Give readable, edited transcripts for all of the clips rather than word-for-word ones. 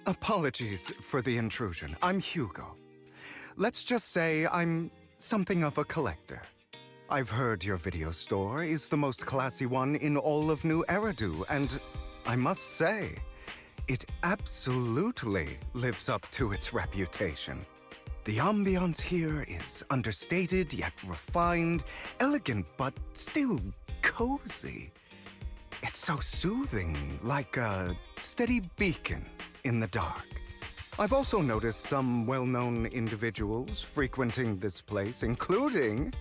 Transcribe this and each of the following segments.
Apologies for the intrusion. I'm Hugo. Let's just say I'm something of a collector. I've heard your video store is the most classy one in all of New Eridu, and I must say, it absolutely lives up to its reputation. The ambiance here is understated yet refined, elegant but still cozy. It's so soothing, like a steady beacon in the dark. I've also noticed some well-known individuals frequenting this place, including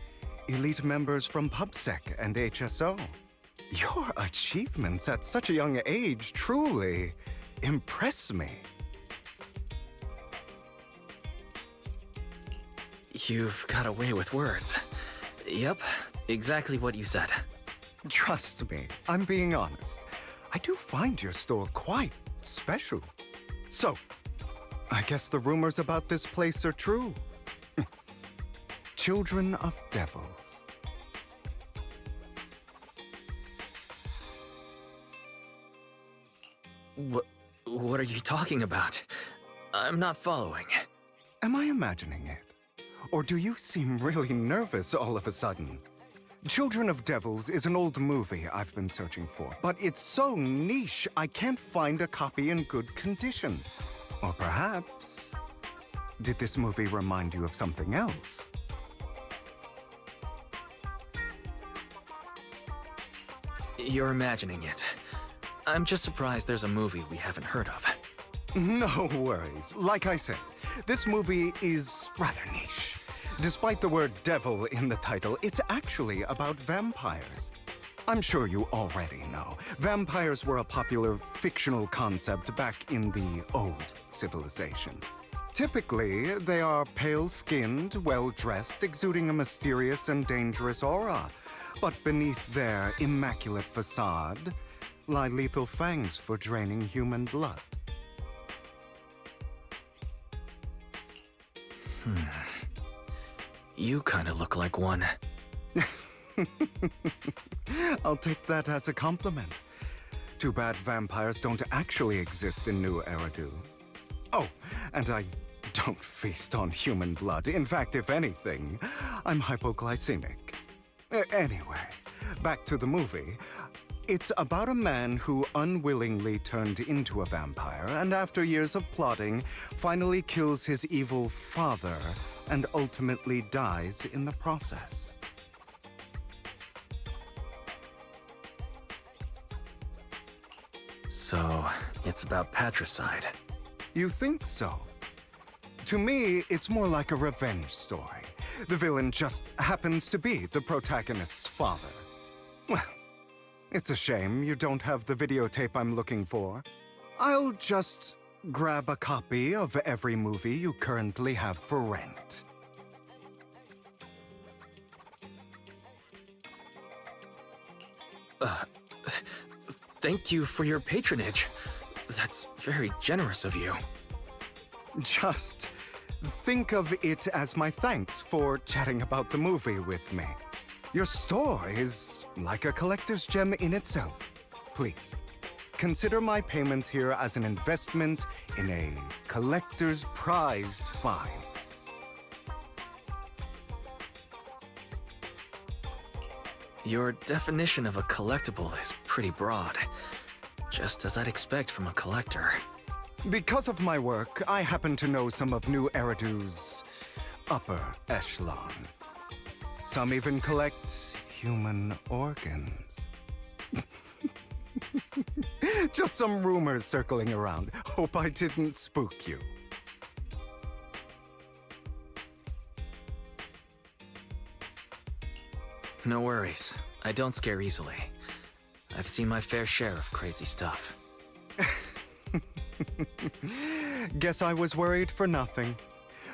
elite members from PubSec and HSO. Your achievements at such a young age truly impress me. You've got a way with words. Yep, exactly what you said. Trust me, I'm being honest. I do find your store quite special. So, I guess the rumors about this place are true. Children of devils. What are you talking about? I'm not following. Am I imagining it? Or do you seem really nervous all of a sudden? Children of Devils is an old movie I've been searching for, but it's so niche I can't find a copy in good condition. Or perhaps, did this movie remind you of something else? You're imagining it. I'm just surprised there's a movie we haven't heard of. No worries. Like I said, this movie is rather niche. Despite the word devil in the title, it's actually about vampires. I'm sure you already know. Vampires were a popular fictional concept back in the old civilization. Typically, they are pale-skinned, well-dressed, exuding a mysterious and dangerous aura. But beneath their immaculate facade lie lethal fangs for draining human blood. You kinda look like one. I'll take that as a compliment. Too bad vampires don't actually exist in New Eridu. Oh, and I don't feast on human blood. In fact, if anything, I'm hypoglycemic. Anyway, back to the movie. It's about a man who unwillingly turned into a vampire and after years of plotting, finally kills his evil father and ultimately dies in the process. So, it's about patricide. You think so? To me, it's more like a revenge story. The villain just happens to be the protagonist's father. Well, it's a shame you don't have the videotape I'm looking for. I'll just grab a copy of every movie you currently have for rent. Thank you for your patronage. That's very generous of you. Just think of it as my thanks for chatting about the movie with me. Your store is like a collector's gem in itself. Please, consider my payments here as an investment in a collector's prized find. Your definition of a collectible is pretty broad. Just as I'd expect from a collector. Because of my work, I happen to know some of New Eridu's upper echelon. Some even collect human organs. Just some rumors circling around. Hope I didn't spook you. No worries. I don't scare easily. I've seen my fair share of crazy stuff. Guess I was worried for nothing.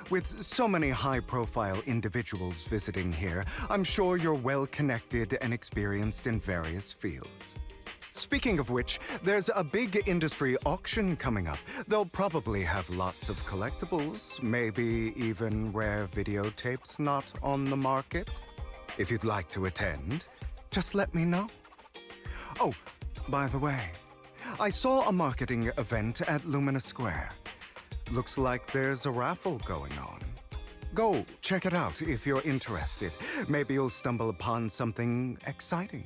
With so many high-profile individuals visiting here, I'm sure you're well-connected and experienced in various fields. Speaking of which, there's a big industry auction coming up. They'll probably have lots of collectibles, maybe even rare videotapes not on the market. If you'd like to attend, just let me know. Oh, by the way, I saw a marketing event at Lumina Square. Looks like there's a raffle going on. Go check it out if you're interested. Maybe you'll stumble upon something exciting,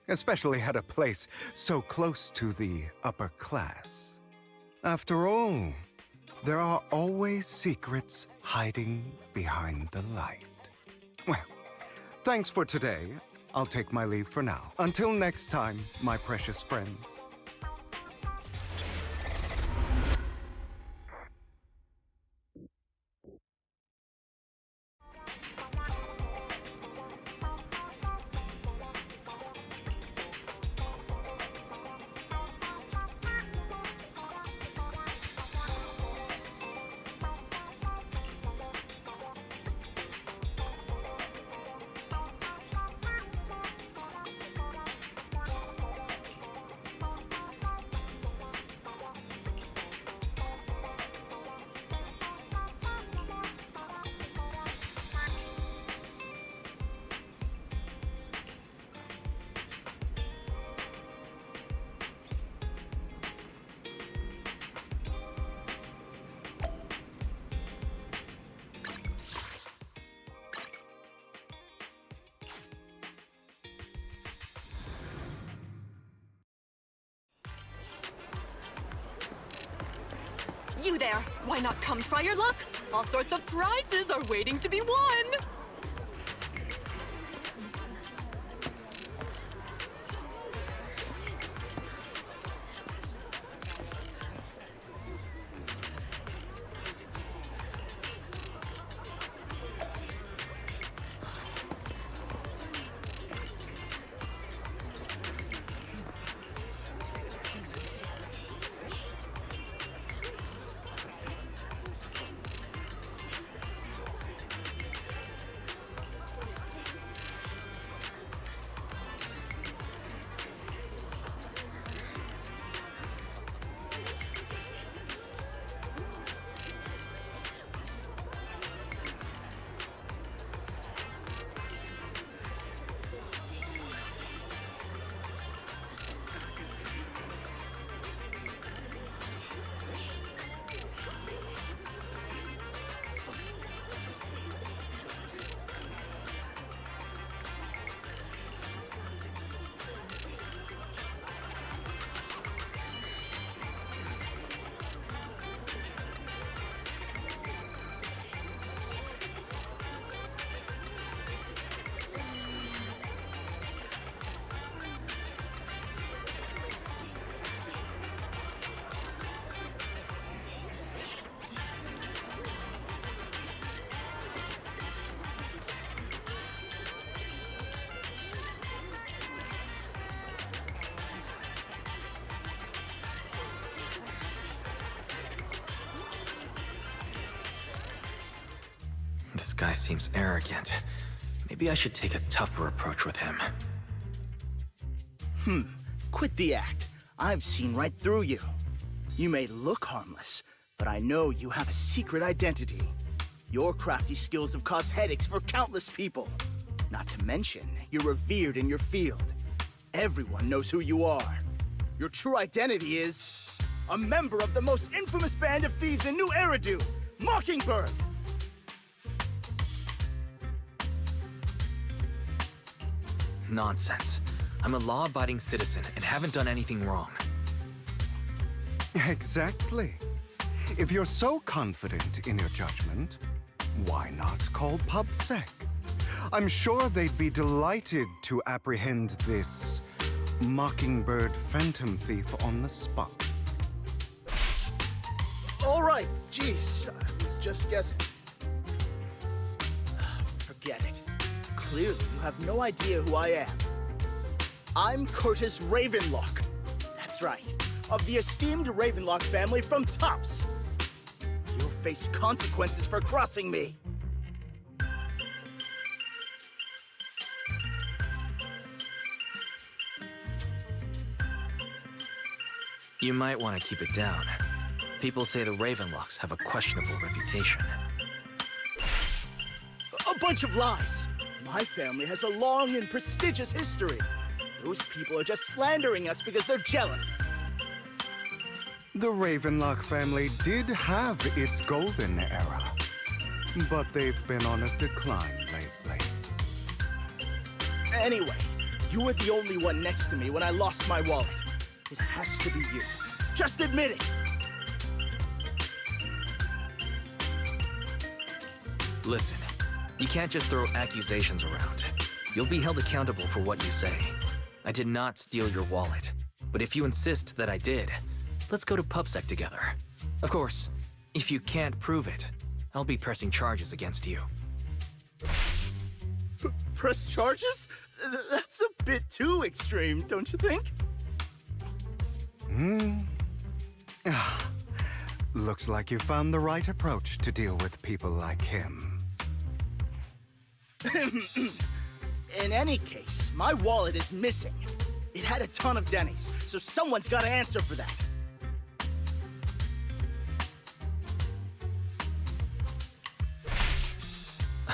especially at a place so close to the upper class. After all, there are always secrets hiding behind the light. Well, thanks for today. I'll take my leave for now. Until next time, my precious friends. You there! Why not come try your luck? All sorts of prizes are waiting to be won! This guy seems arrogant. Maybe I should take a tougher approach with him. Quit the act. I've seen right through you. You may look harmless, but I know you have a secret identity. Your crafty skills have caused headaches for countless people. Not to mention, you're revered in your field. Everyone knows who you are. Your true identity is a member of the most infamous band of thieves in New Eridu, Mockingbird! Nonsense. I'm a law-abiding citizen and haven't done anything wrong. Exactly. If you're so confident in your judgment, why not call PubSec? I'm sure they'd be delighted to apprehend this Mockingbird phantom thief on the spot. All right, jeez, I was just guessing. Forget it. Clearly, you have no idea who I am. I'm Curtis Ravenlock. That's right, of the esteemed Ravenlock family from Tops. You'll face consequences for crossing me. You might want to keep it down. People say the Ravenlocks have a questionable reputation. A bunch of lies. My family has a long and prestigious history. Those people are just slandering us because they're jealous. The Ravenlock family did have its golden era, but they've been on a decline lately. Anyway, you were the only one next to me when I lost my wallet. It has to be you. Just admit it! Listen, you can't just throw accusations around. You'll be held accountable for what you say. I did not steal your wallet, but if you insist that I did, let's go to PubSec together. Of course, if you can't prove it, I'll be pressing charges against you. Press charges? That's a bit too extreme, don't you think? Looks like you found the right approach to deal with people like him. In any case, my wallet is missing. It had a ton of Denny's, so someone's got to answer for that.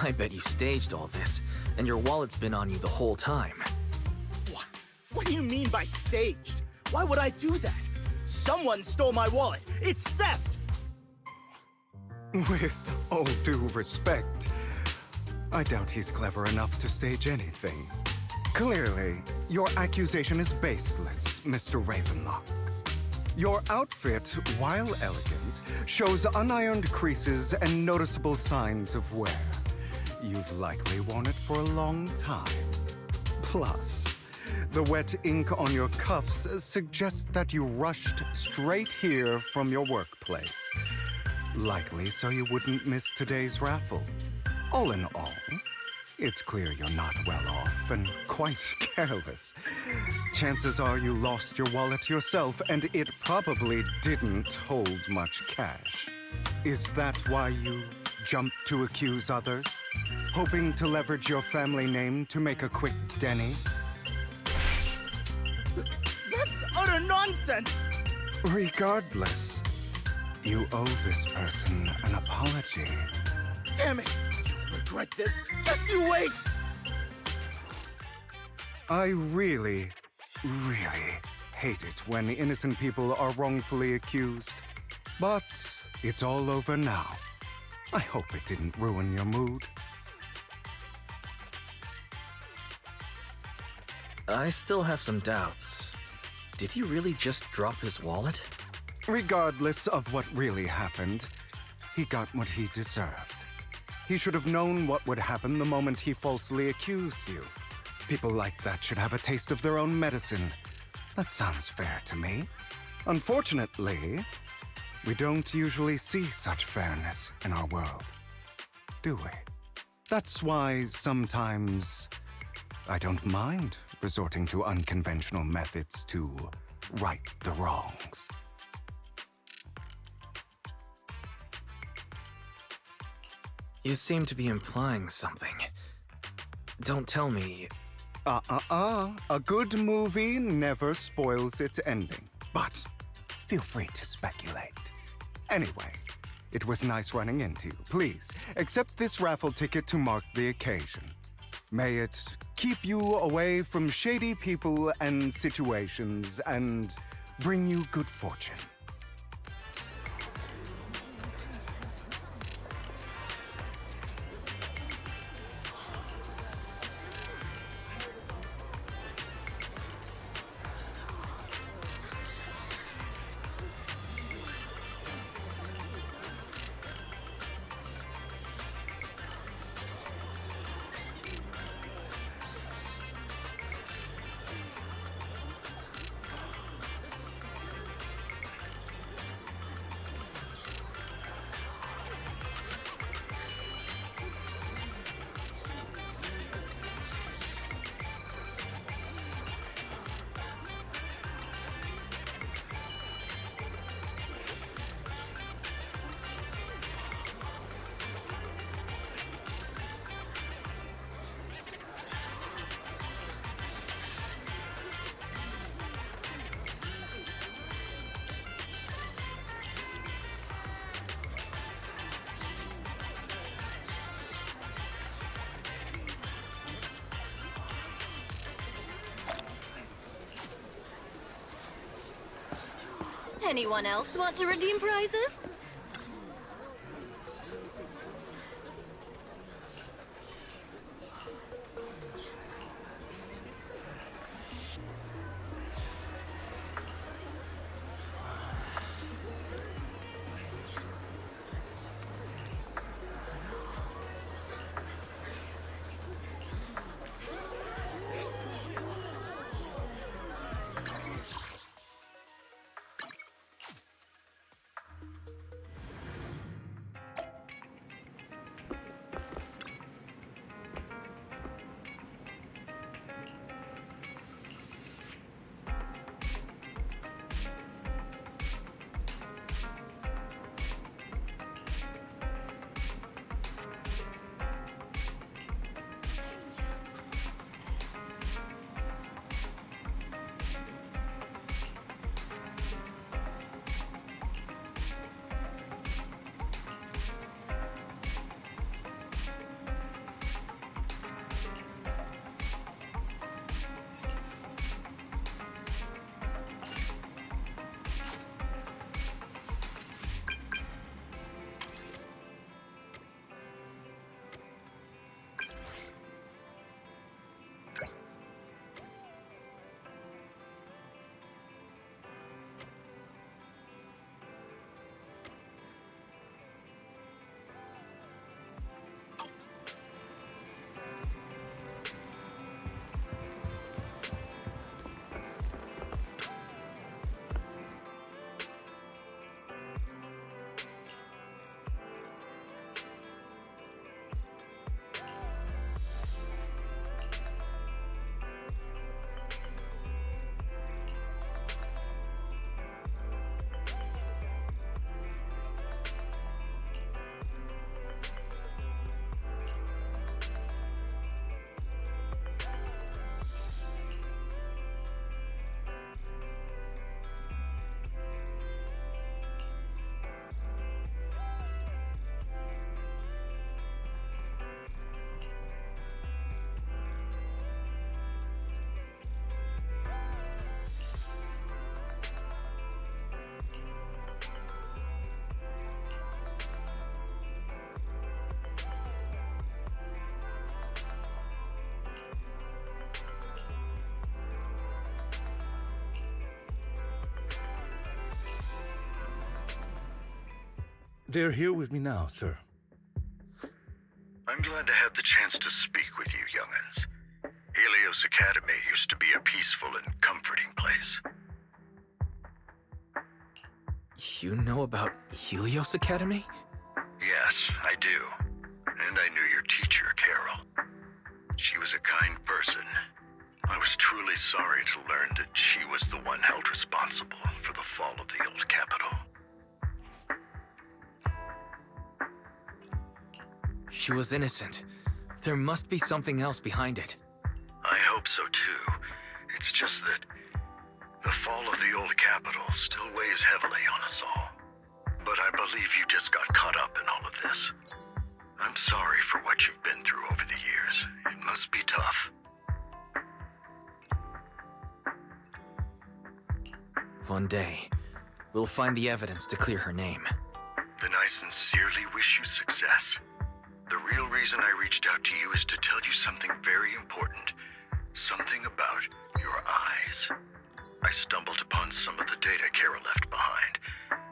I bet you staged all this, and your wallet's been on you the whole time. What do you mean by staged? Why would I do that? Someone stole my wallet. It's theft! With all due respect, I doubt he's clever enough to stage anything. Clearly, your accusation is baseless, Mr. Ravenlock. Your outfit, while elegant, shows unironed creases and noticeable signs of wear. You've likely worn it for a long time. Plus, the wet ink on your cuffs suggests that you rushed straight here from your workplace. Likely so you wouldn't miss today's raffle. All in all, it's clear you're not well off and quite careless. Chances are you lost your wallet yourself, and it probably didn't hold much cash. Is that why you jumped to accuse others? Hoping to leverage your family name to make a quick Denny? That's utter nonsense! Regardless, you owe this person an apology. Damn it! You'll regret this. Just you wait! I really hate it when innocent people are wrongfully accused. But it's all over now. I hope it didn't ruin your mood. I still have some doubts. Did he really just drop his wallet? Regardless of what really happened, he got what he deserved. He should have known what would happen the moment he falsely accused you. People like that should have a taste of their own medicine. That sounds fair to me. Unfortunately, we don't usually see such fairness in our world, do we? That's why sometimes I don't mind resorting to unconventional methods to right the wrongs. You seem to be implying something. Don't tell me... A good movie never spoils its ending. But feel free to speculate. Anyway, it was nice running into you. Please, accept this raffle ticket to mark the occasion. May it keep you away from shady people and situations and bring you good fortune. Anyone else want to redeem prizes? They're here with me now, sir. I'm glad to have the chance to speak with you, young'uns. Helios Academy used to be a peaceful and comforting place. You know about Helios Academy? Yes, I do. And I knew your teacher, Carol. She was a kind person. I was truly sorry to learn that she was the one held responsible for the fall of the old capital. She was innocent. There must be something else behind it. I hope so too. It's just that the fall of the old capital still weighs heavily on us all. But I believe you just got caught up in all of this. I'm sorry for what you've been through over the years. It must be tough. One day, we'll find the evidence to clear her name. Then I sincerely wish you success. The real reason I reached out to you is to tell you something very important. Something about your eyes. I stumbled upon some of the data Kara left behind.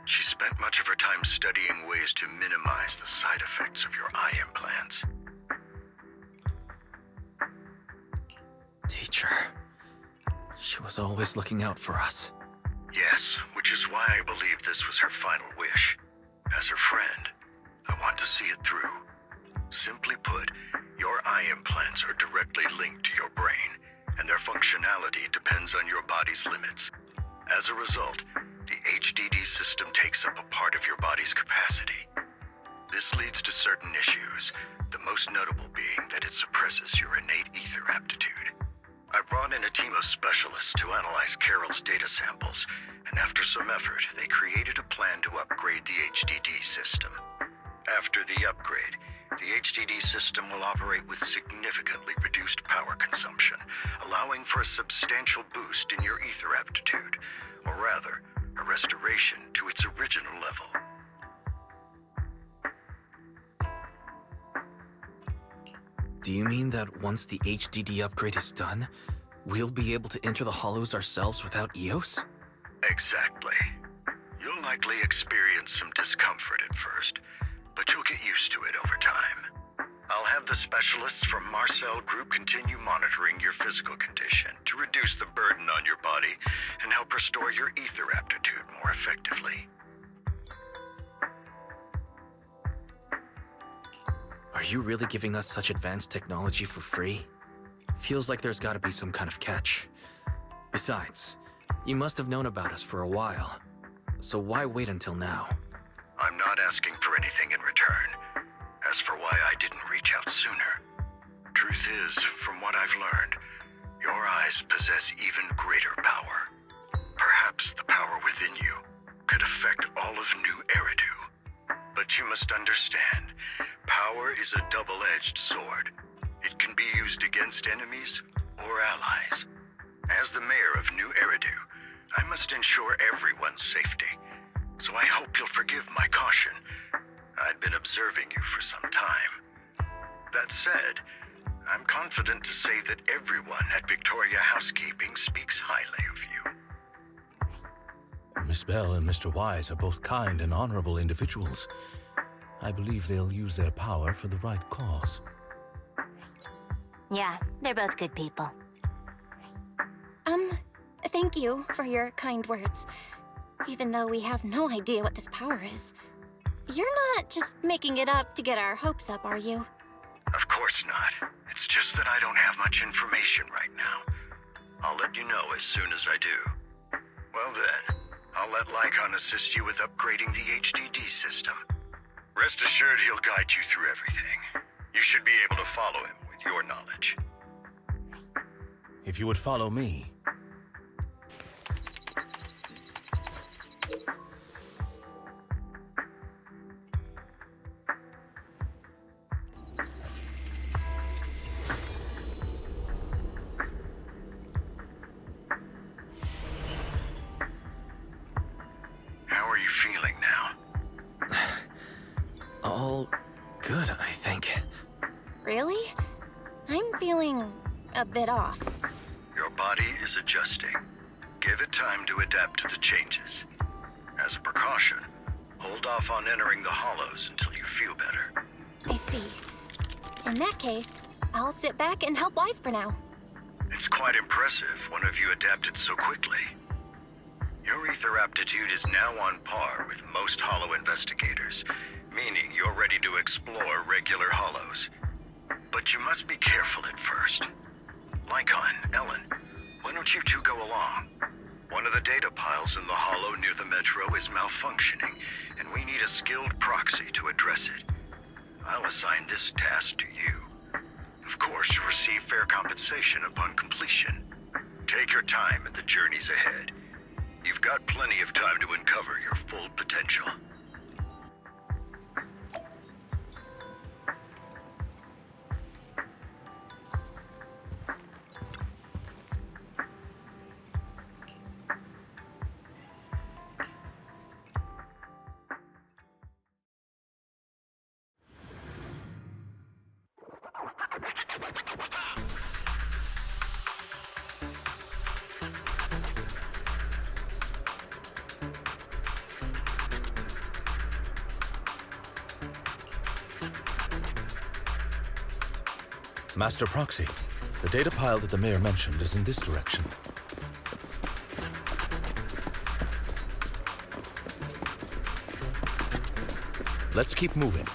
She spent much of her time studying ways to minimize the side effects of your eye implants. Teacher. She was always looking out for us. Yes, which is why I believe this was her final wish. As her friend, I want to see it through. Simply put, your eye implants are directly linked to your brain, and their functionality depends on your body's limits. As a result, the HDD system takes up a part of your body's capacity. This leads to certain issues, the most notable being that it suppresses your innate ether aptitude. I brought in a team of specialists to analyze Carol's data samples, and after some effort, they created a plan to upgrade the HDD system. After the upgrade, the HDD system will operate with significantly reduced power consumption, allowing for a substantial boost in your ether aptitude, or rather, a restoration to its original level. Do you mean that once the HDD upgrade is done, we'll be able to enter the hollows ourselves without EOS? Exactly. You'll likely experience some discomfort at first, but you'll get used to it over time. I'll have the specialists from Marcel Group continue monitoring your physical condition to reduce the burden on your body and help restore your ether aptitude more effectively. Are you really giving us such advanced technology for free? Feels like there's gotta be some kind of catch. Besides, you must have known about us for a while. So why wait until now? I'm not asking for anything in return. As for why I didn't reach out sooner, truth is, from what I've learned, your eyes possess even greater power. Perhaps the power within you could affect all of New Eridu. But you must understand, power is a double-edged sword. It can be used against enemies or allies. As the mayor of New Eridu, I must ensure everyone's safety. So I hope you'll forgive my caution. I'd been observing you for some time. That said, I'm confident to say that everyone at Victoria Housekeeping speaks highly of you. Miss Bell and Mr. Wise are both kind and honorable individuals. I believe they'll use their power for the right cause. Yeah, they're both good people. Thank you for your kind words. Even though we have no idea what this power is. You're not just making it up to get our hopes up, are you? Of course not. It's just that I don't have much information right now. I'll let you know as soon as I do. Well then, I'll let Lycon assist you with upgrading the HDD system. Rest assured he'll guide you through everything. You should be able to follow him with your knowledge. If you would follow me. How are you feeling now? All good, I think. Really? I'm feeling a bit off. Your body is adjusting. Give it time to adapt to the changes. As a precaution, hold off on entering the hollows until you feel better. I see. In that case, I'll sit back and help Wise for now. It's quite impressive one of you adapted so quickly. Your ether aptitude is now on par with most hollow investigators, meaning you're ready to explore regular hollows. But you must be careful at first. Lycon, Ellen, why don't you two go along? One of the data piles in the hollow near the metro is malfunctioning, and we need a skilled proxy to address it. I'll assign this task to you. Of course, you'll receive fair compensation upon completion. Take your time in the journeys ahead. You've got plenty of time to uncover your full potential. Master Proxy, the data pile that the mayor mentioned is in this direction. Let's keep moving.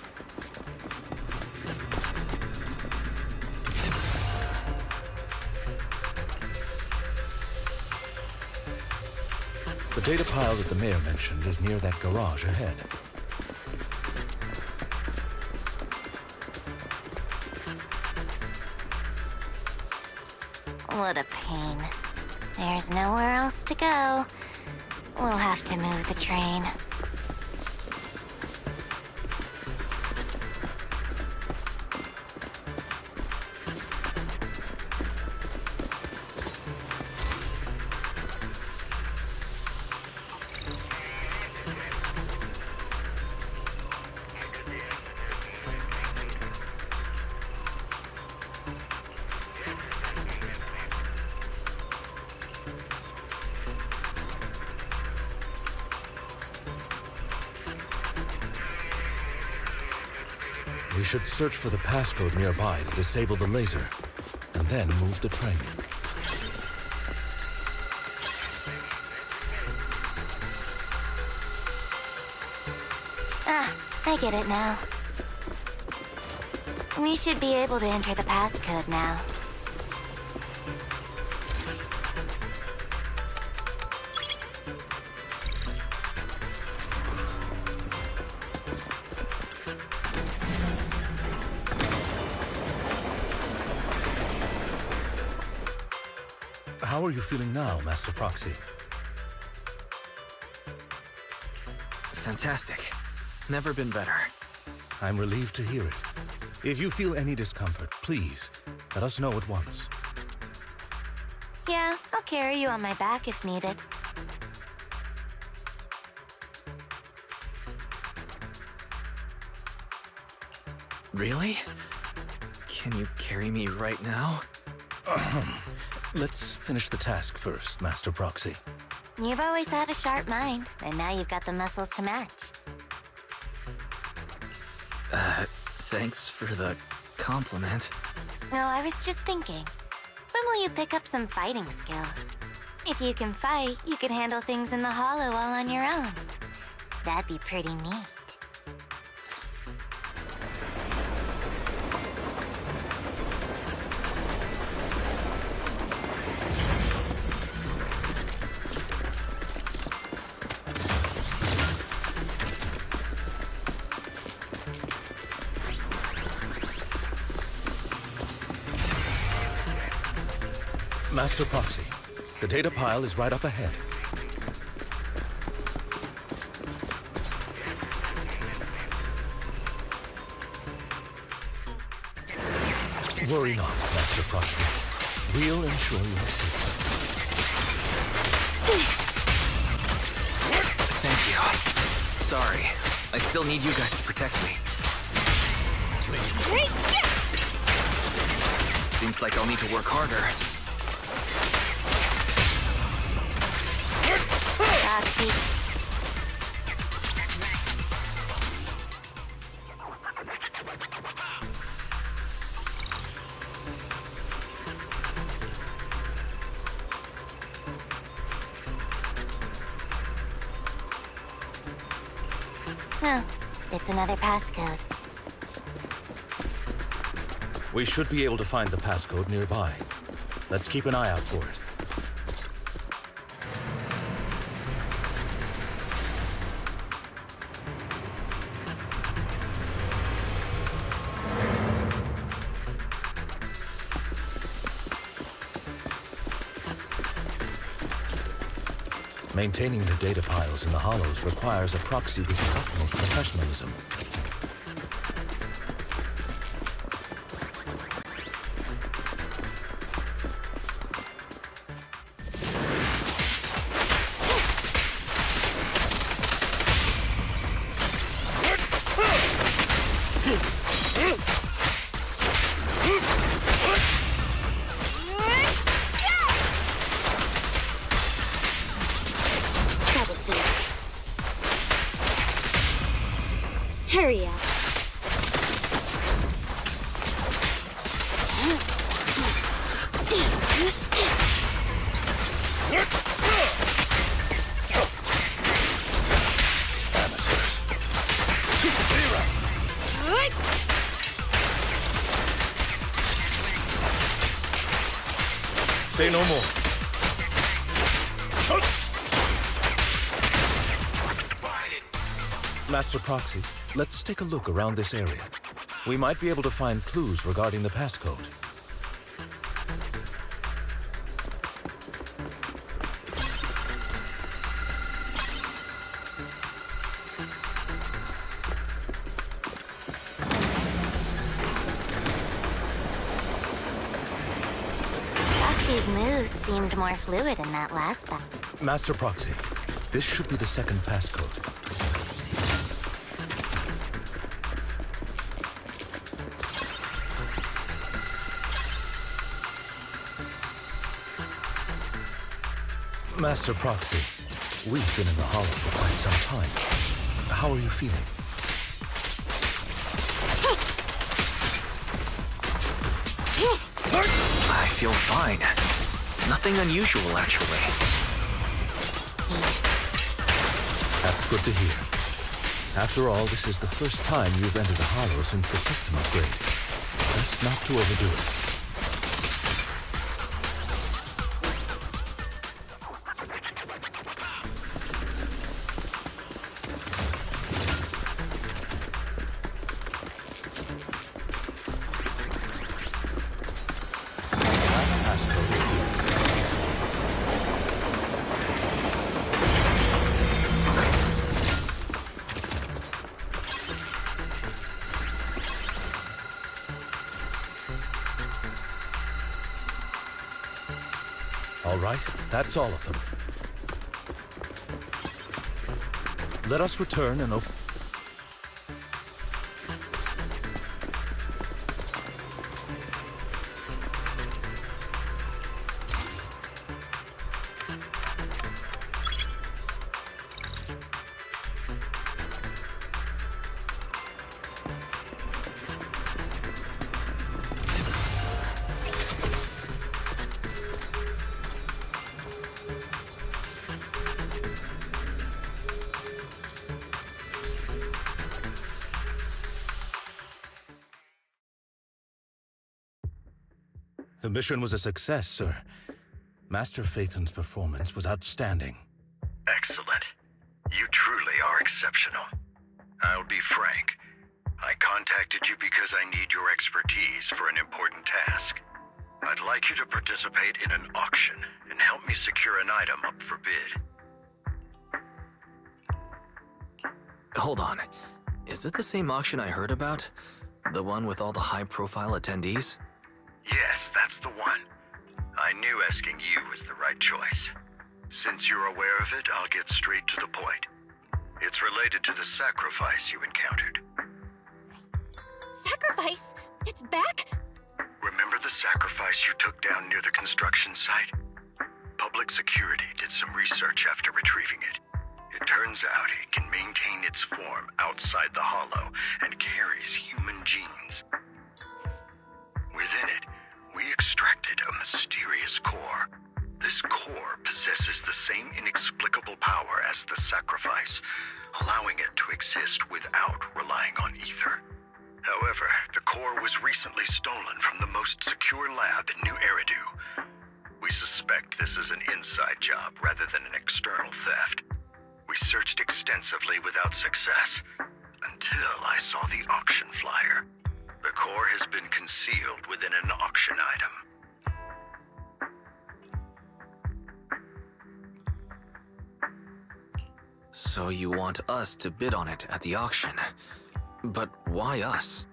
The data pile that the mayor mentioned is near that garage ahead. What a pain. There's nowhere else to go. We'll have to move the train. We should search for the passcode nearby to disable the laser, and then move the train. Ah, I get it now. We should be able to enter the passcode now. How are you feeling now, Master Proxy? Fantastic. Never been better. I'm relieved to hear it. If you feel any discomfort, please, let us know at once. Yeah, I'll carry you on my back if needed. Really? Can you carry me right now? Let's finish the task first, Master Proxy. You've always had a sharp mind, and now you've got the muscles to match. Thanks for the compliment. No, I was just thinking. When will you pick up some fighting skills? If you can fight, you could handle things in the hollow all on your own. That'd be pretty neat. Master Proxy, the data pile is right up ahead. Worry not, Master Proxy. We'll ensure your safety. Thank you. Sorry. I still need you guys to protect me. Seems like I'll need to work harder. Proxy. Oh, it's another passcode. We should be able to find the passcode nearby. Let's keep an eye out for it. Maintaining the data piles in the hollows requires a proxy with the utmost professionalism. Hurry up. Say no more. Master Proxy, let's take a look around this area. We might be able to find clues regarding the passcode. Proxy's moves seemed more fluid in that last battle. Master Proxy, this should be the second passcode. Master Proxy, we've been in the hollow for quite some time. How are you feeling? I feel fine. Nothing unusual, actually. That's good to hear. After all, this is the first time you've entered the Hollow since the system upgrade. Best not to overdo it. All right, that's all of them. Let us return and open... The mission was a success, sir. Master Phaethon's performance was outstanding. Excellent. You truly are exceptional. I'll be frank. I contacted you because I need your expertise for an important task. I'd like you to participate in an auction and help me secure an item up for bid. Hold on. Is it the same auction I heard about? The one with all the high-profile attendees? Yes, that's the one. I knew asking you was the right choice. Since you're aware of it, I'll get straight to the point. It's related to the sacrifice you encountered. Sacrifice? It's back? Remember the sacrifice you took down near the construction site? Public security did some research after retrieving it. It turns out it can maintain its form outside the Hollow and carries human genes. Within it, we extracted a mysterious core. This core possesses the same inexplicable power as the sacrifice, allowing it to exist without relying on ether. However, the core was recently stolen from the most secure lab in New Eridu. We suspect this is an inside job rather than an external theft. We searched extensively without success, until I saw the auction flyer. The core has been concealed within an auction item. So you want us to bid on it at the auction. But why us?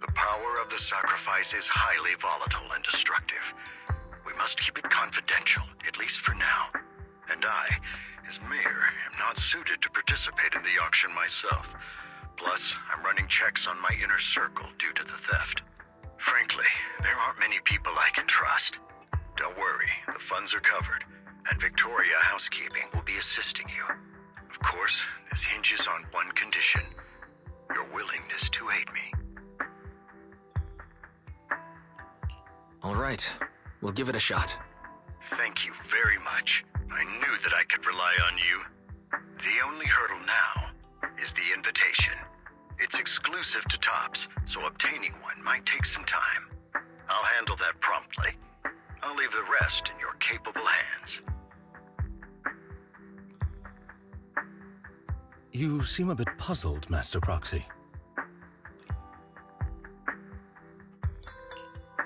The power of the sacrifice is highly volatile and destructive. We must keep it confidential, at least for now. And I, as mayor, am not suited to participate in the auction myself. Plus, I'm running checks on my inner circle due to the theft. Frankly, there aren't many people I can trust. Don't worry, the funds are covered, and Victoria Housekeeping will be assisting you. Of course, this hinges on one condition: your willingness to aid me. All right, we'll give it a shot. Thank you very much. I knew that I could rely on you. The only hurdle now is the invitation. It's exclusive to Tops, so obtaining one might take some time. I'll handle that promptly. I'll leave the rest in your capable hands. You seem a bit puzzled, Master Proxy.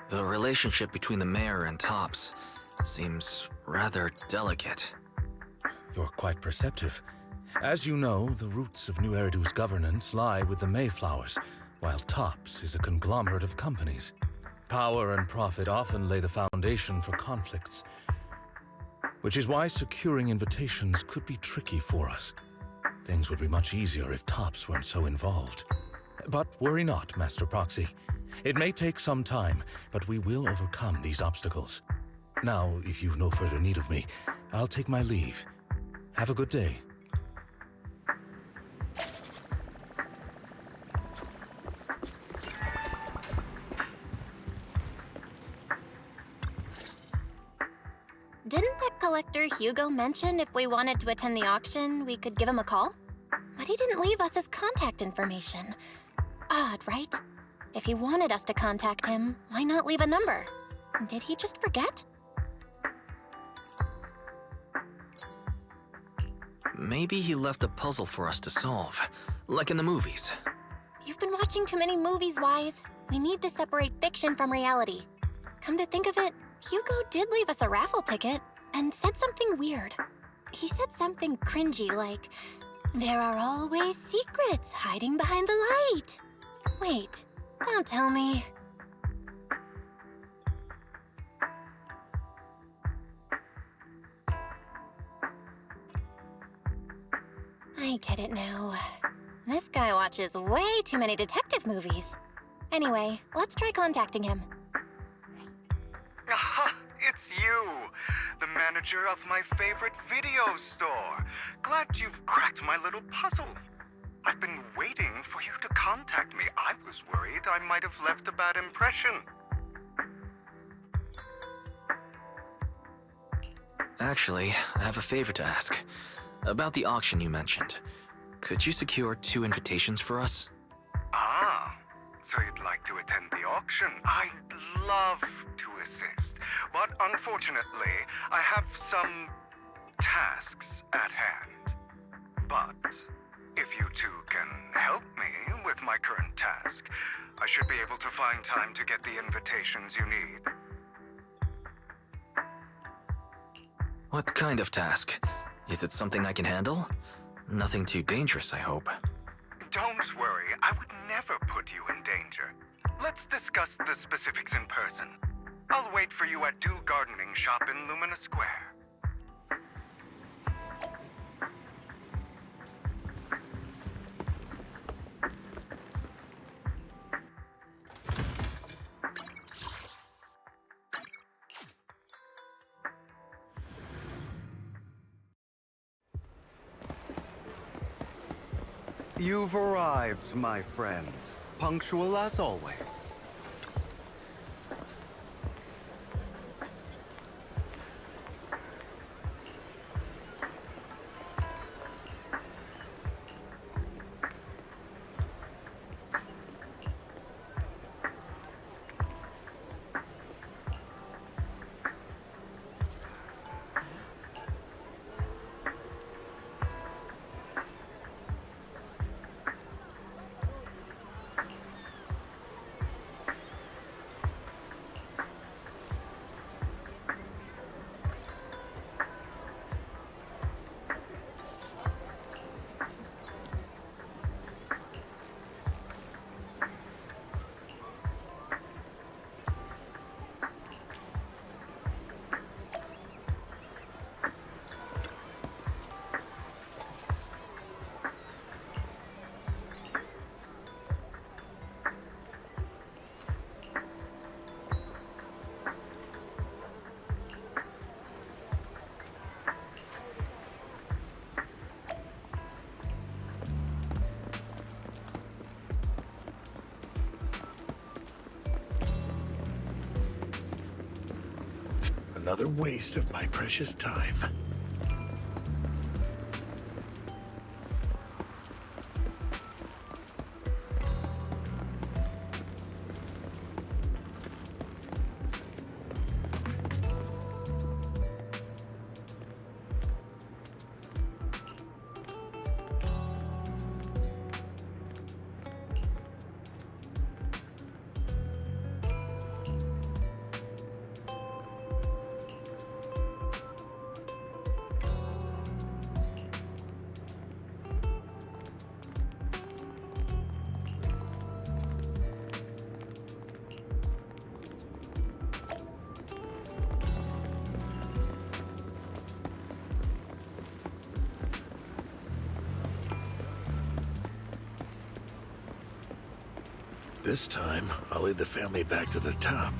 The relationship between the mayor and Tops seems rather delicate. You're quite perceptive. As you know, the roots of New Eridu's governance lie with the Mayflowers, while Tops is a conglomerate of companies. Power and profit often lay the foundation for conflicts, which is why securing invitations could be tricky for us. Things would be much easier if Tops weren't so involved. But worry not, Master Proxy. It may take some time, but we will overcome these obstacles. Now, if you've no further need of me, I'll take my leave. Have a good day. collector Hugo mention if we wanted to attend the auction, we could give him a call? But he didn't leave us his contact information. Odd, right? If he wanted us to contact him, why not leave a number? Did he just forget? Maybe he left a puzzle for us to solve, like in the movies. You've been watching too many movies, Wise. We need to separate fiction from reality. Come to think of it, Hugo did leave us a raffle ticket and said something weird. He said something cringy like, "There are always secrets hiding behind the light." Wait, don't tell me. I get it now. This guy watches way too many detective movies. Anyway, let's try contacting him. Aha, it's you, the manager of my favorite video store. Glad you've cracked my little puzzle. I've been waiting for you to contact me. I was worried I might have left a bad impression. Actually, I have a favor to ask. About the auction you mentioned. Could you secure 2 invitations for us? Ah, so you'd like to attend the auction? I'd love to assist, but unfortunately, I have some tasks at hand. But if you two can help me with my current task, I should be able to find time to get the invitations you need. What kind of task? Is it something I can handle? Nothing too dangerous, I hope. Don't worry, I would never put you in danger. Let's discuss the specifics in person. I'll wait for you at Do Gardening Shop in Lumina Square. You've arrived, my friend. Punctual as always. Another waste of my precious time. This time, I'll lead the family back to the top.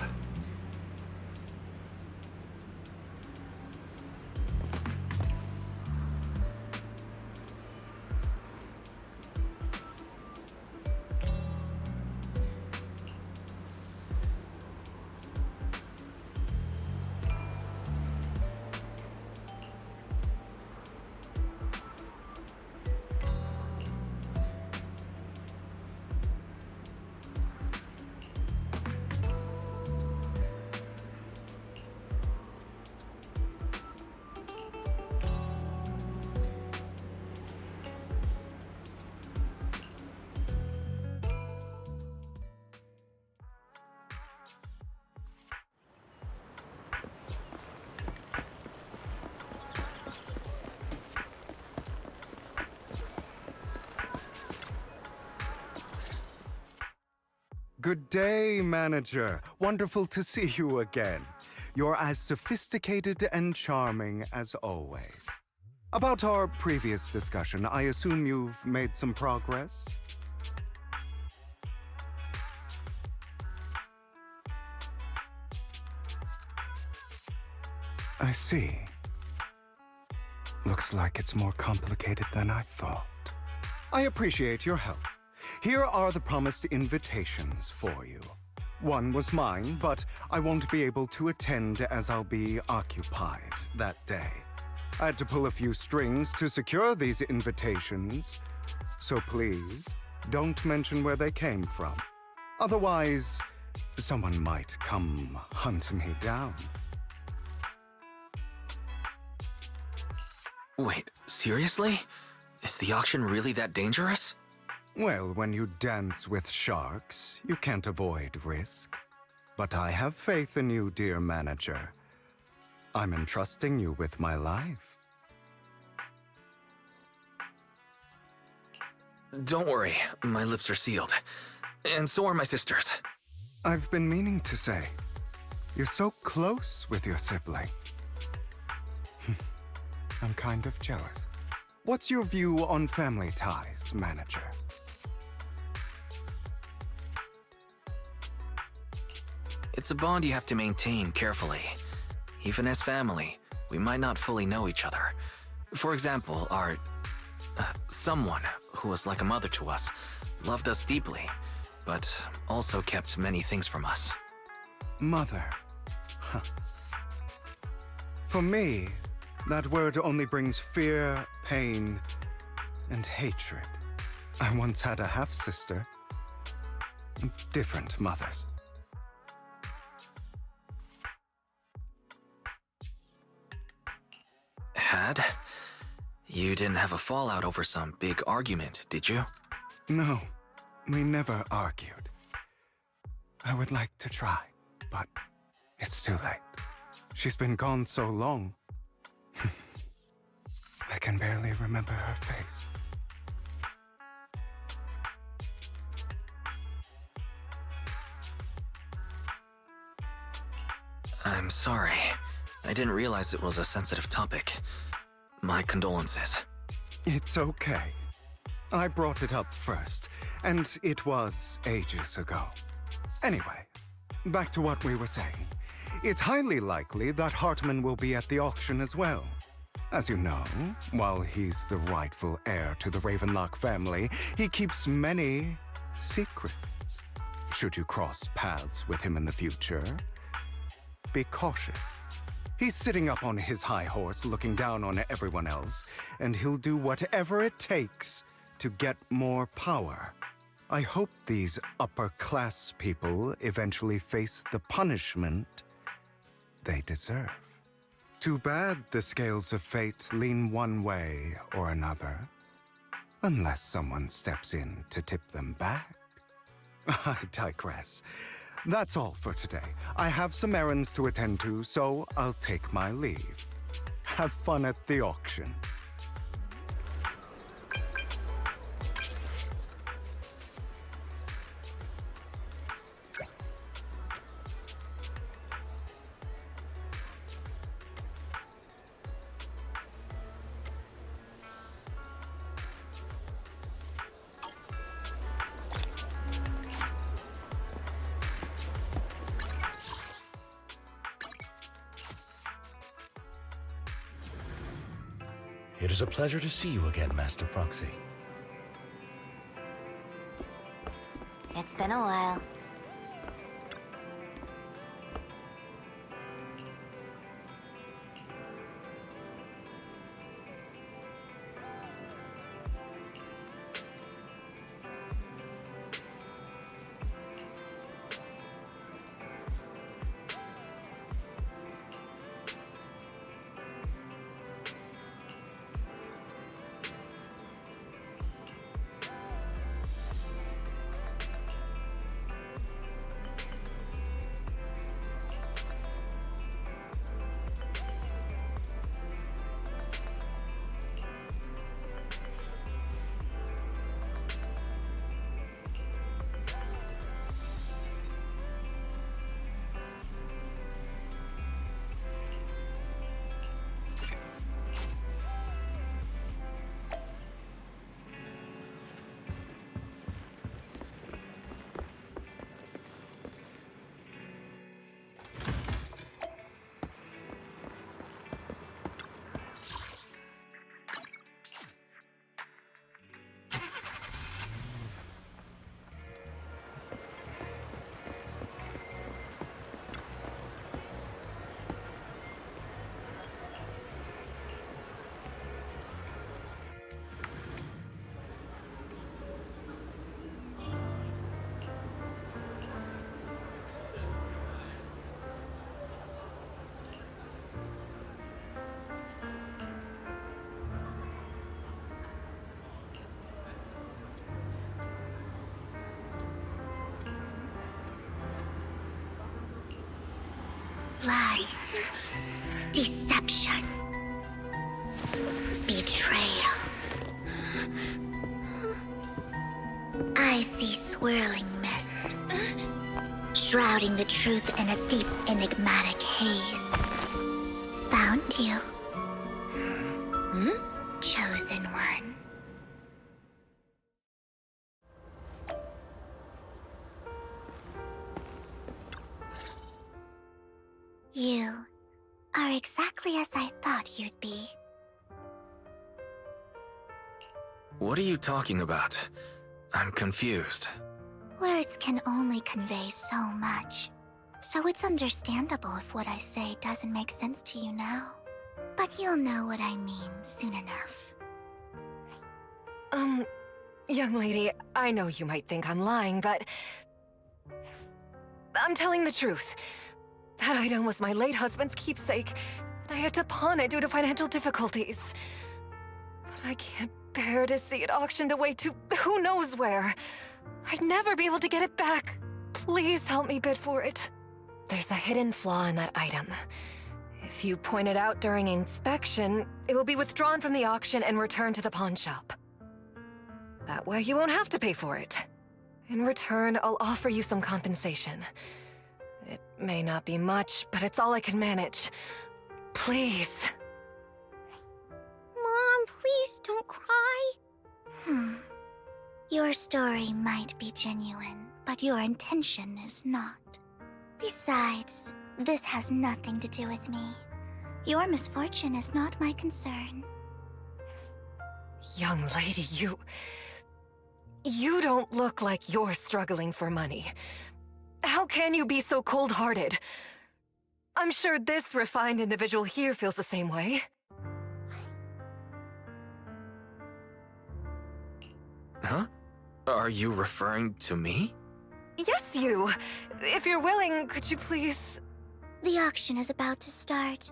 Good day, manager. Wonderful to see you again. You're as sophisticated and charming as always. About our previous discussion, I assume you've made some progress? I see. Looks like it's more complicated than I thought. I appreciate your help. Here are the promised invitations for you. One was mine, but I won't be able to attend as I'll be occupied that day. I had to pull a few strings to secure these invitations, so please don't mention where they came from. Otherwise, someone might come hunt me down. Wait, seriously? Is the auction really that dangerous? Well, when you dance with sharks, you can't avoid risk. But I have faith in you, dear manager. I'm entrusting you with my life. Don't worry, my lips are sealed. And so are my sisters. I've been meaning to say, you're so close with your sibling. I'm kind of jealous. What's your view on family ties, manager? It's a bond you have to maintain carefully. Even as family, we might not fully know each other. For example, our... someone who was like a mother to us, loved us deeply, but also kept many things from us. Mother. Huh. For me, that word only brings fear, pain, and hatred. I once had a half-sister. Different mothers. Had? You didn't have a fallout over some big argument, did you? No, we never argued. I would like to try, but it's too late. She's been gone so long. I can barely remember her face. I'm sorry. I didn't realize it was a sensitive topic. My condolences. It's okay. I brought it up first, and it was ages ago. Anyway, back to what we were saying. It's highly likely that Hartman will be at the auction as well. As you know, while he's the rightful heir to the Ravenlock family, he keeps many secrets. Should you cross paths with him in the future, be cautious. He's sitting up on his high horse looking down on everyone else, and he'll do whatever it takes to get more power. I hope these upper-class people eventually face the punishment they deserve. Too bad the scales of fate lean one way or another, unless someone steps in to tip them back. I digress. That's all for today. I have some errands to attend to, so I'll take my leave. Have fun at the auction. It is a pleasure to see you again, Master Proxy. It's been a while. Lies. Deception. Betrayal. I see swirling mist, shrouding the truth in a deep, enigmatic haze. Found you. Chosen one. You are exactly as I thought you'd be. What are you talking about? I'm confused. Words can only convey so much, so it's understandable if what I say doesn't make sense to you now. But you'll know what I mean soon enough. Young lady, I know you might think I'm lying, but I'm telling the truth. That item was my late husband's keepsake, and I had to pawn it due to financial difficulties. But I can't bear to see it auctioned away to who knows where. I'd never be able to get it back. Please help me bid for it. There's a hidden flaw in that item. If you point it out during inspection, it will be withdrawn from the auction and returned to the pawn shop. That way you won't have to pay for it. In return, I'll offer you some compensation. It may not be much, but it's all I can manage. Please. Mom, please don't cry. Your story might be genuine, but your intention is not. Besides, this has nothing to do with me. Your misfortune is not my concern. Young lady, you don't look like you're struggling for money. How can you be so cold-hearted? I'm sure this refined individual here feels the same way. Huh? Are you referring to me? Yes, you! If you're willing, could you please... The auction is about to start.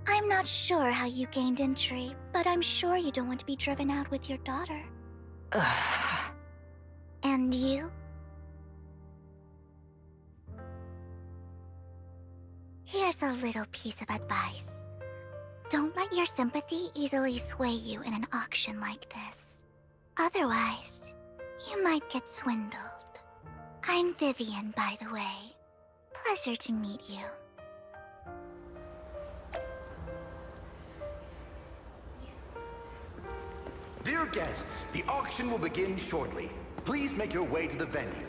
I'm not sure how you gained entry, but I'm sure you don't want to be driven out with your daughter. And you? Here's a little piece of advice. Don't let your sympathy easily sway you in an auction like this. Otherwise, you might get swindled. I'm Vivian, by the way. Pleasure to meet you. Dear guests, the auction will begin shortly. Please make your way to the venue.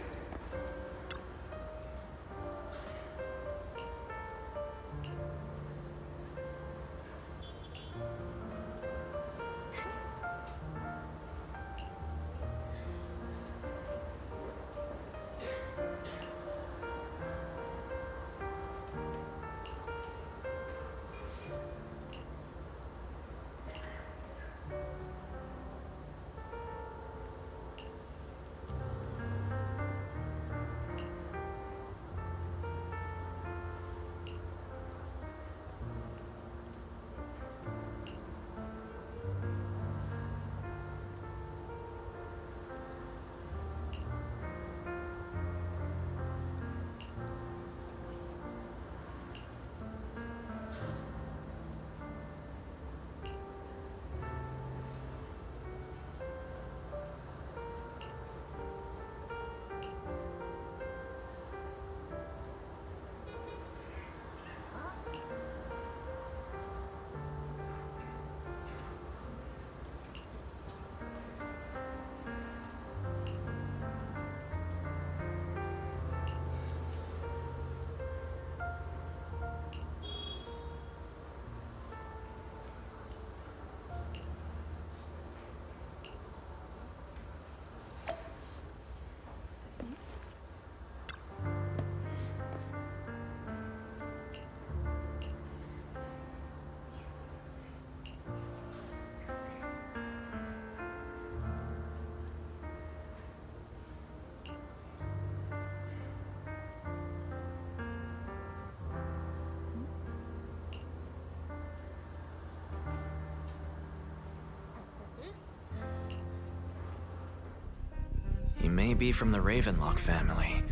He may be from the Ravenlock family,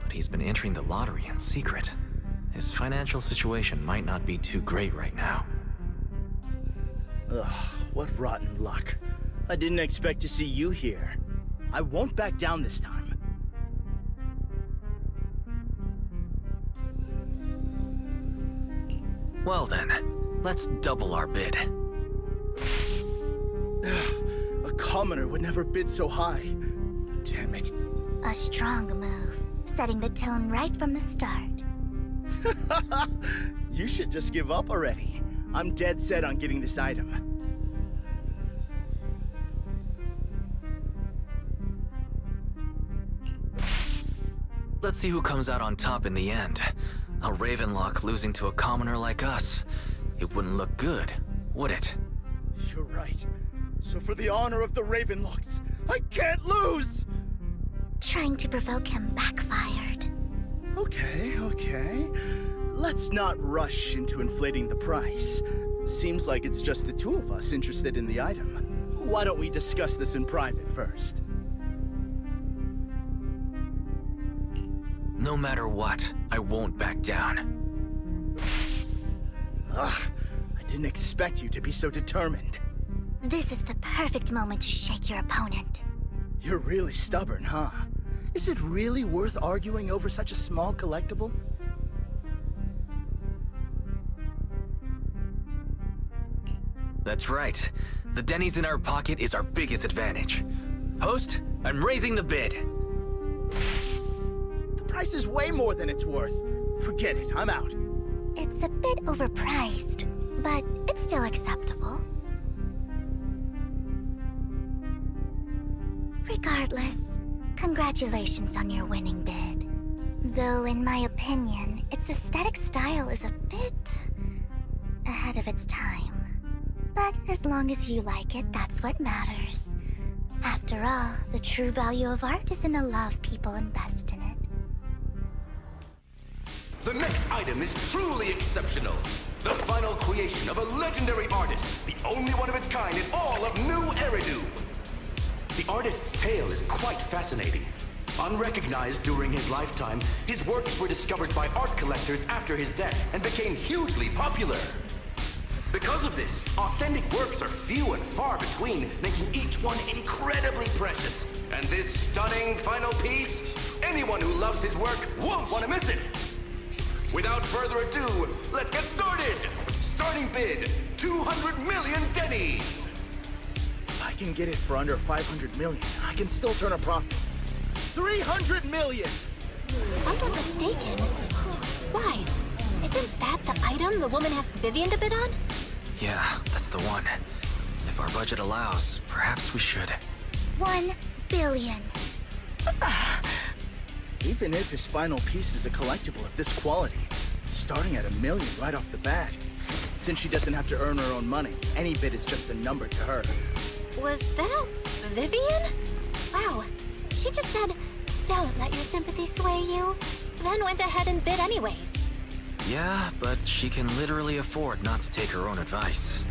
but he's been entering the lottery in secret. his financial situation might not be too great right now. Ugh, what rotten luck. I didn't expect to see you here. I won't back down this time. Well then, let's double our bid. A commoner would never bid so high. Damn it. A strong move, setting the tone right from the start. You should just give up already. I'm dead set on getting this item. Let's see who comes out on top in the end. A Ravenlock losing to a commoner like us. It wouldn't look good, would it? You're right. So for the honor of the Ravenlocks, I can't lose! Trying to provoke him backfired. Okay. Let's not rush into inflating the price. Seems like it's just the two of us interested in the item. Why don't we discuss this in private first? No matter what, I won't back down. Ugh, I didn't expect you to be so determined. This is the perfect moment to shake your opponent. You're really stubborn, huh? Is it really worth arguing over such a small collectible? That's right. The Denny's in our pocket is our biggest advantage. Host, I'm raising the bid. The price is way more than it's worth. Forget it, I'm out. It's a bit overpriced, but it's still acceptable. Regardless, congratulations on your winning bid. Though in my opinion, its aesthetic style is a bit ahead of its time. But as long as you like it, that's what matters. After all, the true value of art is in the love people invest in it. The next item is truly exceptional. The final creation of a legendary artist, the only one of its kind in all of New Eridu. The artist's tale is quite fascinating. Unrecognized during his lifetime, his works were discovered by art collectors after his death and became hugely popular. Because of this, authentic works are few and far between, making each one incredibly precious. And this stunning final piece, anyone who loves his work won't want to miss it. Without further ado, let's get started! Starting bid, 200 million Denny's! If I can get it for under 500 million, I can still turn a profit. 300 million! If I'm not mistaken, Wise, isn't that the item the woman asked Vivian to bid on? Yeah, that's the one. If our budget allows, perhaps we should. 1 billion. Even if his final piece is a collectible of this quality, starting at $1 million right off the bat. Since she doesn't have to earn her own money, any bid is just a number to her. Was that Vivian? Wow, she just said, "Don't let your sympathy sway you," then went ahead and bid anyways. Yeah, but she can literally afford not to take her own advice.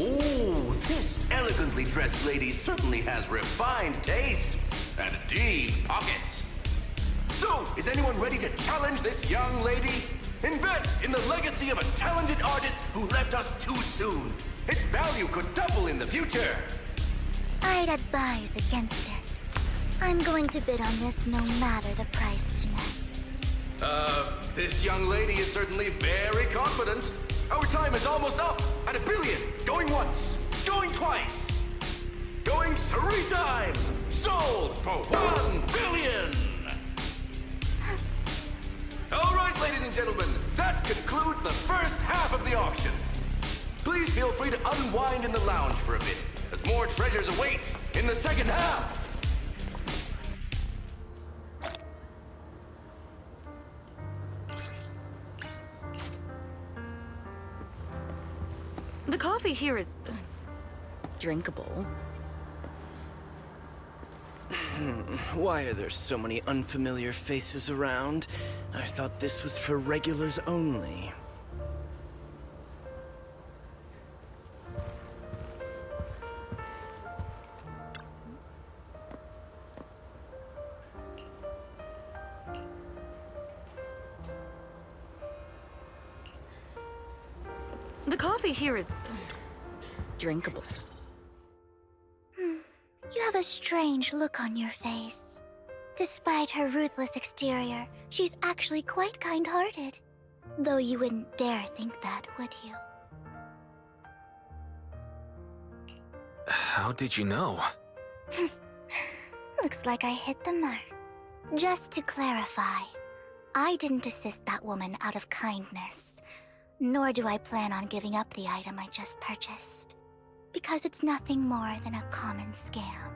Ooh, this elegantly dressed lady certainly has refined taste and deep pockets. So, is anyone ready to challenge this young lady? Invest in the legacy of a talented artist who left us too soon. Its value could double in the future. I'd advise against it. I'm going to bid on this no matter the price tonight. This young lady is certainly very confident. Our time is almost up at $1 billion. Going once, going twice, going 3 times. Sold for $1 billion. All right, ladies and gentlemen, that concludes the first half of the auction. Please feel free to unwind in the lounge for a bit, as more treasures await in the second half. The coffee here is drinkable. Why are there so many unfamiliar faces around? I thought this was for regulars only. The coffee here is drinkable. You have a strange look on your face. Despite her ruthless exterior, she's actually quite kind-hearted. Though you wouldn't dare think that, would you? How did you know? Looks like I hit the mark. Just to clarify, I didn't assist that woman out of kindness, nor do I plan on giving up the item I just purchased, because it's nothing more than a common scam.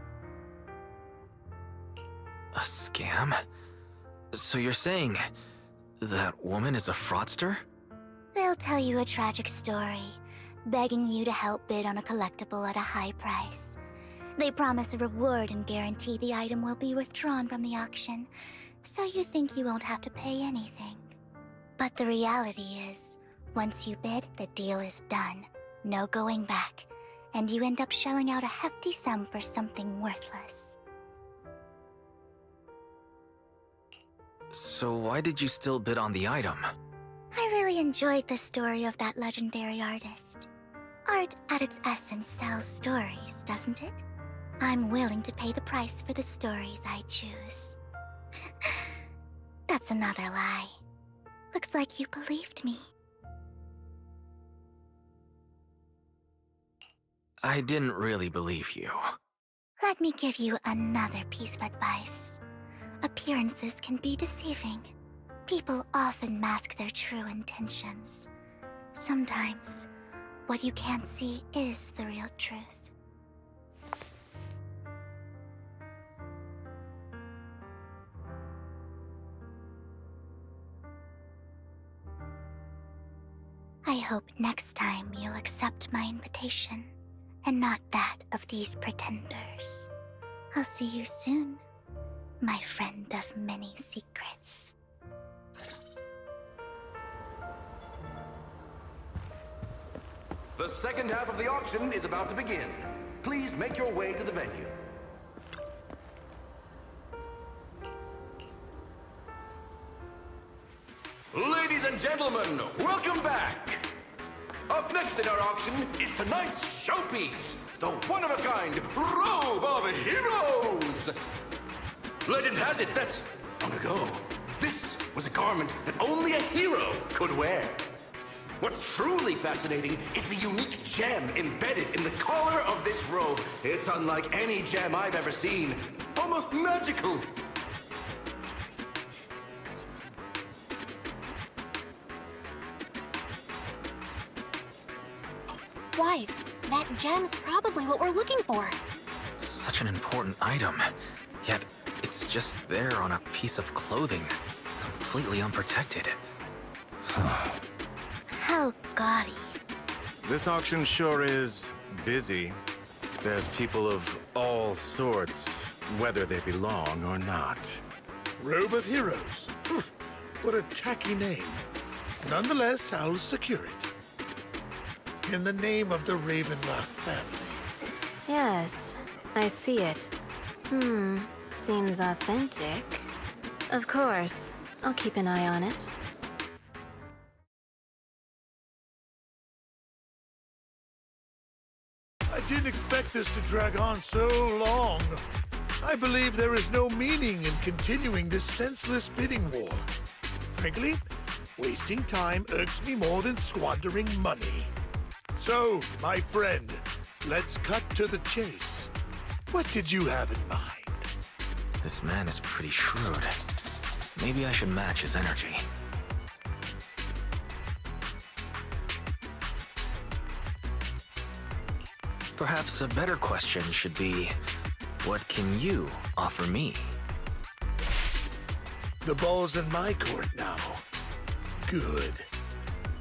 A scam? So you're saying that woman is a fraudster? They'll tell you a tragic story, begging you to help bid on a collectible at a high price. They promise a reward and guarantee the item will be withdrawn from the auction, so you think you won't have to pay anything. But the reality is, once you bid, the deal is done. No going back, and you end up shelling out a hefty sum for something worthless. So why did you still bid on the item? I really enjoyed the story of that legendary artist. Art, at its essence, sells stories, doesn't it? I'm willing to pay the price for the stories I choose. That's another lie. Looks like you believed me. I didn't really believe you. Let me give you another piece of advice. Appearances can be deceiving. People often mask their true intentions. Sometimes, what you can't see is the real truth. I hope next time you'll accept my invitation, and not that of these pretenders. I'll see you soon, my friend of many secrets. The second half of the auction is about to begin. Please make your way to the venue. Ladies and gentlemen, welcome back! Up next in our auction is tonight's showpiece, the one-of-a-kind Robe of Heroes! Legend has it that, long ago, this was a garment that only a hero could wear. What's truly fascinating is the unique gem embedded in the collar of this robe. It's unlike any gem I've ever seen. Almost magical. Wise, that gem's probably what we're looking for. Such an important item, yet it's just there on a piece of clothing, completely unprotected. How gaudy. This auction sure is busy. There's people of all sorts, whether they belong or not. Robe of Heroes. What a tacky name. Nonetheless, I'll secure it. In the name of the Ravenlock family. Yes, I see it. Seems authentic. Of course, I'll keep an eye on it. I didn't expect this to drag on so long. I believe there is no meaning in continuing this senseless bidding war. Frankly, wasting time irks me more than squandering money. So, my friend, let's cut to the chase. What did you have in mind? This man is pretty shrewd. Maybe I should match his energy. Perhaps a better question should be, what can you offer me? The ball's in my court now. Good.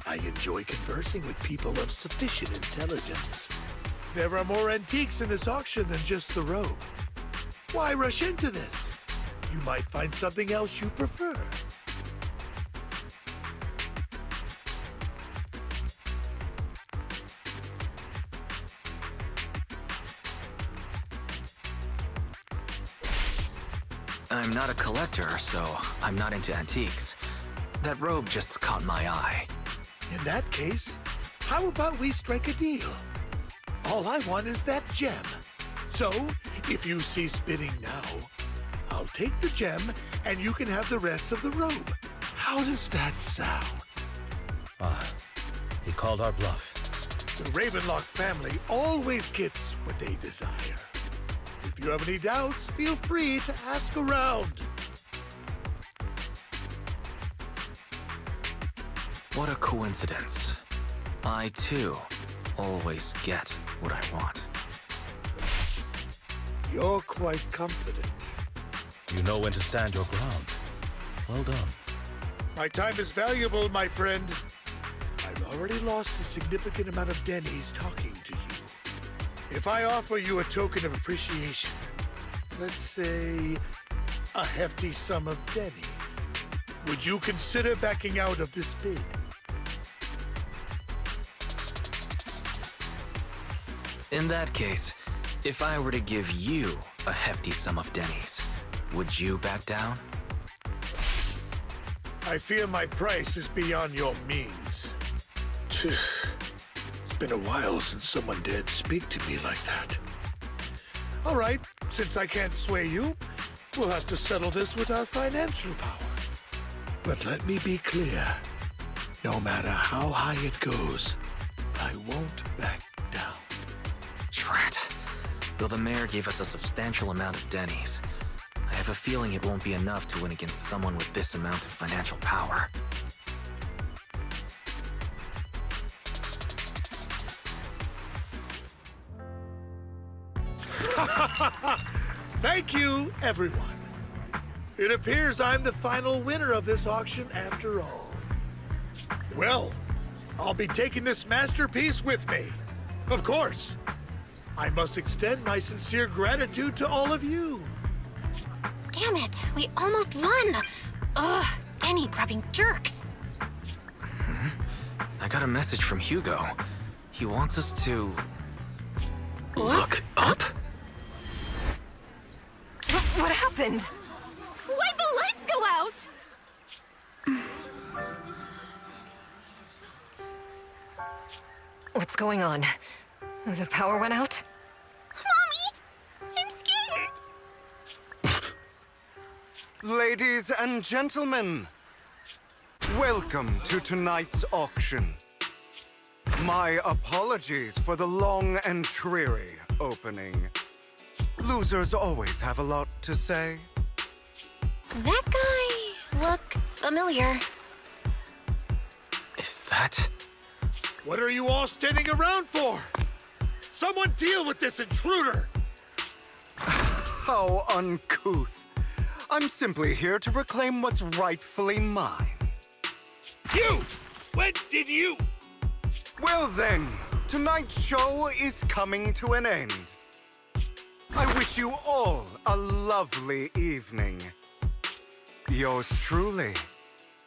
I enjoy conversing with people of sufficient intelligence. There are more antiques in this auction than just the robe. Why rush into this? You might find something else you prefer. I'm not a collector, so I'm not into antiques. That robe just caught my eye. In that case, How about we strike a deal? All I want is that gem. So, if you cease bidding now, I'll take the gem and you can have the rest of the robe. How does that sound? He called our bluff. The Ravenlock family always gets what they desire. If you have any doubts, feel free to ask around. What a coincidence. I, too, always get what I want. You're quite confident. You know when to stand your ground. Well done. My time is valuable, my friend. I've already lost a significant amount of Denny's talking to you. If I offer you a token of appreciation, let's say a hefty sum of Denny's, would you consider backing out of this bid? In that case, if I were to give you a hefty sum of Denny's, would you back down? I fear my price is beyond your means. It's been a while since someone dared speak to me like that. All right, since I can't sway you, we'll have to settle this with our financial power. But let me be clear. No matter how high it goes, I won't back down. Drat. Though the mayor gave us a substantial amount of Denny's, I have a feeling it won't be enough to win against someone with this amount of financial power. Thank you, everyone. It appears I'm the final winner of this auction after all. Well, I'll be taking this masterpiece with me. Of course. I must extend my sincere gratitude to all of you. Damn it, we almost won! Ugh, Denny grabbing jerks. I got a message from Hugo. He wants us to... look up? What happened? Why'd the lights go out? What's going on? The power went out? Mommy! I'm scared! Ladies and gentlemen, welcome to tonight's auction. My apologies for the long and dreary opening. Losers always have a lot to say. That guy looks familiar. Is that... What are you all standing around for? Someone deal with this intruder! How uncouth. I'm simply here to reclaim what's rightfully mine. You! When did you? Well then, tonight's show is coming to an end. I wish you all a lovely evening. Yours truly,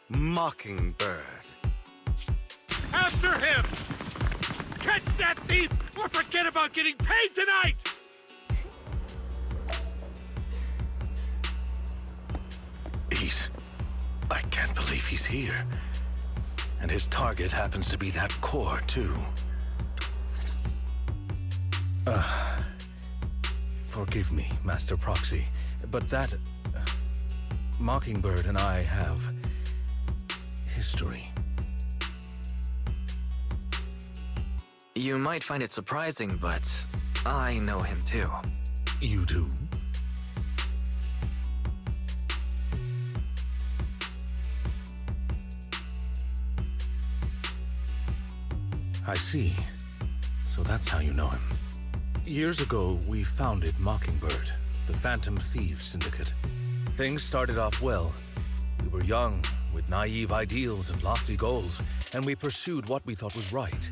Mockingbird. After him! Catch that thief or forget about getting paid tonight! I can't believe he's here. And his target happens to be that core, too. Forgive me, Master Proxy, but that... Mockingbird and I have... history. You might find it surprising, but I know him too. You do? I see. So that's how you know him. Years ago, we founded Mockingbird, the Phantom Thieves Syndicate. Things started off well. We were young, with naive ideals and lofty goals, and we pursued what we thought was right.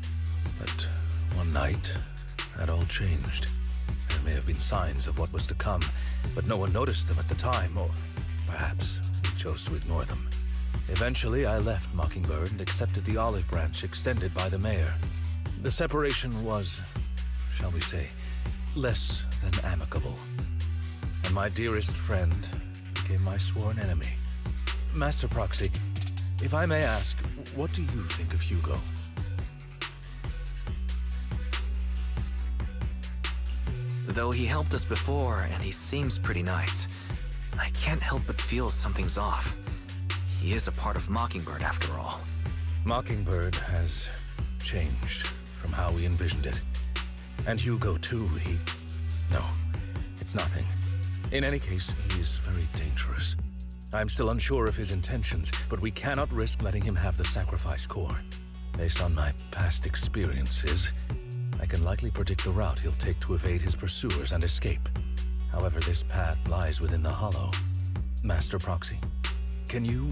But one night, that all changed. There may have been signs of what was to come, but no one noticed them at the time, or perhaps we chose to ignore them. Eventually, I left Mockingbird and accepted the olive branch extended by the mayor. The separation was, shall we say, less than amicable. And my dearest friend became my sworn enemy. Master Proxy, if I may ask, what do you think of Hugo? Though he helped us before, and he seems pretty nice, I can't help but feel something's off. He is a part of Mockingbird, after all. Mockingbird has changed from how we envisioned it. And Hugo, too, No, it's nothing. In any case, he is very dangerous. I'm still unsure of his intentions, but we cannot risk letting him have the sacrifice core. Based on my past experiences, I can likely predict the route he'll take to evade his pursuers and escape. However, this path lies within the Hollow. Master Proxy, can you...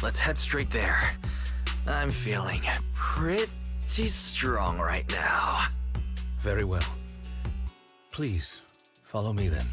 Let's head straight there. I'm feeling pretty strong right now. Very well. Please, follow me then.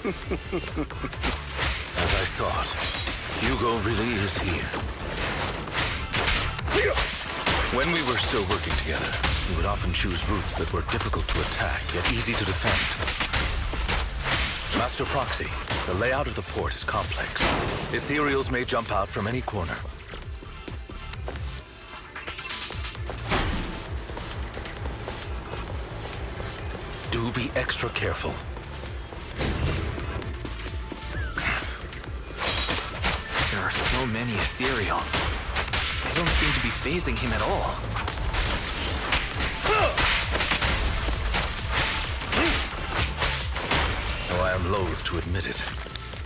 As I thought, Hugo really is here. When we were still working together, we would often choose routes that were difficult to attack, yet easy to defend. Master Proxy, the layout of the port is complex. Ethereals may jump out from any corner. Do be extra careful. There are so many Ethereals. They don't seem to be phasing him at all. Though I am loath to admit it,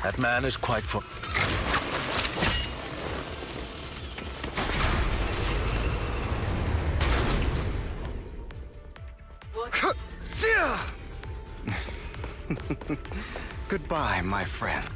that man is quite for... Goodbye, my friend.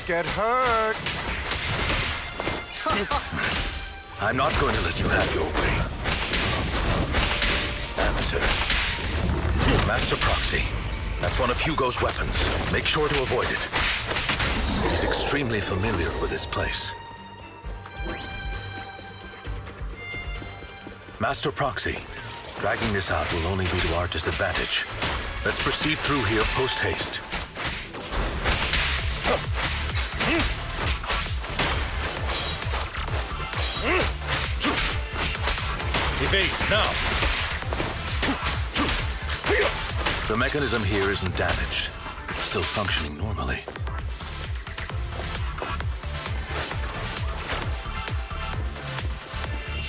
Get hurt. I'm not going to let you have your way. Amateur. Master Proxy. That's one of Hugo's weapons. Make sure to avoid it. He's extremely familiar with this place. Master Proxy. Dragging this out will only be to our disadvantage. Let's proceed through here post-haste. Evade, now! The mechanism here isn't damaged. It's still functioning normally.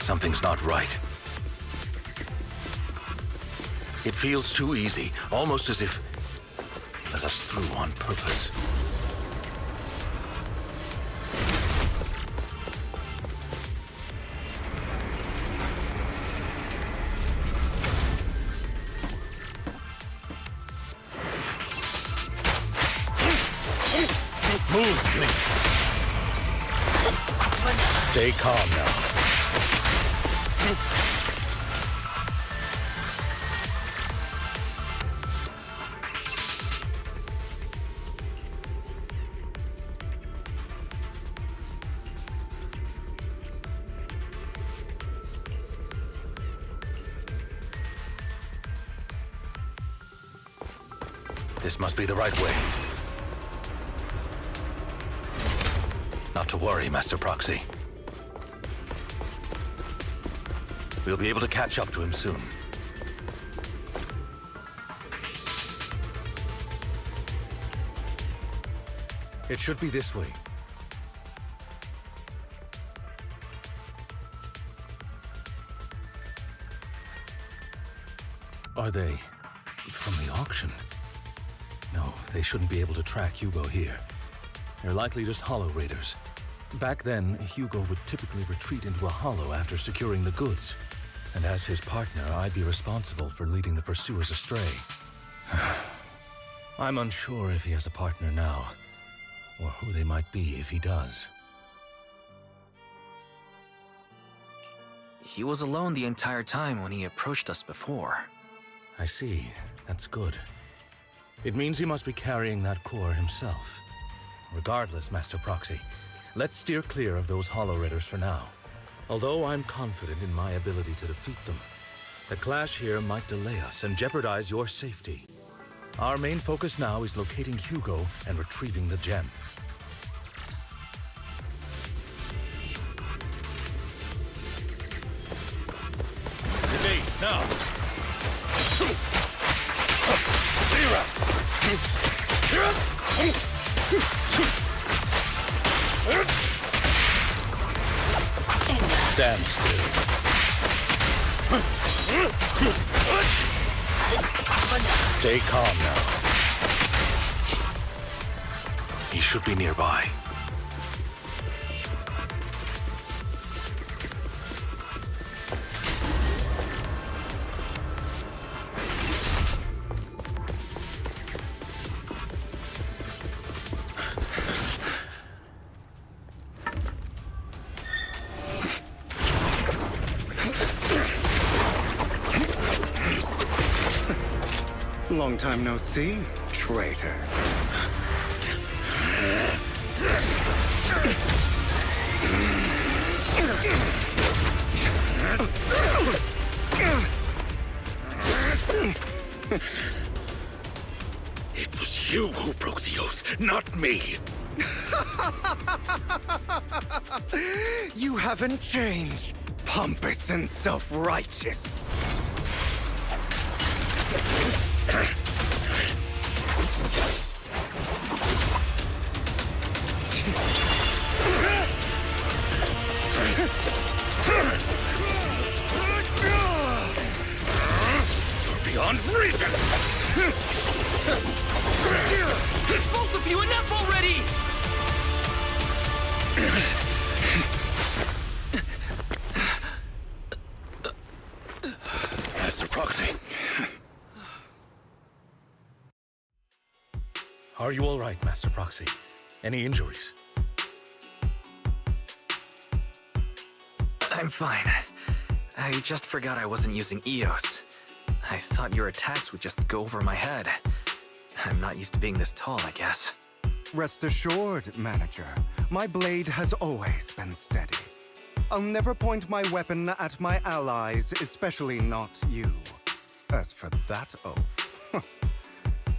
Something's not right. It feels too easy, almost as if he let us through on purpose. Move, Link. Stay calm now. This must be the right way. Not to worry, Master Proxy. We'll be able to catch up to him soon. It should be this way. Are they from the auction? No, they shouldn't be able to track Hugo here. They're likely just hollow raiders. Back then, Hugo would typically retreat into a hollow after securing the goods. And as his partner, I'd be responsible for leading the pursuers astray. I'm unsure if he has a partner now, or who they might be if he does. He was alone the entire time when he approached us before. I see. That's good. It means he must be carrying that core himself. Regardless, Master Proxy, let's steer clear of those Hollow Raiders for now. Although I'm confident in my ability to defeat them, the clash here might delay us and jeopardize your safety. Our main focus now is locating Hugo and retrieving the gem. Evade, now! Stand still. Stay calm now. He should be nearby. Long time no see, traitor. It was you who broke the oath, not me. You haven't changed, pompous and self-righteous. Beyond reason! Both of you, enough already! Master Proxy. Are you all right, Master Proxy? Any injuries? I'm fine. I just forgot I wasn't using EOS. I thought your attacks would just go over my head. I'm not used to being this tall, I guess. Rest assured, Manager, my blade has always been steady. I'll never point my weapon at my allies, especially not you. As for that oath,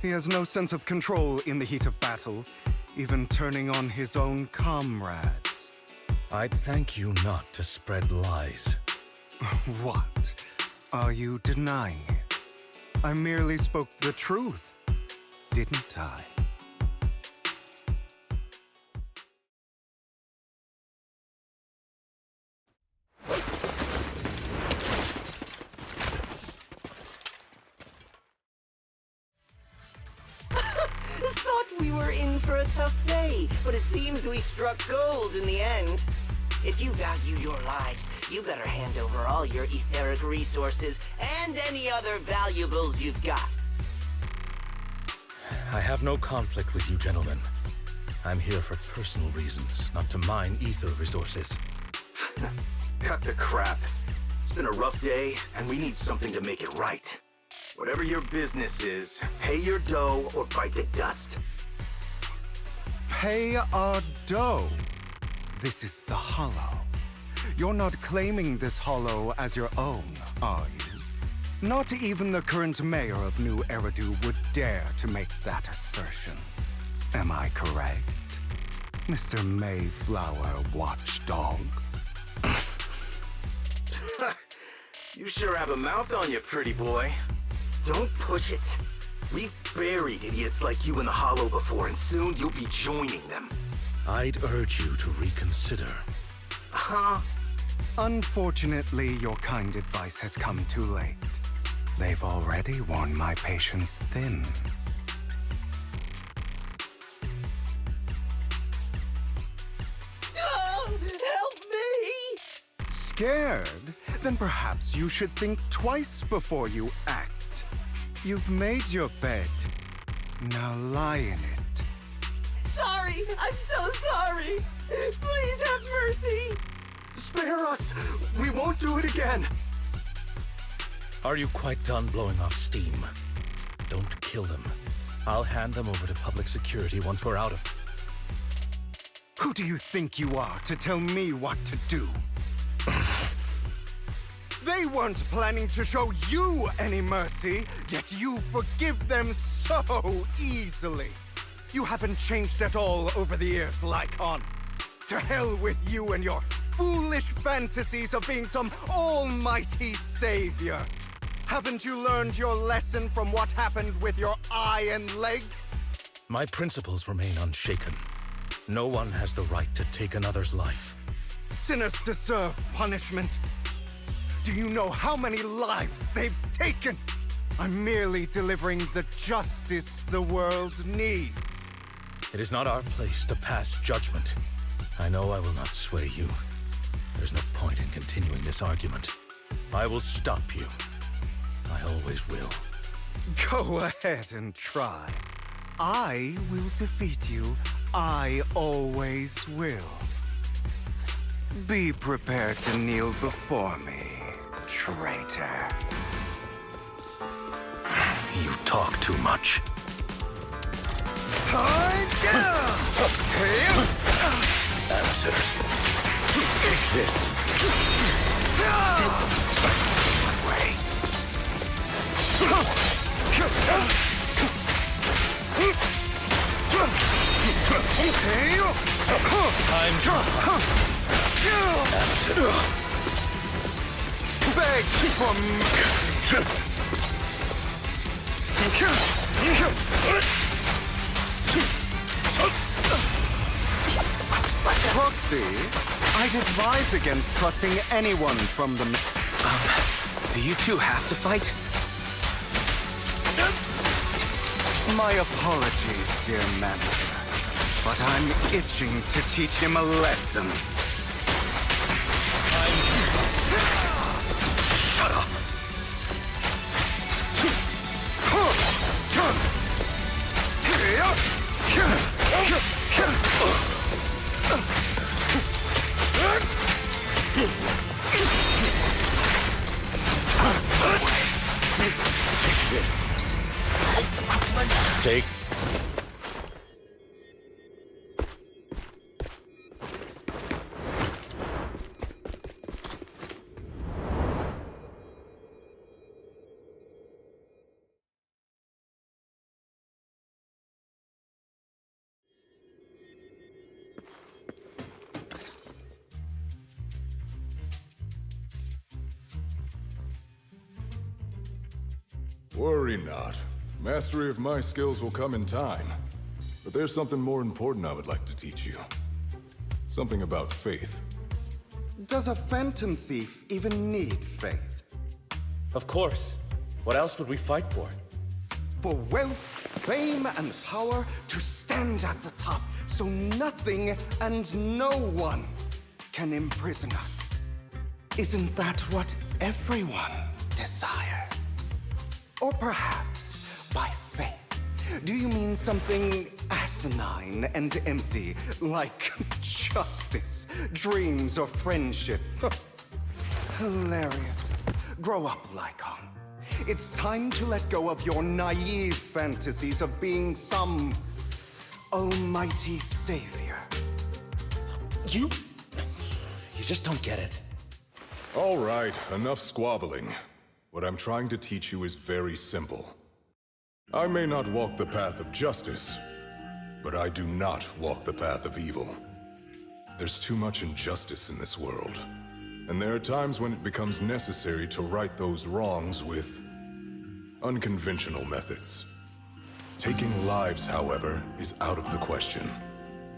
he has no sense of control in the heat of battle, even turning on his own comrades. I'd thank you not to spread lies. What are you denying? I merely spoke the truth, didn't I? Thought we were in for a tough day, but it seems we struck gold in the end. If you value your lives, you better hand over all your etheric resources and any other valuables you've got. I have no conflict with you, gentlemen. I'm here for personal reasons, not to mine ether resources. Cut the crap. It's been a rough day, and we need something to make it right. Whatever your business is, pay your dough or bite the dust. Pay our dough. This is the Hollow. You're not claiming this Hollow as your own, are you? Not even the current mayor of New Eridu would dare to make that assertion. Am I correct, Mr. Mayflower Watchdog? You sure have a mouth on you, pretty boy. Don't push it. We've buried idiots like you in the Hollow before, and soon you'll be joining them. I'd urge you to reconsider. Huh? Unfortunately, your kind advice has come too late. They've already worn my patience thin. Oh, help me! Scared? Then perhaps you should think twice before you act. You've made your bed. Now lie in it. Sorry! I'm so sorry! Please have mercy! Spare us! We won't do it again! Are you quite done blowing off steam? Don't kill them. I'll hand them over to public security once we're out of... Who do you think you are to tell me what to do? They weren't planning to show you any mercy, yet you forgive them so easily. You haven't changed at all over the years, Lycon. To hell with you and your foolish fantasies of being some almighty savior. Haven't you learned your lesson from what happened with your eye and legs? My principles remain unshaken. No one has the right to take another's life. Sinners deserve punishment. Do you know how many lives they've taken? I'm merely delivering the justice the world needs. It is not our place to pass judgment. I know I will not sway you. There's no point in continuing this argument. I will stop you. I always will. Go ahead and try. I will defeat you. I always will. Be prepared to kneel before me, traitor. You talk too much. Amateurs. Take this. Way. Beg for Proxy, I'd advise against trusting anyone from the... Do you two have to fight? My apologies, dear manager, but I'm itching to teach him a lesson. Shut up! Take this. Steak. Worry not. Mastery of my skills will come in time. But there's something more important I would like to teach you. Something about faith. Does a phantom thief even need faith? Of course. What else would we fight for? For wealth, fame, and power to stand at the top so nothing and no one can imprison us. Isn't that what everyone desires? Or perhaps, by faith, do you mean something asinine and empty, like justice, dreams, or friendship? Hilarious. Grow up, Lycon. It's time to let go of your naive fantasies of being some almighty savior. You just don't get it. All right, enough squabbling. What I'm trying to teach you is very simple. I may not walk the path of justice, but I do not walk the path of evil. There's too much injustice in this world, and there are times when it becomes necessary to right those wrongs with unconventional methods. Taking lives, however, is out of the question.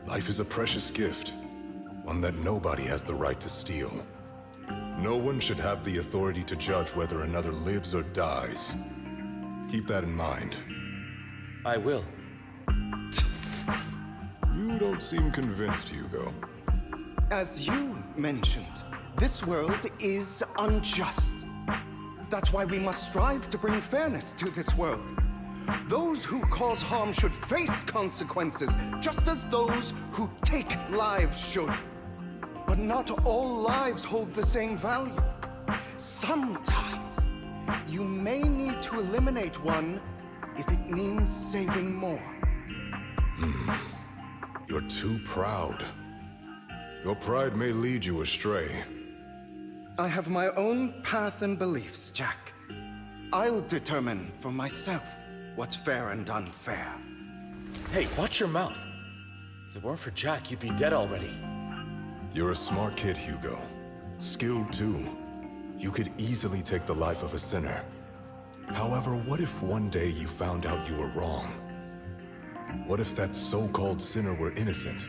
Life is a precious gift, one that nobody has the right to steal. No one should have the authority to judge whether another lives or dies. Keep that in mind. I will. You don't seem convinced, Hugo. As you mentioned, this world is unjust. That's why we must strive to bring fairness to this world. Those who cause harm should face consequences, just as those who take lives should. But not all lives hold the same value. Sometimes, you may need to eliminate one if it means saving more. You're too proud. Your pride may lead you astray. I have my own path and beliefs, Jack. I'll determine for myself what's fair and unfair. Hey, watch your mouth. If it weren't for Jack, you'd be dead already. You're a smart kid, Hugo. Skilled too. You could easily take the life of a sinner. However, what if one day you found out you were wrong? What if that so-called sinner were innocent?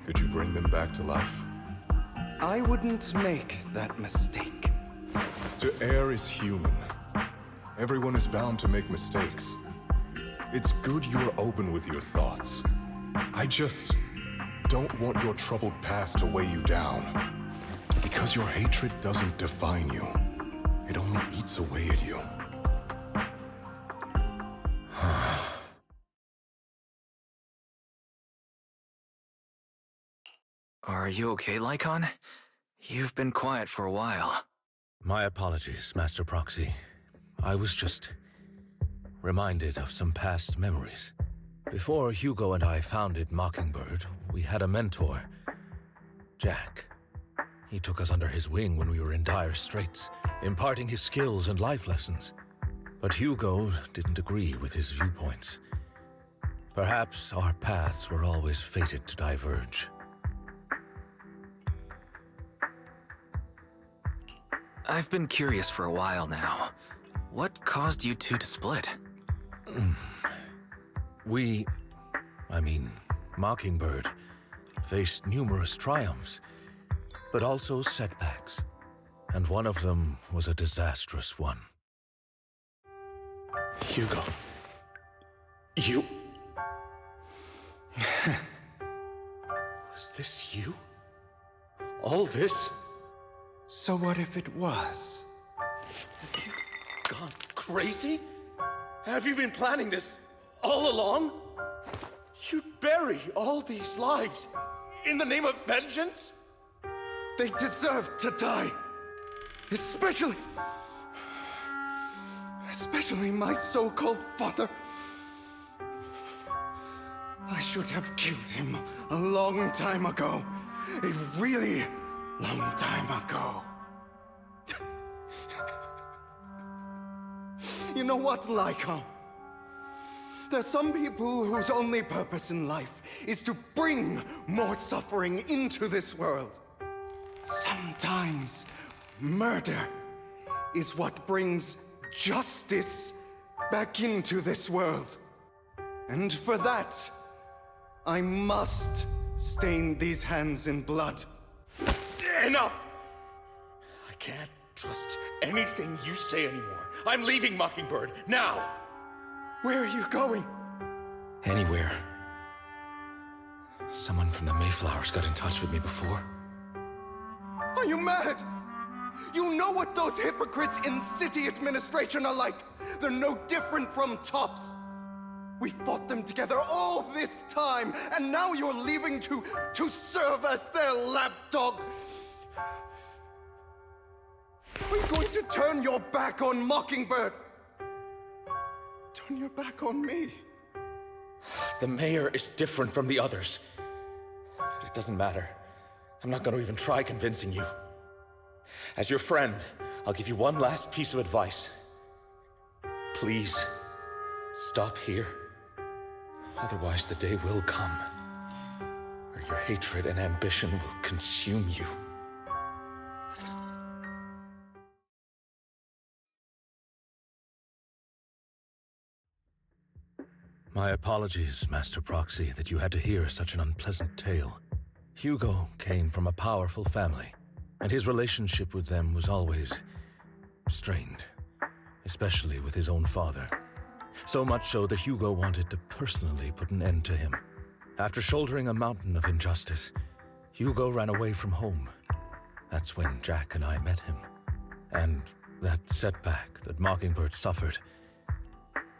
Could you bring them back to life? I wouldn't make that mistake. To err is human. Everyone is bound to make mistakes. It's good you are open with your thoughts. I just don't want your troubled past to weigh you down. Because your hatred doesn't define you. It only eats away at you. Are you okay, Lycon? You've been quiet for a while. My apologies, Master Proxy. I was just reminded of some past memories. Before Hugo and I founded Mockingbird, we had a mentor, Jack. He took us under his wing when we were in dire straits, imparting his skills and life lessons. But Hugo didn't agree with his viewpoints. Perhaps our paths were always fated to diverge. I've been curious for a while now. What caused you two to split? Mockingbird, faced numerous triumphs, but also setbacks. And one of them was a disastrous one. Hugo. You... Was this you? All this? So what if it was? Have you gone crazy? Have you been planning this all along? You'd bury all these lives in the name of vengeance? They deserve to die. Especially my so-called father. I should have killed him a long time ago. A really long time ago. You know what, Lycon? There's some people whose only purpose in life is to bring more suffering into this world. Sometimes murder is what brings justice back into this world. And for that, I must stain these hands in blood. Enough! I can't trust anything you say anymore. I'm leaving Mockingbird, now! Where are you going? Anywhere. Someone from the Mayflowers got in touch with me before. Are you mad? You know what those hypocrites in city administration are like. They're no different from tops. We fought them together all this time, and now you're leaving to serve as their lapdog. Are you going to turn your back on Mockingbird? Turn your back on me. The mayor is different from the others. But it doesn't matter. I'm not going to even try convincing you. As your friend, I'll give you one last piece of advice. Please, stop here. Otherwise, the day will come where your hatred and ambition will consume you. My apologies, Master Proxy, that you had to hear such an unpleasant tale. Hugo came from a powerful family, and his relationship with them was always strained, especially with his own father. So much so that Hugo wanted to personally put an end to him. After shouldering a mountain of injustice, Hugo ran away from home. That's when Jack and I met him. And that setback that Mockingbird suffered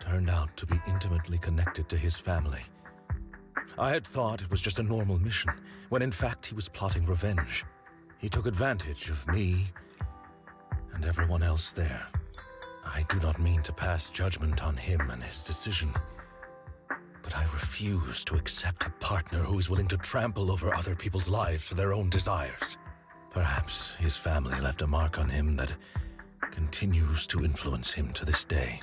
turned out to be intimately connected to his family. I had thought it was just a normal mission, when in fact he was plotting revenge. He took advantage of me and everyone else there. I do not mean to pass judgment on him and his decision, but I refuse to accept a partner who is willing to trample over other people's lives for their own desires. Perhaps his family left a mark on him that continues to influence him to this day.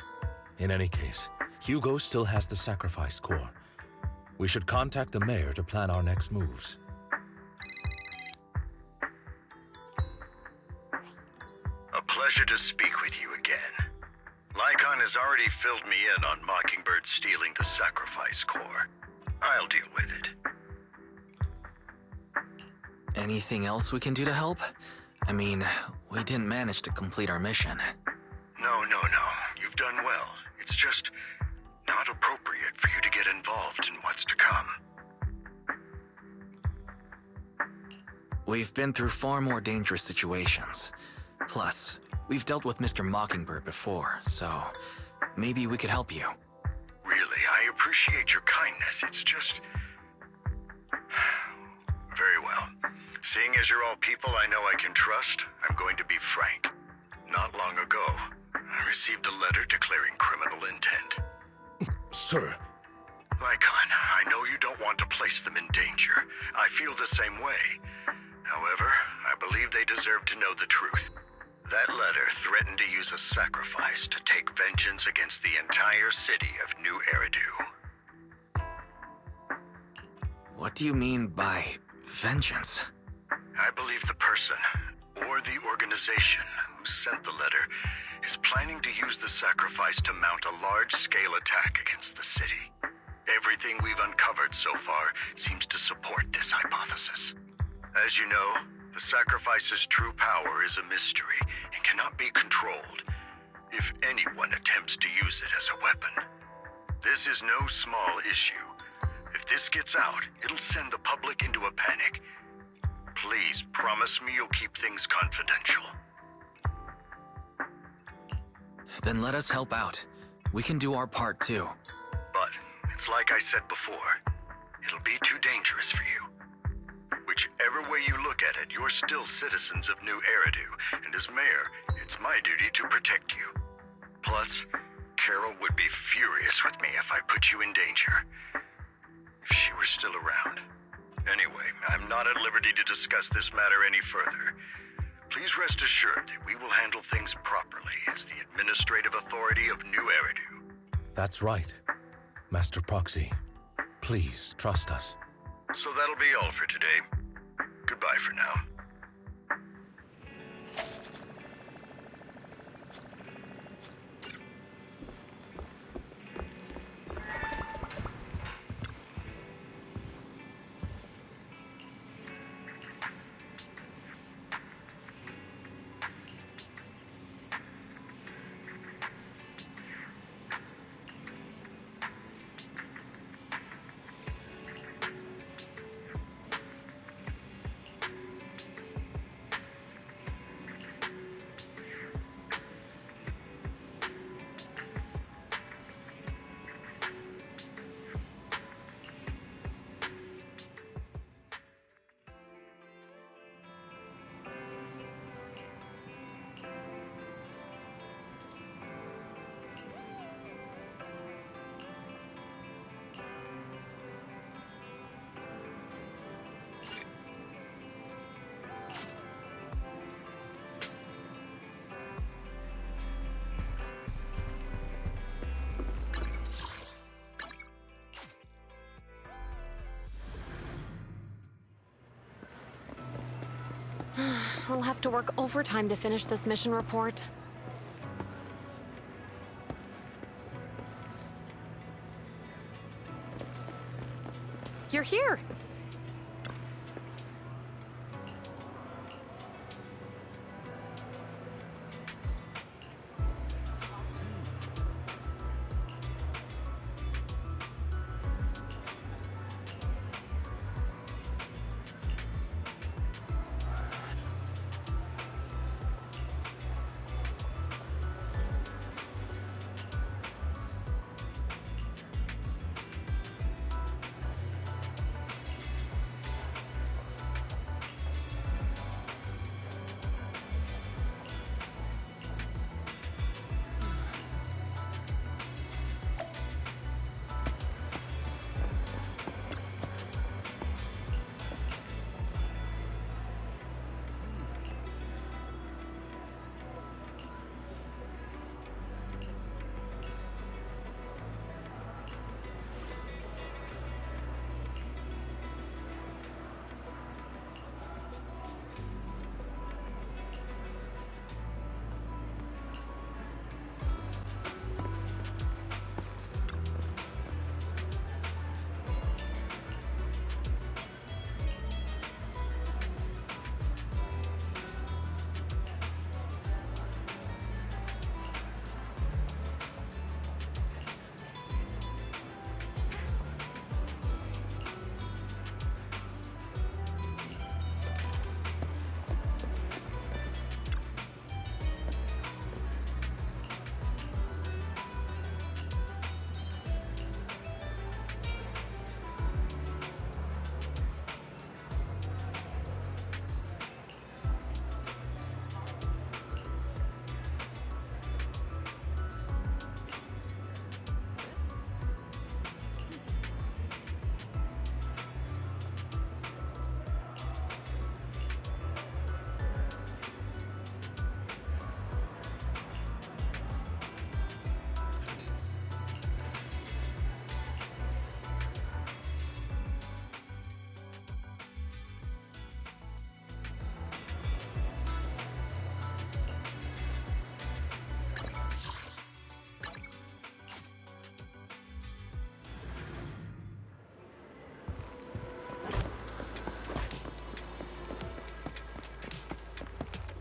In any case, Hugo still has the sacrifice core. We should contact the mayor to plan our next moves. A pleasure to speak with you again. Lycon has already filled me in on Mockingbird stealing the sacrifice core. I'll deal with it. Anything else we can do to help? I mean, we didn't manage to complete our mission. No. You've done well. It's just not appropriate for you to get involved in what's to come. We've been through far more dangerous situations. Plus, we've dealt with Mr. Mockingbird before, so maybe we could help you. Really, I appreciate your kindness. It's just... Very well. Seeing as you're all people I know I can trust, I'm going to be frank. Not long ago, I received a letter declaring criminal intent. Sir. Lycon, I know you don't want to place them in danger. I feel the same way. However, I believe they deserve to know the truth. That letter threatened to use a sacrifice to take vengeance against the entire city of New Eridu. What do you mean by vengeance? I believe the person, or the organization, who sent the letter is planning to use the sacrifice to mount a large-scale attack against the city. Everything we've uncovered so far seems to support this hypothesis. As you know, the sacrifice's true power is a mystery and cannot be controlled if anyone attempts to use it as a weapon. This is no small issue. If this gets out, it'll send the public into a panic. Please promise me you'll keep things confidential. Then let us help out. We can do our part too. But it's like I said before, it'll be too dangerous for you. Whichever way you look at it, you're still citizens of New Eridu, and as mayor, it's my duty to protect you. Plus, Carol would be furious with me if I put you in danger. If she were still around. Anyway, I'm not at liberty to discuss this matter any further. Please rest assured that we will handle things properly as the administrative authority of New Eridu. That's right. Master Proxy, please trust us. So that'll be all for today. Goodbye for now. I'll have to work overtime to finish this mission report. You're here!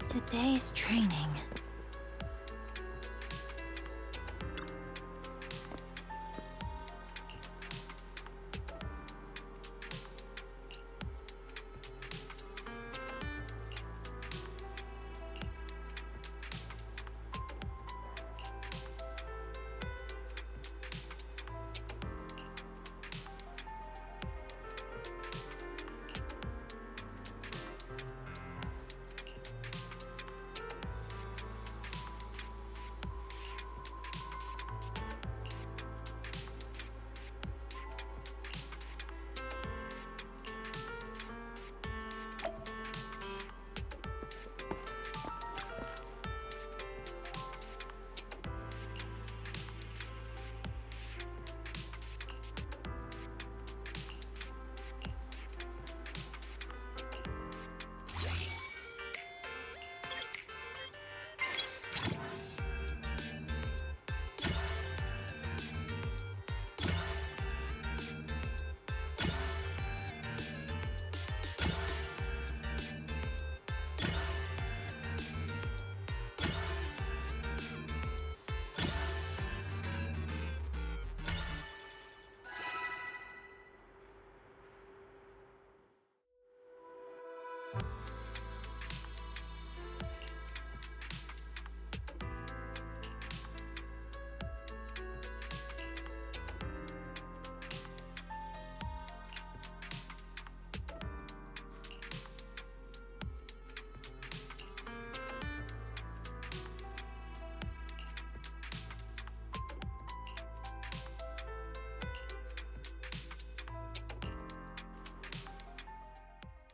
Today's training.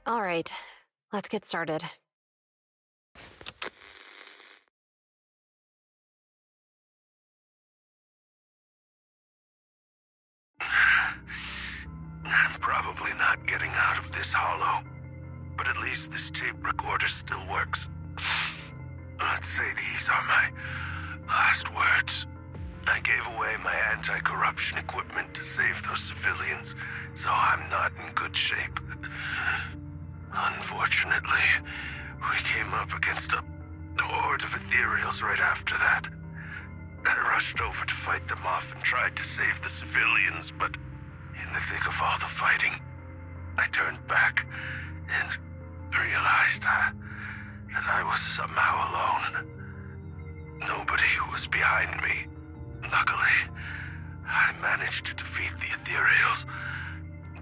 All right, let's get started. I'm probably not getting out of this hollow, but at least this tape recorder still works. Let's say these are my last words. I gave away my anti-corruption equipment to save those civilians, so I'm not in good shape. Unfortunately, we came up against a horde of ethereals right after that. I rushed over to fight them off and tried to save the civilians, but in the thick of all the fighting, I turned back and realized that I was somehow alone. Nobody was behind me. Luckily, I managed to defeat the ethereals,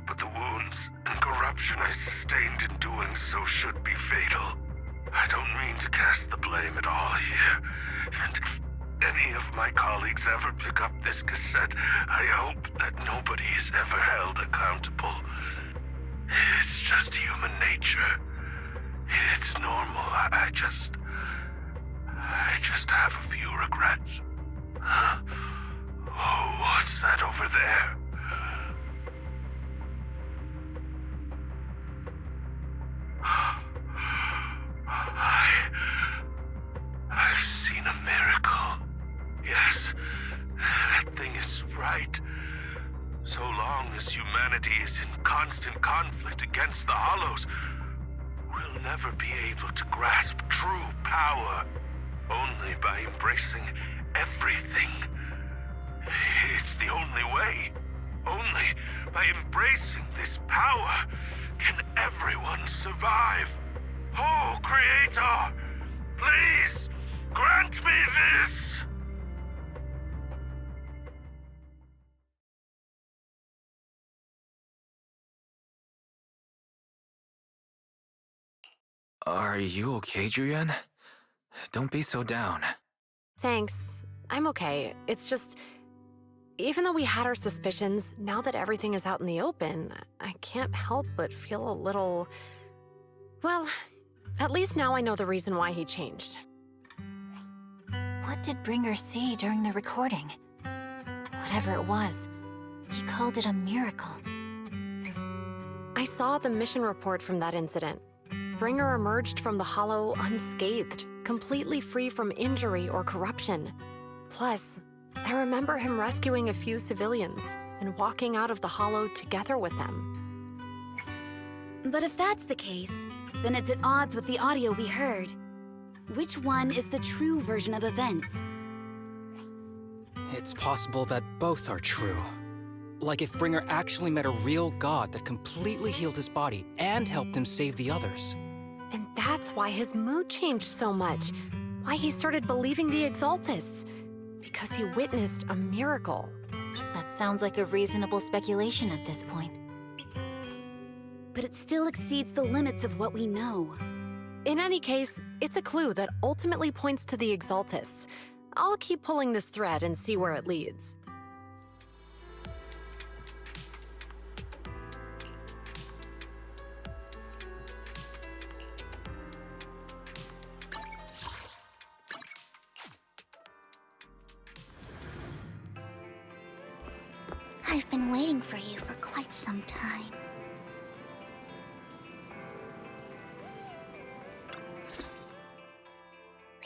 but the wounds and corruption I sustained in doing so should be fatal. I don't mean to cast the blame at all here, and if any of my colleagues ever pick up this cassette, I hope that nobody is ever held accountable. It's just human nature. It's normal. I just have a few regrets. Oh, what's that over there? I've seen a miracle. Yes, that thing is right. So long as humanity is in constant conflict against the Hollows, we'll never be able to grasp true power. Only by embracing everything. It's the only way. Only by embracing this power can everyone survive. Oh, Creator, please grant me this! Are you okay, Julian? Don't be so down. Thanks. I'm okay. It's just... even though we had our suspicions, now that everything is out in the open, I can't help but feel a little... well, at least now I know the reason why he changed. What did Bringer see during the recording? Whatever it was, he called it a miracle. I saw the mission report from that incident. Bringer emerged from the Hollow unscathed, completely free from injury or corruption. Plus, I remember him rescuing a few civilians and walking out of the Hollow together with them. But if that's the case, then it's at odds with the audio we heard. Which one is the true version of events? It's possible that both are true. Like if Bringer actually met a real god that completely healed his body and helped him save the others. And that's why his mood changed so much. Why he started believing the Exaltists. Because he witnessed a miracle. That sounds like a reasonable speculation at this point. But it still exceeds the limits of what we know. In any case, it's a clue that ultimately points to the Exaltists. I'll keep pulling this thread and see where it leads. I've been waiting for you for quite some time.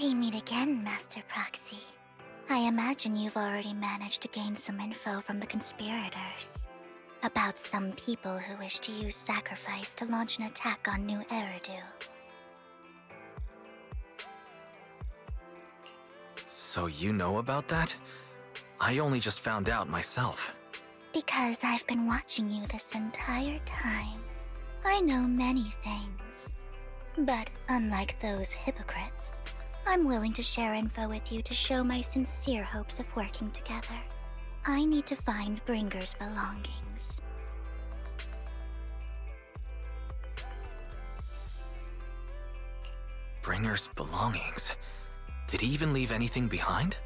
We meet again, Master Proxy. I imagine you've already managed to gain some info from the conspirators. About some people who wish to use sacrifice to launch an attack on New Eridu. So you know about that? I only just found out myself. Because I've been watching you this entire time. I know many things. But unlike those hypocrites, I'm willing to share info with you to show my sincere hopes of working together. I need to find Bringer's belongings. Bringer's belongings? Did he even leave anything behind?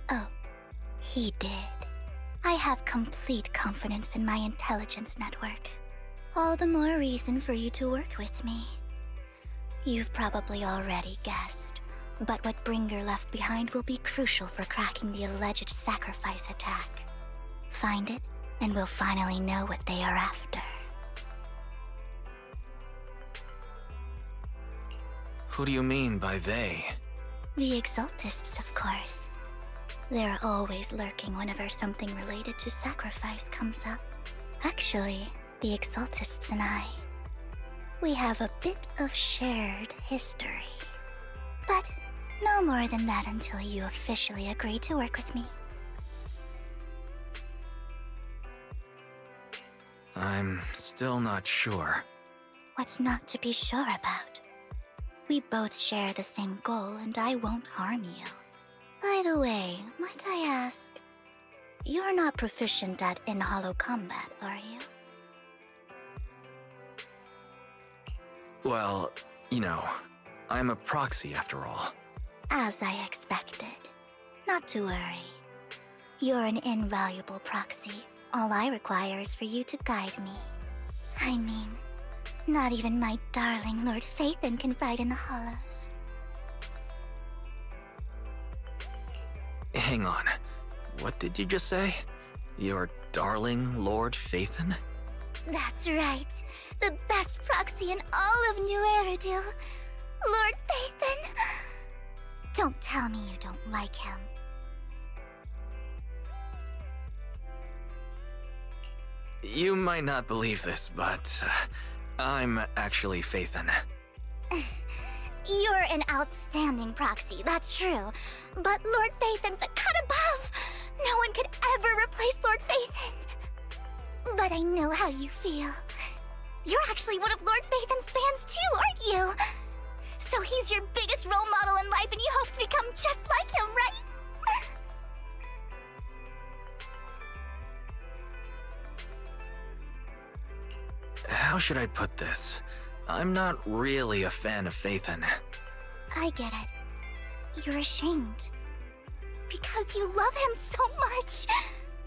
Oh, he did. I have complete confidence in my intelligence network. All the more reason for you to work with me. You've probably already guessed, but what Bringer left behind will be crucial for cracking the alleged sacrifice attack. Find it, and we'll finally know what they are after. Who do you mean by they? The Exaltists, of course. They're always lurking whenever something related to sacrifice comes up. Actually, the Exaltists and I, we have a bit of shared history. But no more than that until you officially agree to work with me. I'm still not sure. What's not to be sure about? We both share the same goal, and I won't harm you. By the way, might I ask, you're not proficient at in-hollow combat, are you? Well, you know, I'm a proxy after all. As I expected. Not to worry. You're an invaluable proxy. All I require is for you to guide me. I mean, not even my darling Lord Phaethon can fight in the hollows. Hang on. What did you just say? Your darling Lord Phaethon? That's right. The best proxy in all of New Eridil. Lord Phaethon. Don't tell me you don't like him. You might not believe this, but I'm actually Phaethon. You're an outstanding proxy, that's true. But Lord Phaethon's a cut above. No one could ever replace Lord Phaethon. But I know how you feel. You're actually one of Lord Phaethon's fans too, aren't you? So he's your biggest role model in life and you hope to become just like him, right? How should I put this? I'm not really a fan of Phaethon. I get it. You're ashamed. Because you love him so much.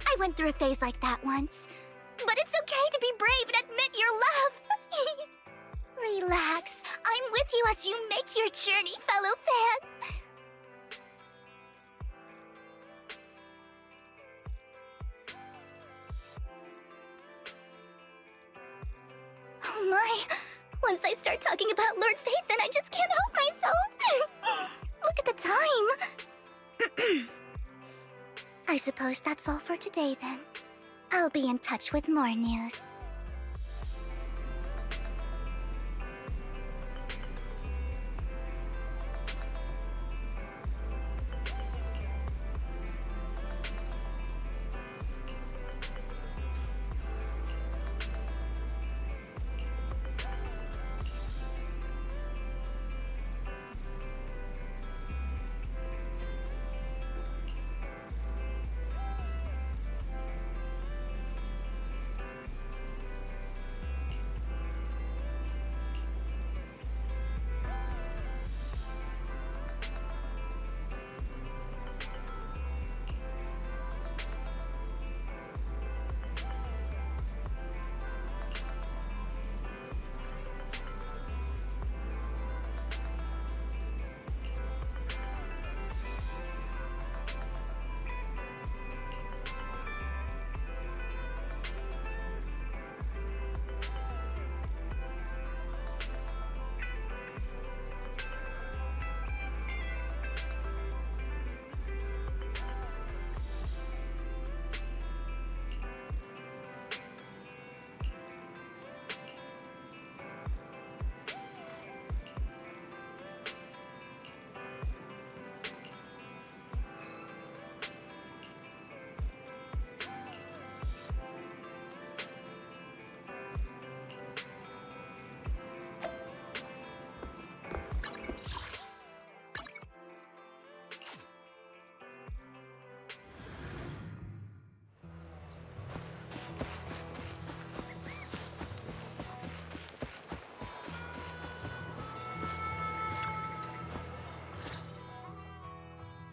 I went through a phase like that once. But it's okay to be brave and admit your love. Relax. I'm with you as you make your journey, fellow fan. Oh my. Once I start talking about Lord Phaethon, I just can't help myself. Look at the time. I suppose that's all for today then. I'll be in touch with more news.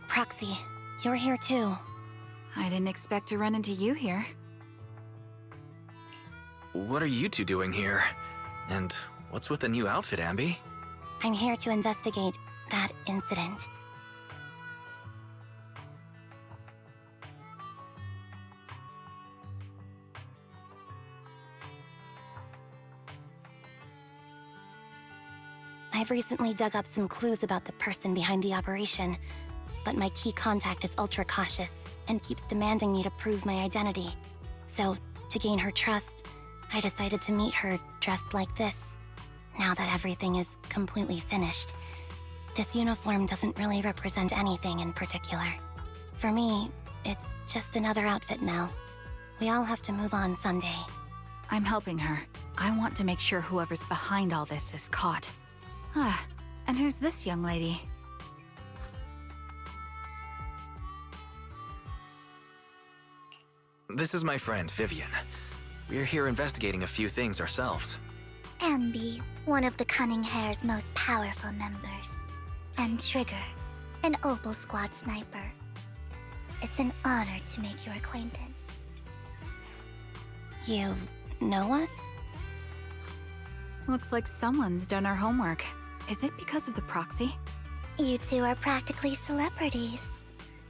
Proxy, you're here too. I didn't expect to run into you here. What are you two doing here? And what's with the new outfit, Ambi? I'm here to investigate that incident. I've recently dug up some clues about the person behind the operation, but my key contact is ultra cautious and keeps demanding me to prove my identity. So, to gain her trust, I decided to meet her dressed like this. Now that everything is completely finished, this uniform doesn't really represent anything in particular. For me, it's just another outfit now. We all have to move on someday. I'm helping her. I want to make sure whoever's behind all this is caught. Ah, and who's this young lady? This is my friend, Vivian. We're here investigating a few things ourselves. Ambi, one of the Cunning Hair's most powerful members. And Trigger, an Opal Squad sniper. It's an honor to make your acquaintance. You know us? Looks like someone's done our homework. Is it because of the proxy? You two are practically celebrities.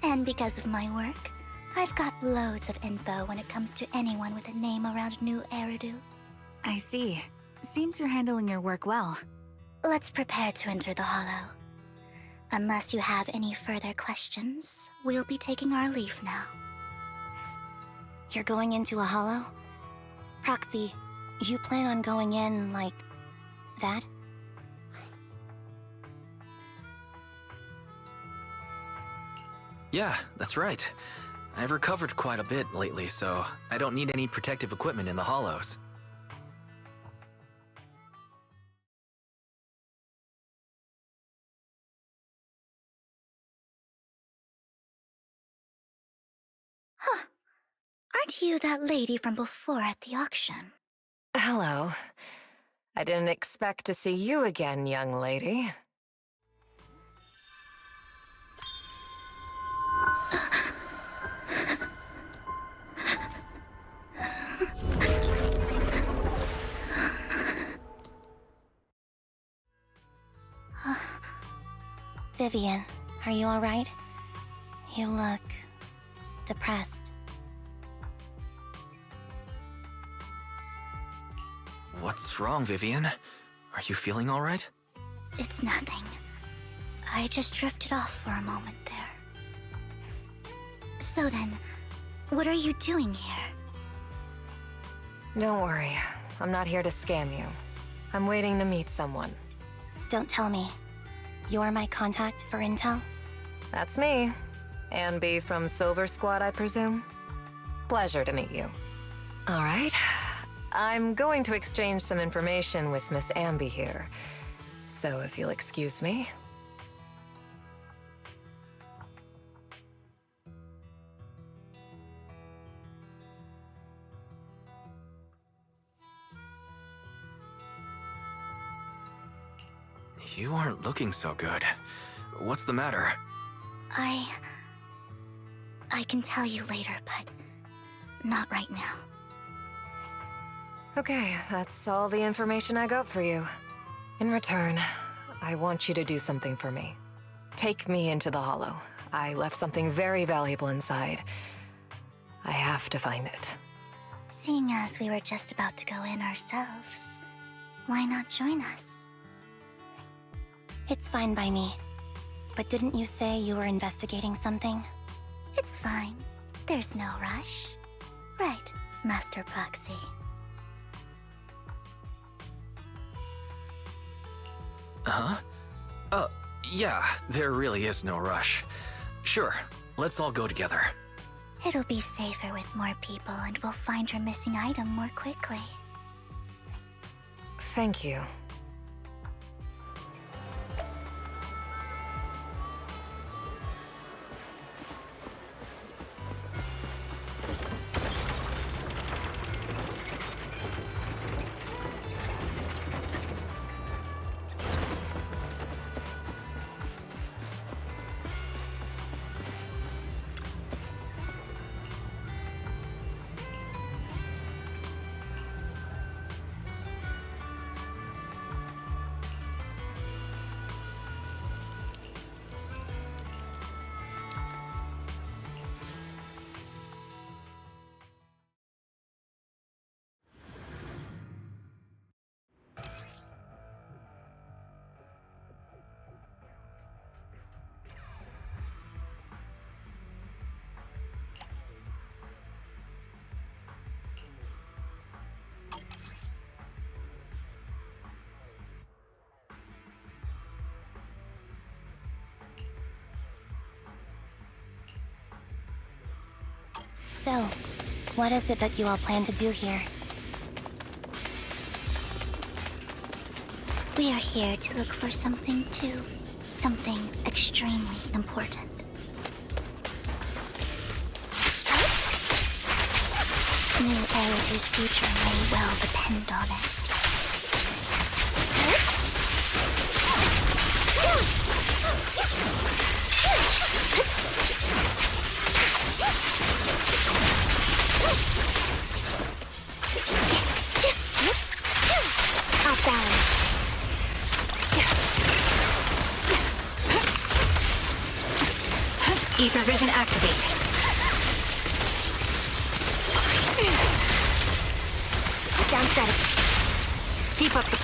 And because of my work, I've got loads of info when it comes to anyone with a name around New Eridu. I see. Seems you're handling your work well. Let's prepare to enter the Hollow. Unless you have any further questions, we'll be taking our leave now. You're going into a hollow? Proxy, you plan on going in like that? Yeah, that's right. I've recovered quite a bit lately, so I don't need any protective equipment in the hollows. Huh. Aren't you that lady from before at the auction? Hello. I didn't expect to see you again, young lady. Vivian, are you alright? You look depressed. What's wrong, Vivian? Are you feeling all right? It's nothing. I just drifted off for a moment there. So then, what are you doing here? Don't worry. I'm not here to scam you. I'm waiting to meet someone. Don't tell me. You're my contact for intel? That's me. Ambi from Silver Squad, I presume? Pleasure to meet you. All right. I'm going to exchange some information with Miss Ambi here. So if you'll excuse me. You aren't looking so good. What's the matter? I can tell you later, but not right now. Okay, that's all the information I got for you. In return, I want you to do something for me. Take me into the Hollow. I left something very valuable inside. I have to find it. Seeing as we were just about to go in ourselves, why not join us? It's fine by me. But didn't you say you were investigating something? It's fine. There's no rush. Right, Master Proxy. Huh? Yeah, there really is no rush. Sure, let's all go together. It'll be safer with more people, and we'll find your missing item more quickly. Thank you. So, what is it that you all plan to do here? We are here to look for something too. Something extremely important. New Eridu's future may well depend on it. Off balance. Ether vision activate. Down static. Keep up the...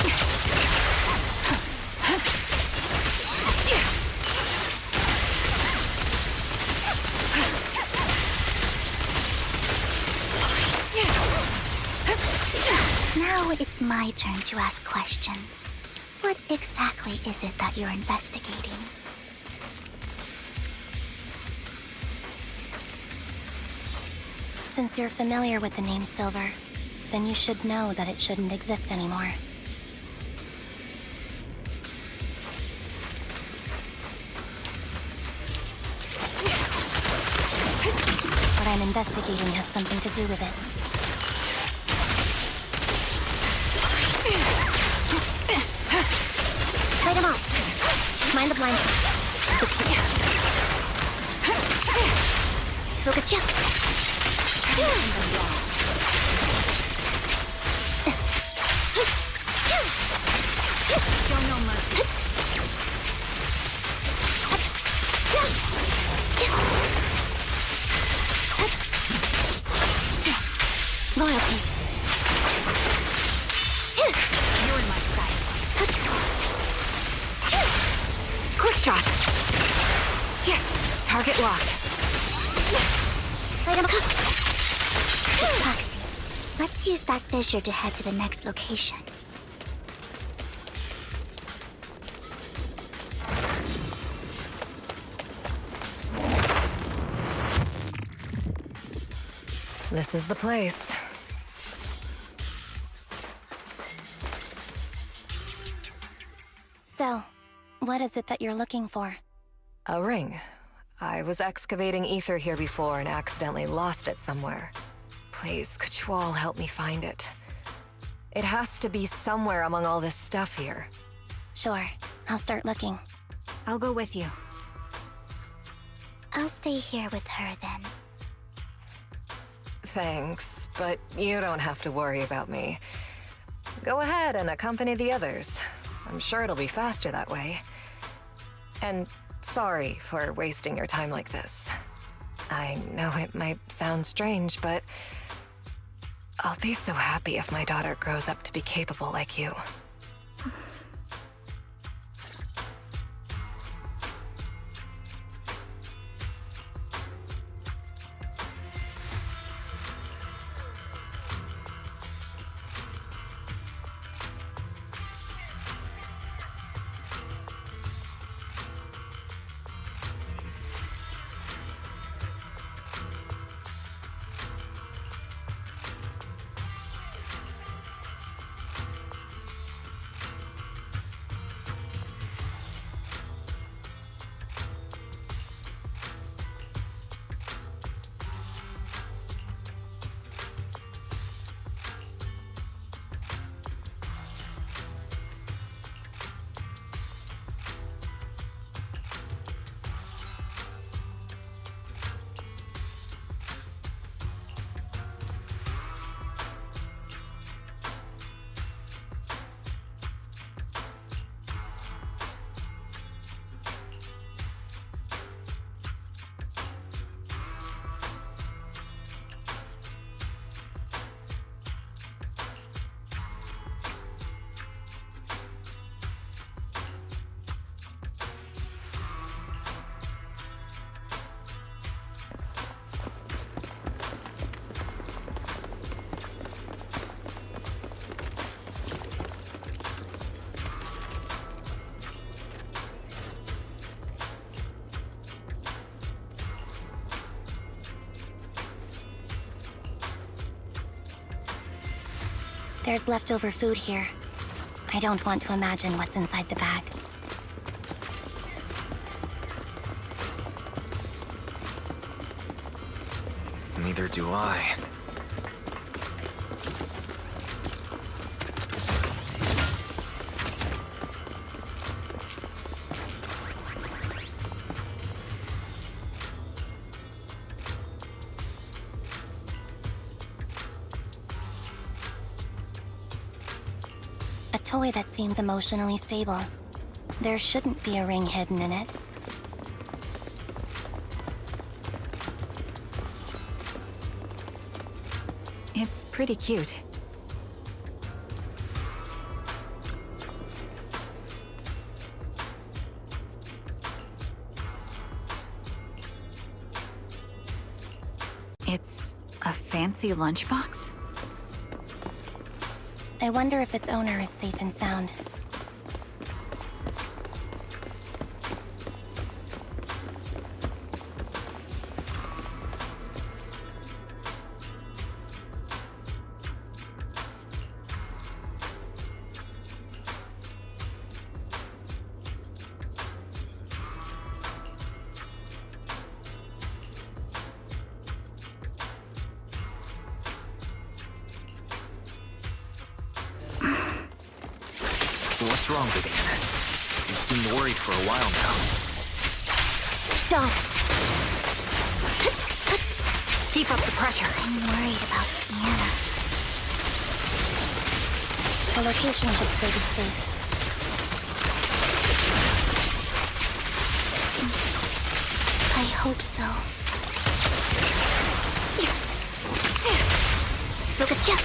Now it's my turn to ask questions. What exactly is it that you're investigating? Since you're familiar with the name Silver, then you should know that it shouldn't exist anymore. What I'm investigating has something to do with it. Fight him off. Mind the blind spot. Focus kill. Show no mercy. Loyalty. You're in my sight. Quick shot. Here. Target locked. Light him up. Foxy, let's use that fissure to head to the next location. This is the place. So, what is it that you're looking for? A ring. I was excavating ether here before and accidentally lost it somewhere. Please, could you all help me find it? It has to be somewhere among all this stuff here. Sure, I'll start looking. I'll go with you. I'll stay here with her then. Thanks, but you don't have to worry about me. Go ahead and accompany the others. I'm sure it'll be faster that way. And sorry for wasting your time like this. I know it might sound strange, but I'll be so happy if my daughter grows up to be capable like you. There's leftover food here. I don't want to imagine what's inside the bag. Neither do I. A toy that seems emotionally stable. There shouldn't be a ring hidden in it. It's pretty cute. It's a fancy lunchbox? I wonder if its owner is safe and sound. What's wrong, Vivian? You seem worried for a while now. Done. Keep up the pressure. I'm worried about Sienna. Her location should still be safe. I hope so. Lucas, yeah.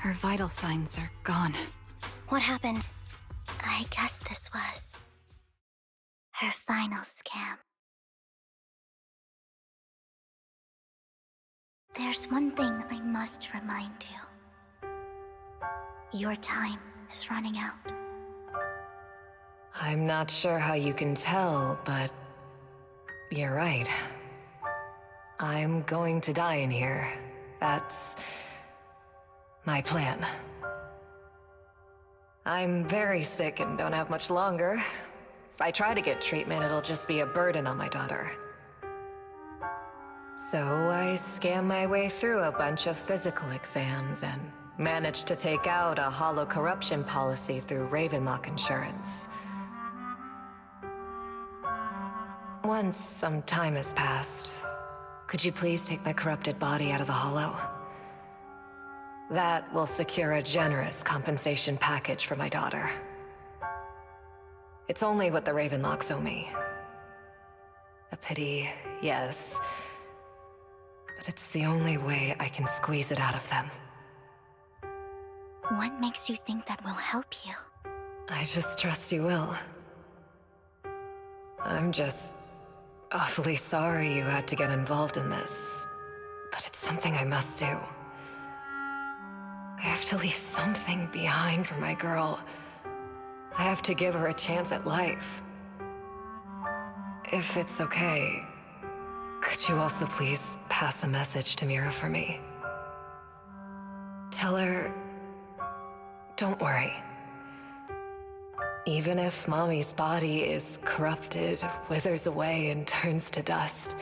Her vital signs are gone. What happened? I guess this was her final scam. There's one thing I must remind you. Your time is running out. I'm not sure how you can tell, but you're right. I'm going to die in here. That's my plan. I'm very sick and don't have much longer. If I try to get treatment, it'll just be a burden on my daughter. So I scam my way through a bunch of physical exams and managed to take out a hollow corruption policy through Ravenlock Insurance. Once some time has passed, could you please take my corrupted body out of the hollow? That will secure a generous compensation package for my daughter. It's only what the Ravenlocks owe me. A pity, yes. But it's the only way I can squeeze it out of them. What makes you think that will help you? I just trust you will. I'm just awfully sorry you had to get involved in this. But it's something I must do. I have to leave something behind for my girl. I have to give her a chance at life. If it's okay, could you also please pass a message to Mira for me? Tell her, don't worry. Even if Mommy's body is corrupted, withers away, and turns to dust,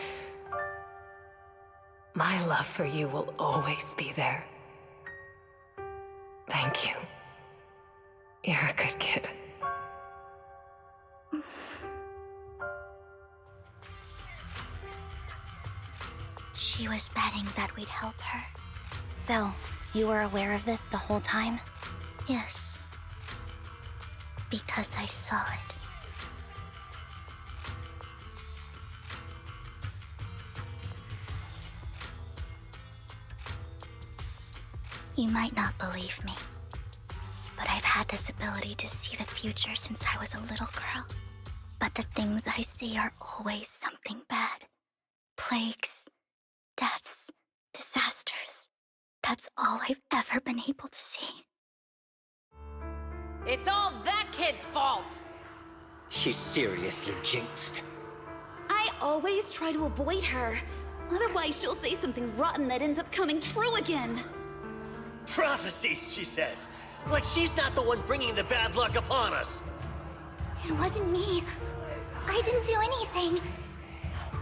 my love for you will always be there. Thank you. You're a good kid. She was betting that we'd help her. So, you were aware of this the whole time? Yes. Because I saw it. You might not believe me, I've had this ability to see the future since I was a little girl. But the things I see are always something bad. Plagues, deaths, disasters. That's all I've ever been able to see. It's all that kid's fault! She's seriously jinxed. I always try to avoid her. Otherwise, she'll say something rotten that ends up coming true again. Prophecies, she says. Like she's not the one bringing the bad luck upon us. It wasn't me. I didn't do anything.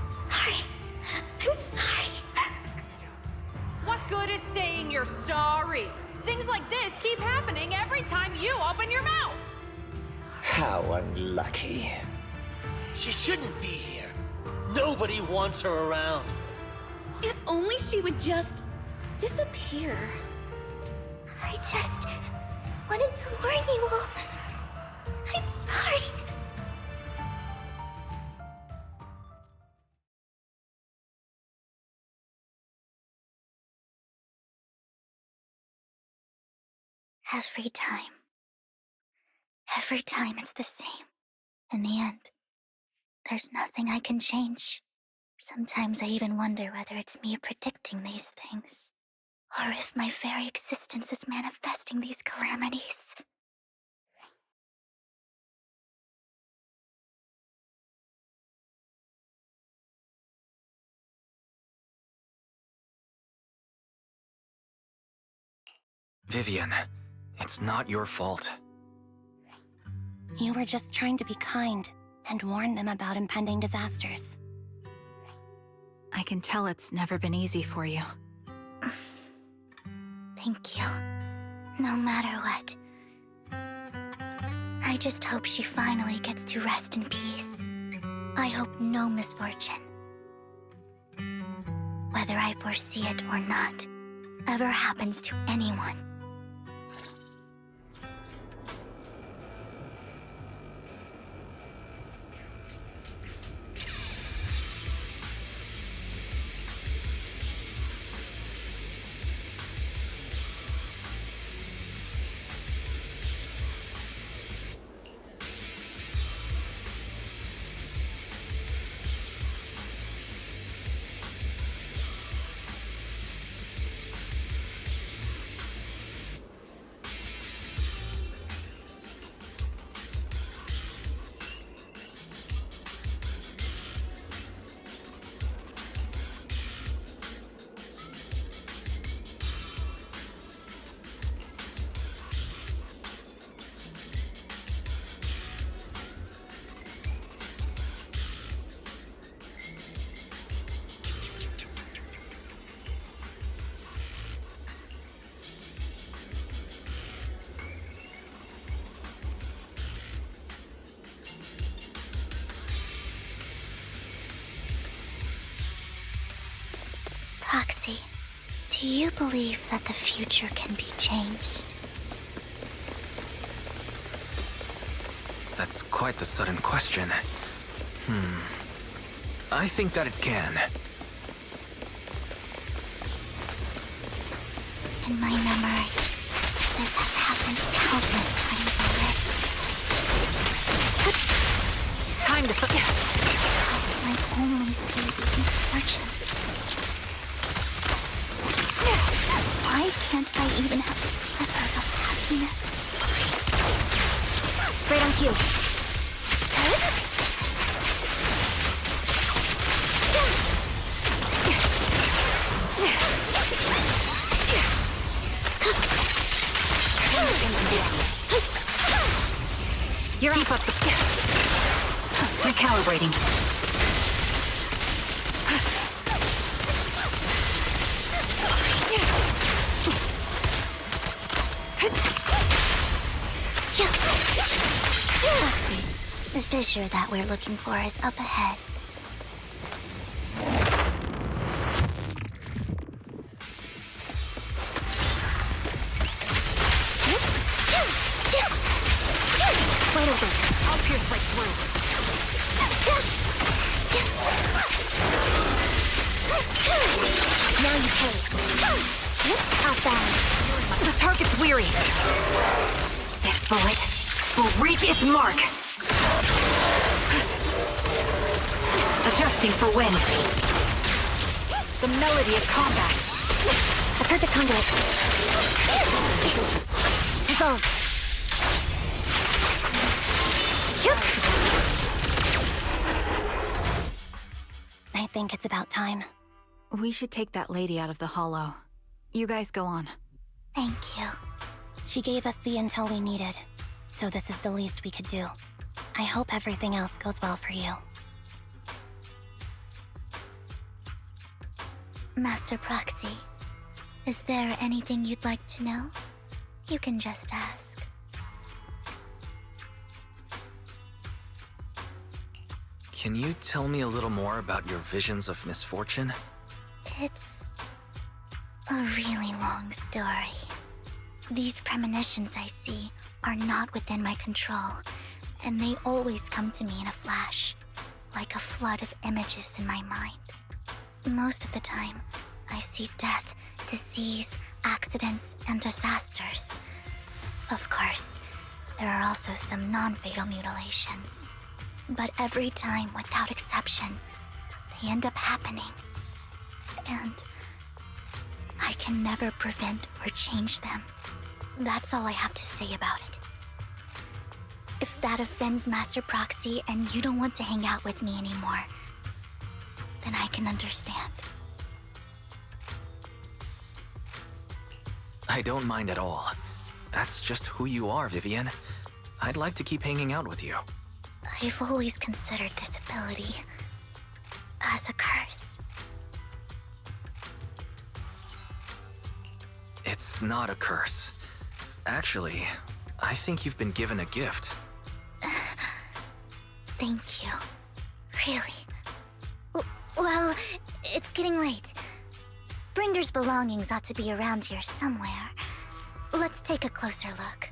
Sorry. I'm sorry. What good is saying you're sorry? Things like this keep happening every time you open your mouth! How unlucky. She shouldn't be here. Nobody wants her around. If only she would just disappear. I just wanted to warn you all. I'm sorry. Every time it's the same. In the end, there's nothing I can change. Sometimes I even wonder whether it's me predicting these things, or if my very existence is manifesting these calamities. Vivian, it's not your fault. You were just trying to be kind and warn them about impending disasters. I can tell it's never been easy for you. Thank you. No matter what. I just hope she finally gets to rest in peace. I hope no misfortune, whether I foresee it or not, ever happens to anyone. Proxy, do you believe that the future can be changed? That's quite the sudden question. I think that it can. In my memory, this has happened countless times already. Time to forget. I only see these fortunes. Why can't I even have a sliver of happiness? Right on cue. You're keep up the... Recalibrating. Proxy, the fissure that we're looking for is up ahead. Wait over. I'll pierce right through. Now you pay. Not bad. The target's weary. bullet will reach its mark. Adjusting for wind. The melody of combat. I've heard the conduit. Dissolve. I think it's about time. We should take that lady out of the hollow. You guys go on. Thank you. She gave us the intel we needed, so this is the least we could do. I hope everything else goes well for you. Master Proxy, is there anything you'd like to know? You can just ask. Can you tell me a little more about your visions of misfortune? It's a really long story. These premonitions I see are not within my control, and they always come to me in a flash, like a flood of images in my mind. Most of the time, I see death, disease, accidents, and disasters. Of course, there are also some non-fatal mutilations. But every time, without exception, they end up happening. And I can never prevent or change them. That's all I have to say about it. If that offends Master Proxy and you don't want to hang out with me anymore, then I can understand. I don't mind at all. That's just who you are, Vivian. I'd like to keep hanging out with you. I've always considered this ability as a curse. It's not a curse. Actually, I think you've been given a gift. Thank you. Really. Well, it's getting late. Bringer's belongings ought to be around here somewhere. Let's take a closer look.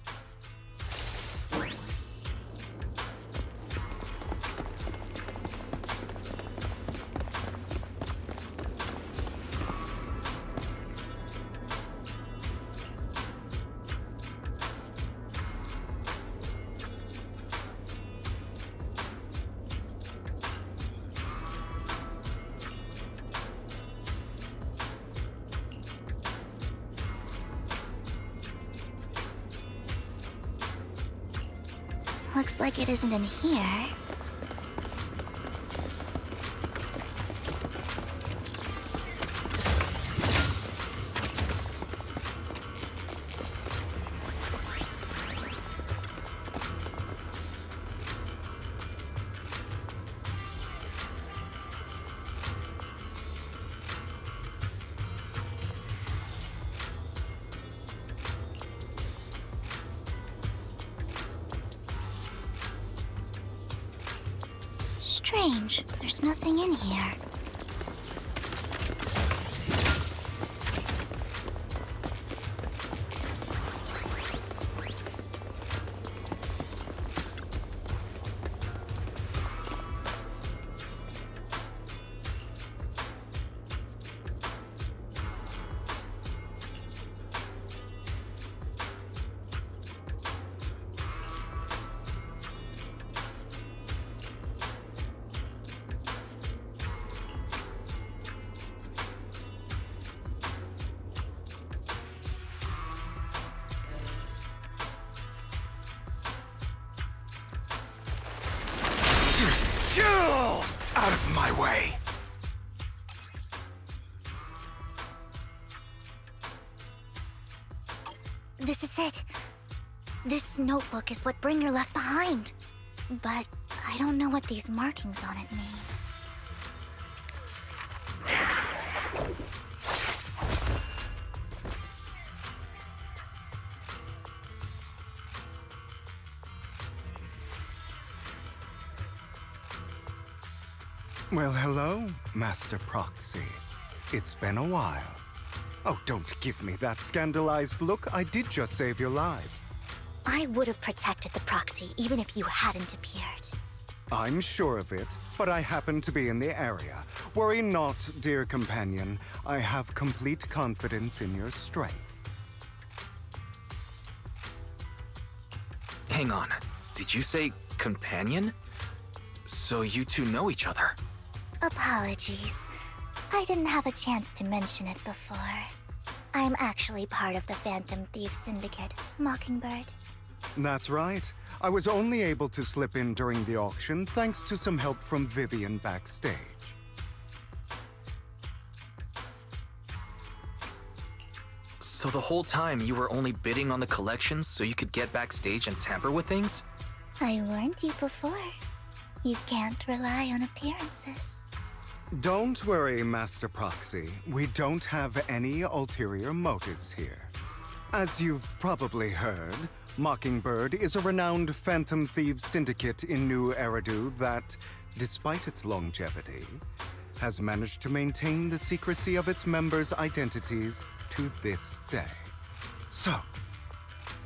Looks like it isn't in here. Strange, there's nothing in here. Out of my way! This is it. This notebook is what Bringer left behind. But I don't know what these markings on it mean. Well, hello, Master Proxy. It's been a while. Oh, don't give me that scandalized look. I did just save your lives. I would have protected the Proxy even if you hadn't appeared. I'm sure of it, but I happen to be in the area. Worry not, dear companion. I have complete confidence in your strength. Hang on. Did you say companion? So you two know each other? Apologies. I didn't have a chance to mention it before. I'm actually part of the Phantom Thief Syndicate, Mockingbird. That's right. I was only able to slip in during the auction thanks to some help from Vivian backstage. So the whole time you were only bidding on the collections so you could get backstage and tamper with things? I warned you before. You can't rely on appearances. Don't worry, Master Proxy. We don't have any ulterior motives here. As you've probably heard, Mockingbird is a renowned Phantom Thieves syndicate in New Eridu that, despite its longevity, has managed to maintain the secrecy of its members' identities to this day. So,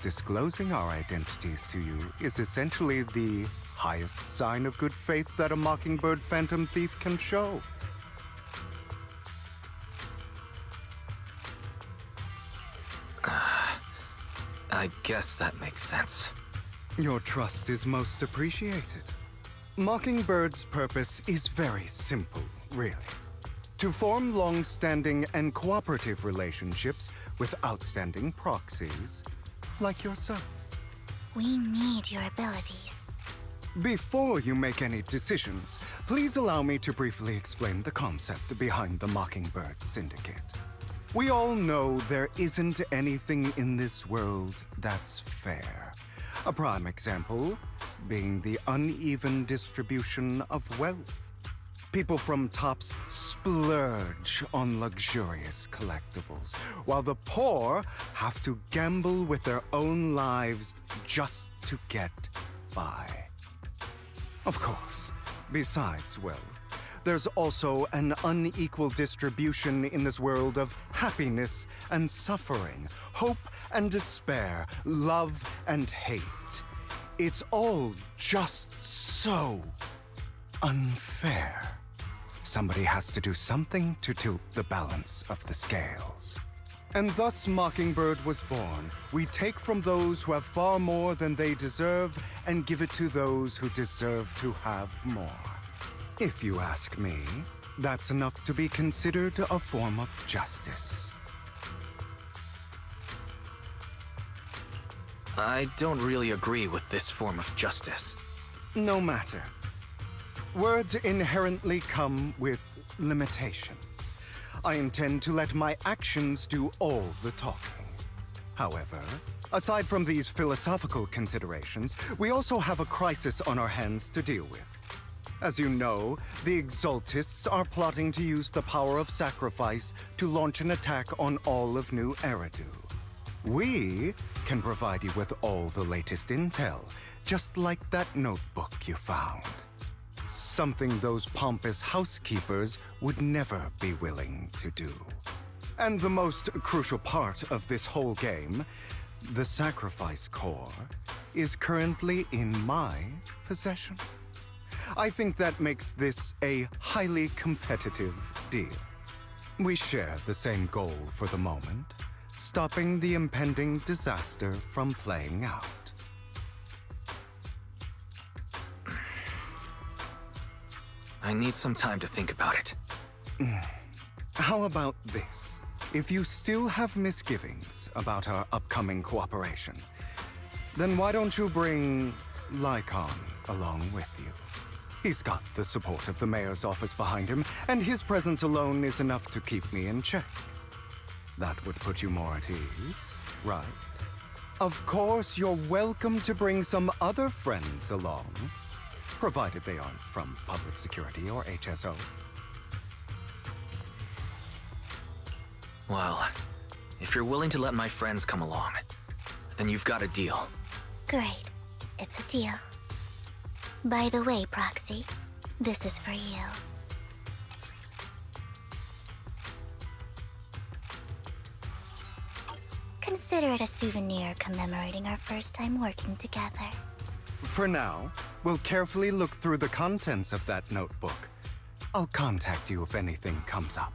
disclosing our identities to you is essentially the highest sign of good faith that a Mockingbird Phantom Thief can show. I guess that makes sense. Your trust is most appreciated. Mockingbird's purpose is very simple, really. To form long-standing and cooperative relationships with outstanding proxies like yourself. We need your abilities. Before you make any decisions, please allow me to briefly explain the concept behind the Mockingbird Syndicate. We all know there isn't anything in this world that's fair. A prime example being the uneven distribution of wealth. People from tops splurge on luxurious collectibles, while the poor have to gamble with their own lives just to get by. Of course, besides wealth, there's also an unequal distribution in this world of happiness and suffering, hope and despair, love and hate. It's all just so unfair. Somebody has to do something to tilt the balance of the scales. And thus Mockingbird was born. We take from those who have far more than they deserve and give it to those who deserve to have more. If you ask me, that's enough to be considered a form of justice. I don't really agree with this form of justice. No matter. Words inherently come with limitations. I intend to let my actions do all the talking. However, aside from these philosophical considerations, we also have a crisis on our hands to deal with. As you know, the Exaltists are plotting to use the power of sacrifice to launch an attack on all of New Eridu. We can provide you with all the latest intel, just like that notebook you found. Something those pompous housekeepers would never be willing to do. And the most crucial part of this whole game, the sacrifice core, is currently in my possession. I think that makes this a highly competitive deal. We share the same goal for the moment, stopping the impending disaster from playing out. I need some time to think about it. How about this? If you still have misgivings about our upcoming cooperation, then why don't you bring Lycon along with you? He's got the support of the mayor's office behind him, and his presence alone is enough to keep me in check. That would put you more at ease, right? Of course, you're welcome to bring some other friends along, provided they aren't from public security or HSO. Well, if you're willing to let my friends come along, then you've got a deal. Great. It's a deal. By the way, Proxy, this is for you. Consider it a souvenir commemorating our first time working together. For now, we'll carefully look through the contents of that notebook. I'll contact you if anything comes up.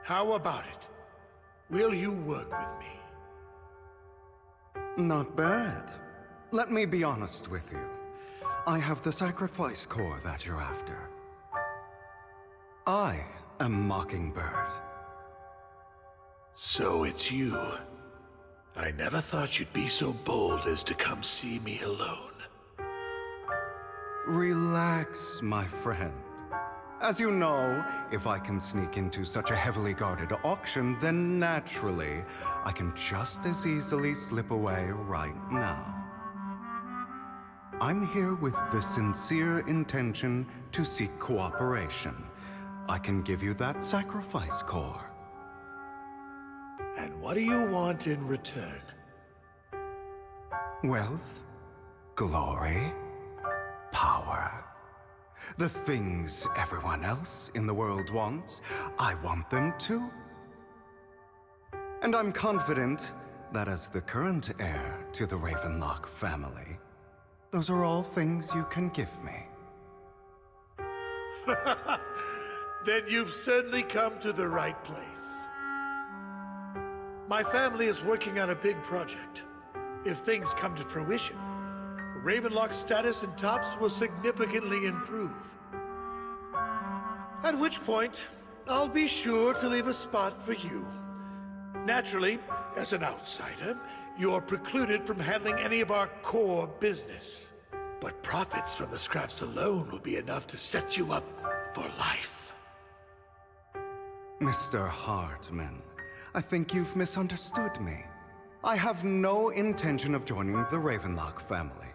How about it? Will you work with me? Not bad. Let me be honest with you. I have the sacrifice core that you're after. I am Mockingbird. So it's you. I never thought you'd be so bold as to come see me alone. Relax, my friend. As you know, if I can sneak into such a heavily guarded auction, then naturally, I can just as easily slip away right now. I'm here with the sincere intention to seek cooperation. I can give you that sacrifice core. And what do you want in return? Wealth, glory, power. The things everyone else in the world wants, I want them too. And I'm confident that as the current heir to the Ravenlock family, those are all things you can give me. Then you've certainly come to the right place. My family is working on a big project. If things come to fruition, Ravenlock's status in Tops will significantly improve. At which point, I'll be sure to leave a spot for you. Naturally, as an outsider, you're precluded from handling any of our core business. But profits from the scraps alone will be enough to set you up for life. Mr. Hartman, I think you've misunderstood me. I have no intention of joining the Ravenlock family.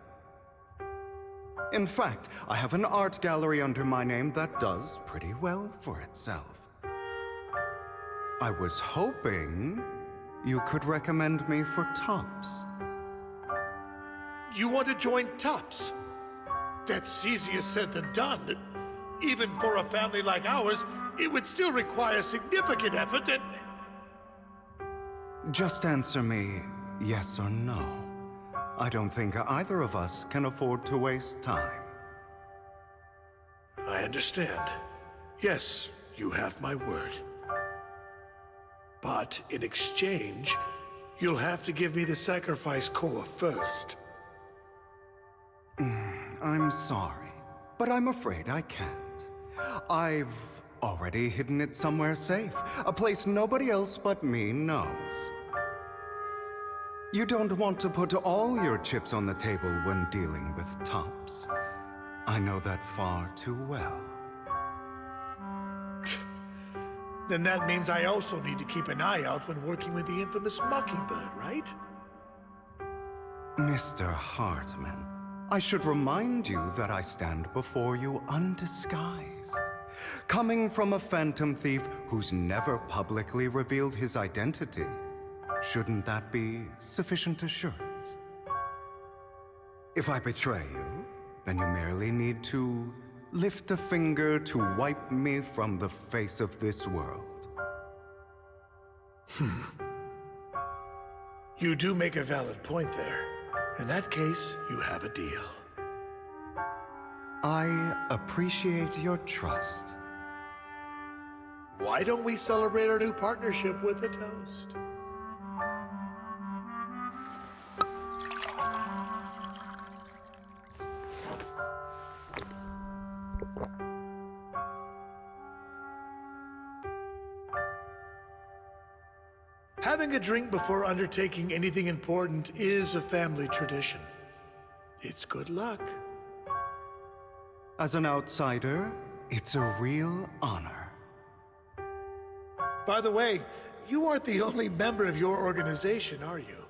In fact, I have an art gallery under my name that does pretty well for itself. I was hoping you could recommend me for Tops. You want to join Tops? That's easier said than done. Even for a family like ours, it would still require significant effort and... Just answer me yes or no. I don't think either of us can afford to waste time. I understand. Yes, you have my word. But in exchange, you'll have to give me the sacrifice core first. I'm sorry, but I'm afraid I can't. I've already hidden it somewhere safe, a place nobody else but me knows. You don't want to put all your chips on the table when dealing with Tops. I know that far too well. Then that means I also need to keep an eye out when working with the infamous Mockingbird, right? Mr. Hartman, I should remind you that I stand before you undisguised. Coming from a phantom thief who's never publicly revealed his identity, shouldn't that be sufficient assurance? If I betray you, then you merely need to lift a finger to wipe me from the face of this world. You do make a valid point there. In that case, you have a deal. I appreciate your trust. Why don't we celebrate our new partnership with a toast? Having a drink before undertaking anything important is a family tradition. It's good luck. As an outsider, it's a real honor. By the way, you aren't the only member of your organization, are you?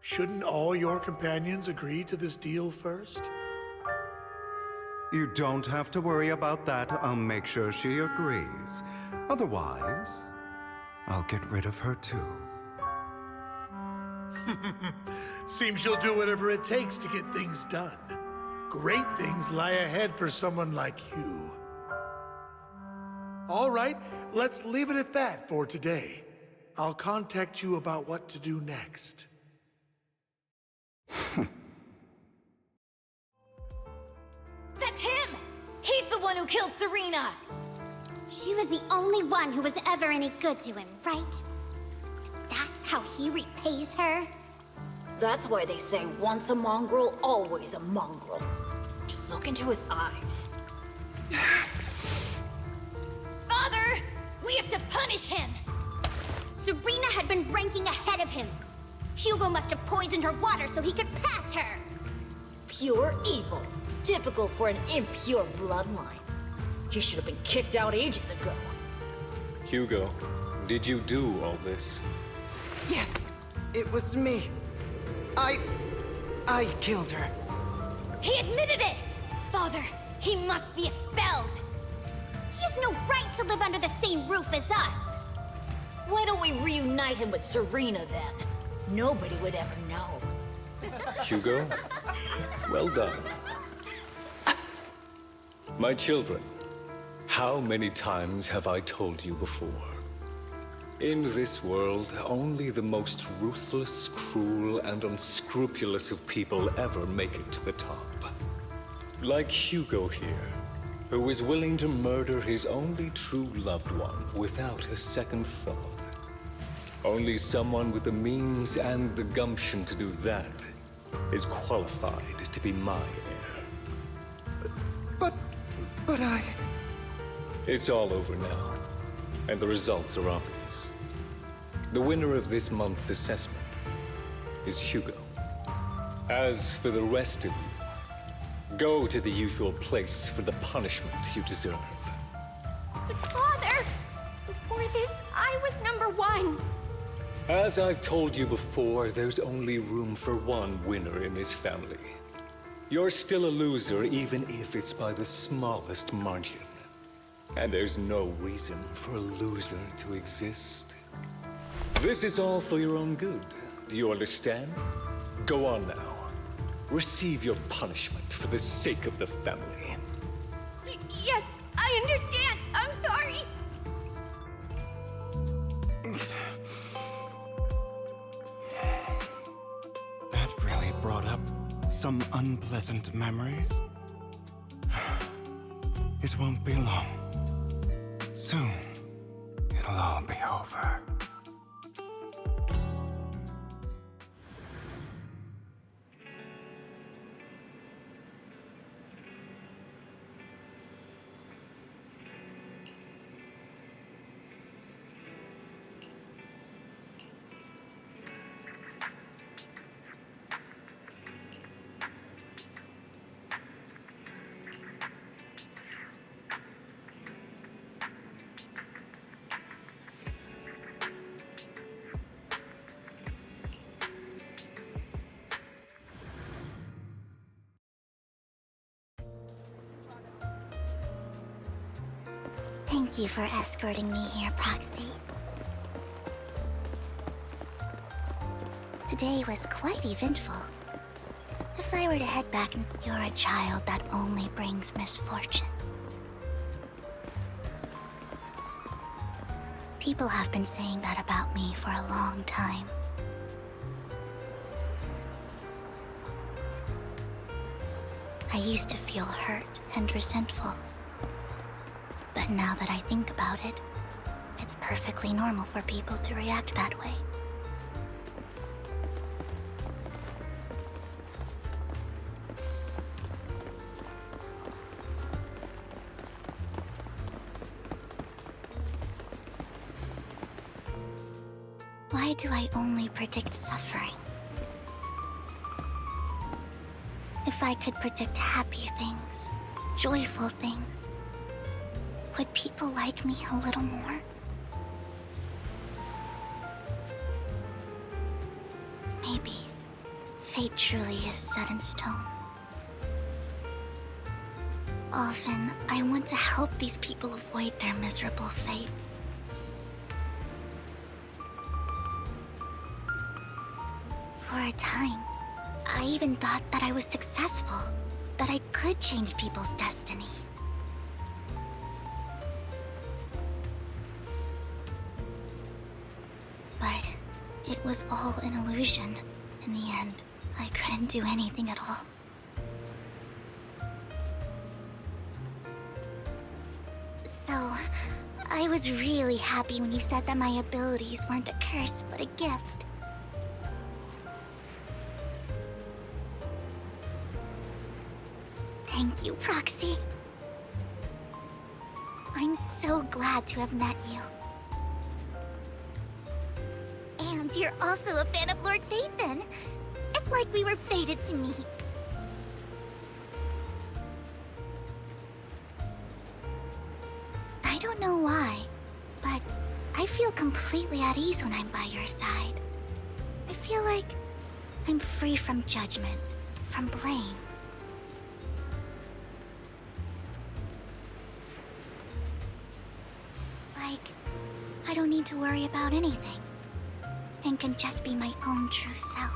Shouldn't all your companions agree to this deal first? You don't have to worry about that. I'll make sure she agrees. Otherwise, I'll get rid of her too. Seems you'll do whatever it takes to get things done. Great things lie ahead for someone like you. All right, let's leave it at that for today. I'll contact you about what to do next. That's him! He's the one who killed Serena! She was the only one who was ever any good to him, right? That's how he repays her? That's why they say once a mongrel, always a mongrel. Just look into his eyes. Father! We have to punish him! Serena had been ranking ahead of him. Hugo must have poisoned her water so he could pass her. Pure evil. Typical for an impure bloodline. He should have been kicked out ages ago. Hugo, did you do all this? Yes, it was me. I killed her. He admitted it! Father, he must be expelled. He has no right to live under the same roof as us. Why don't we reunite him with Serena then? Nobody would ever know. Hugo, well done. My children, how many times have I told you before? In this world, only the most ruthless, cruel, and unscrupulous of people ever make it to the top. Like Hugo here, who is willing to murder his only true loved one without a second thought. Only someone with the means and the gumption to do that is qualified to be my heir. But I... It's all over now, and the results are obvious. The winner of this month's assessment is Hugo. As for the rest of you, go to the usual place for the punishment you deserve. But Father! Before this, I was #1. As I've told you before, there's only room for one winner in this family. You're still a loser, even if it's by the smallest margin. And there's no reason for a loser to exist. This is all for your own good. Do you understand? Go on now. Receive your punishment for the sake of the family. Yes, I understand. I'm sorry. That really brought up some unpleasant memories. It won't be long. Soon, it'll all be over. Thank you for escorting me here, Proxy. Today was quite eventful. If I were to head back, you're a child that only brings misfortune. People have been saying that about me for a long time. I used to feel hurt and resentful. But now that I think about it, it's perfectly normal for people to react that way. Why do I only predict suffering? If I could predict happy things, joyful things, would people like me a little more? Maybe fate truly is set in stone. Often, I want to help these people avoid their miserable fates. For a time, I even thought that I was successful, that I could change people's destiny. But it was all an illusion. In the end, I couldn't do anything at all. So, I was really happy when you said that my abilities weren't a curse, but a gift. Thank you, Proxy. I'm so glad to have met you. And you're also a fan of Lord Phaethon. It's like we were fated to meet. I don't know why, but I feel completely at ease when I'm by your side. I feel like I'm free from judgment, from blame. Like, I don't need to worry about anything, and can just be my own true self.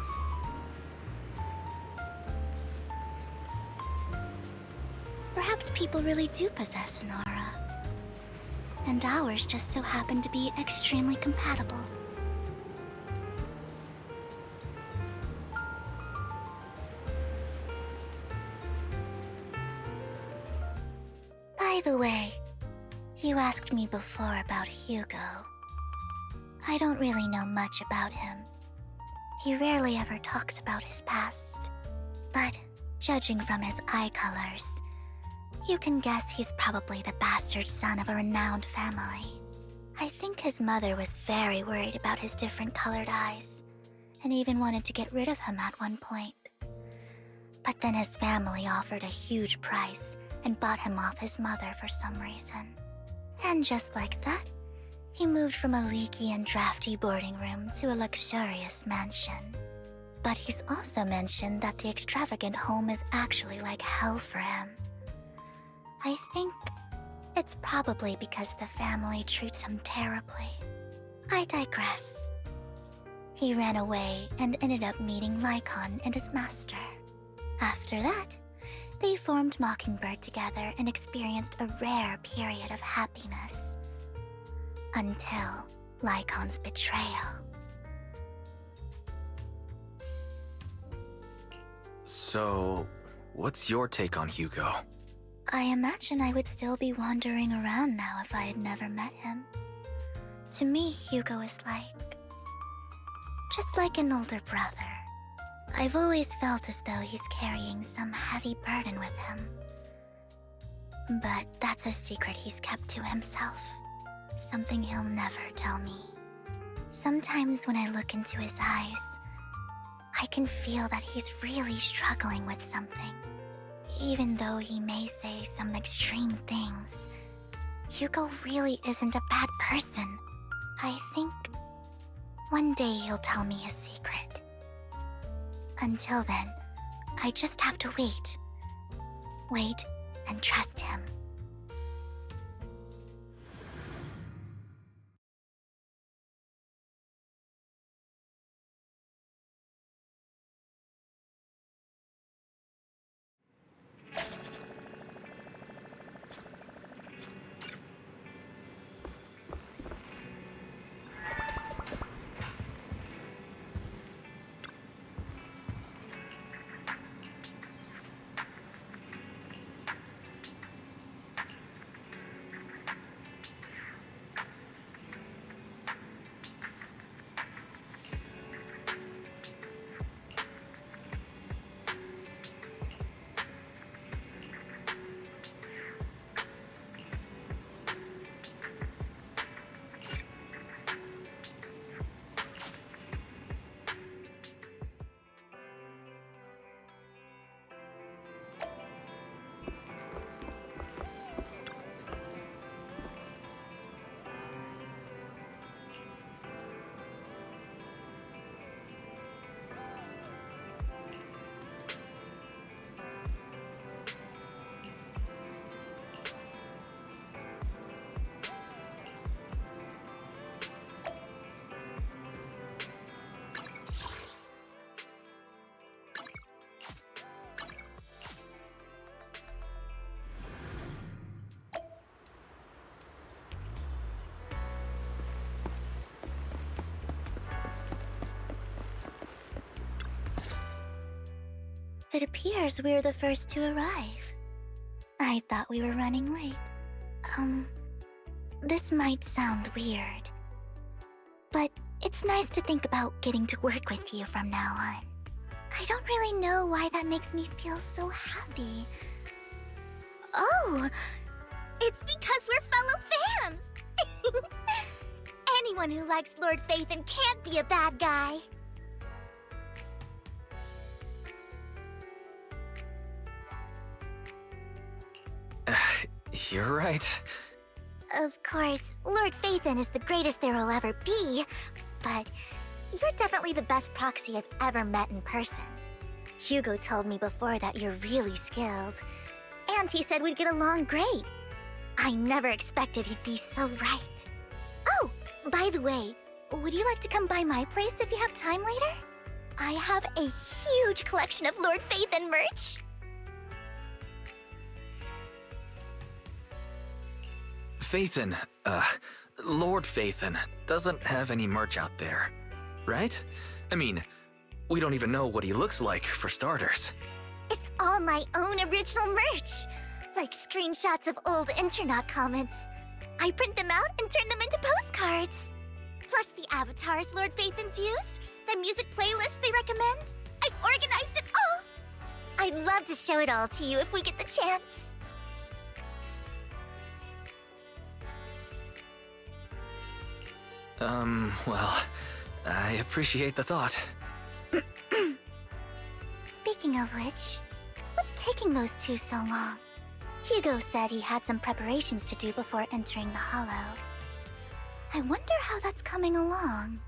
Perhaps people really do possess an aura, and ours just so happen to be extremely compatible. By the way, you asked me before about Hugo. I don't really know much about him. He rarely ever talks about his past. But judging from his eye colors, you can guess he's probably the bastard son of a renowned family. I think his mother was very worried about his different colored eyes, and even wanted to get rid of him at one point. But then his family offered a huge price and bought him off his mother for some reason. And just like that, he moved from a leaky and drafty boarding room to a luxurious mansion. But he's also mentioned that the extravagant home is actually like hell for him. I think it's probably because the family treats him terribly. I digress. He ran away and ended up meeting Lycon and his master. After that, they formed Mockingbird together and experienced a rare period of happiness. Until Lycon's betrayal. So, what's your take on Hugo? I imagine I would still be wandering around now if I had never met him. To me, Hugo is just like an older brother. I've always felt as though he's carrying some heavy burden with him. But that's a secret he's kept to himself. Something he'll never tell me. Sometimes when I look into his eyes, I can feel that he's really struggling with something. Even though he may say some extreme things, Hugo really isn't a bad person. I think one day he'll tell me his secret. Until then, I just have to wait. Wait and trust him. It appears we're the first to arrive. I thought we were running late. This might sound weird, but it's nice to think about getting to work with you from now on. I don't really know why that makes me feel so happy. Oh, it's because we're fellow fans! Anyone who likes Lord Phaethon can't be a bad guy. You're right. Of course, Lord Phaethon is the greatest there will ever be, but you're definitely the best proxy I've ever met in person. Hugo told me before that you're really skilled, and he said we'd get along great. I never expected he'd be so right. Oh, by the way, would you like to come by my place if you have time later? I have a huge collection of Lord Phaethon merch. Phaethon, Lord Phaethon doesn't have any merch out there, right? I mean, we don't even know what he looks like, for starters. It's all my own original merch, like screenshots of old Internet comments. I print them out and turn them into postcards. Plus the avatars Lord Phaethon's used, the music playlists they recommend. I've organized it all. I'd love to show it all to you if we get the chance. Well, I appreciate the thought. Speaking of which, what's taking those two so long? Hugo said he had some preparations to do before entering the Hollow. I wonder how that's coming along.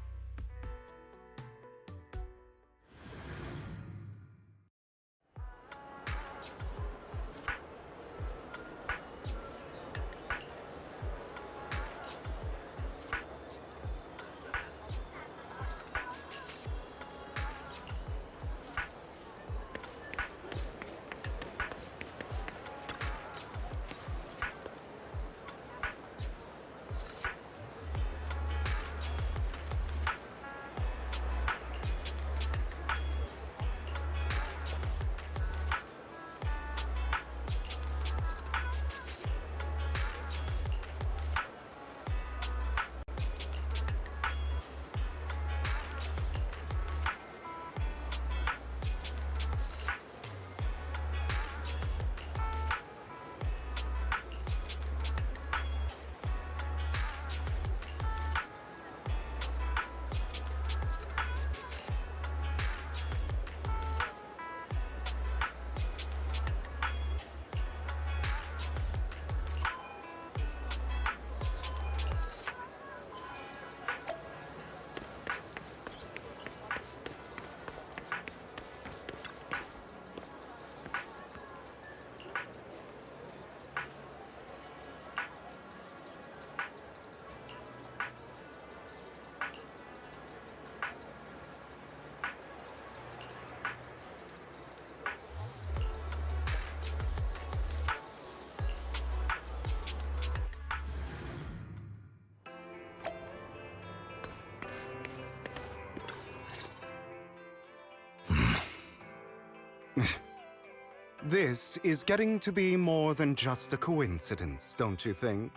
This is getting to be more than just a coincidence, don't you think?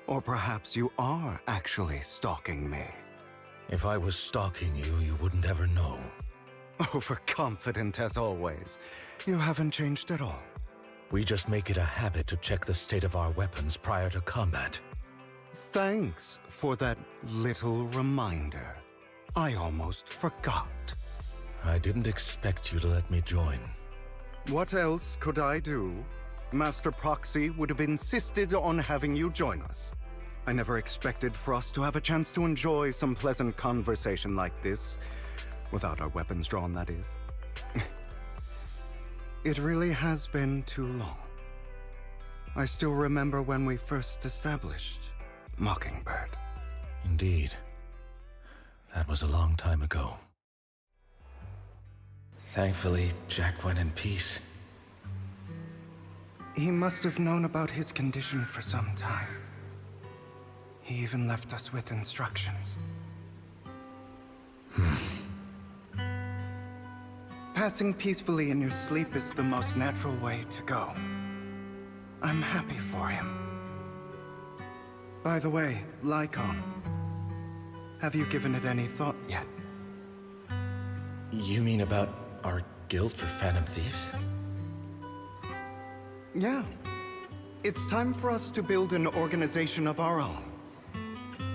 Or perhaps you are actually stalking me. If I was stalking you, you wouldn't ever know. Overconfident as always. You haven't changed at all. We just make it a habit to check the state of our weapons prior to combat. Thanks for that little reminder. I almost forgot. I didn't expect you to let me join. What else could I do? Master Proxy would have insisted on having you join us. I never expected for us to have a chance to enjoy some pleasant conversation like this. Without our weapons drawn, that is. It really has been too long. I still remember when we first established Mockingbird. Indeed. That was a long time ago. Thankfully, Jack went in peace. He must have known about his condition for some time. He even left us with instructions. Passing peacefully in your sleep is the most natural way to go. I'm happy for him. By the way, Lycon. Have you given it any thought yet? You mean about our guild for Phantom Thieves? Yeah. It's time for us to build an organization of our own.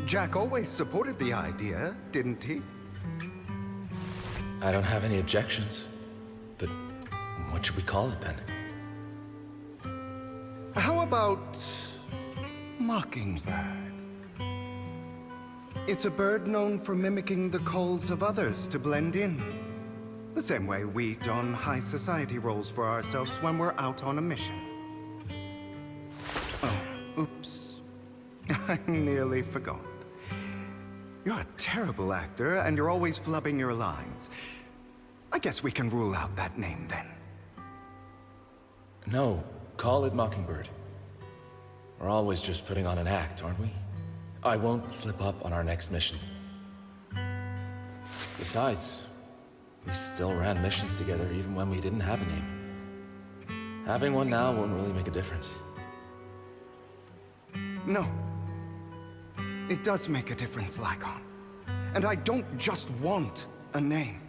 Jack always supported the idea, didn't he? I don't have any objections. But what should we call it then? How about Mockingbird? It's a bird known for mimicking the calls of others to blend in. The same way we don high society roles for ourselves when we're out on a mission. Oh, oops. I nearly forgot. You're a terrible actor, and you're always flubbing your lines. I guess we can rule out that name then. No, call it Mockingbird. We're always just putting on an act, aren't we? I won't slip up on our next mission. Besides, we still ran missions together even when we didn't have a name. Having one now won't really make a difference. No. It does make a difference, Lycon. And I don't just want a name.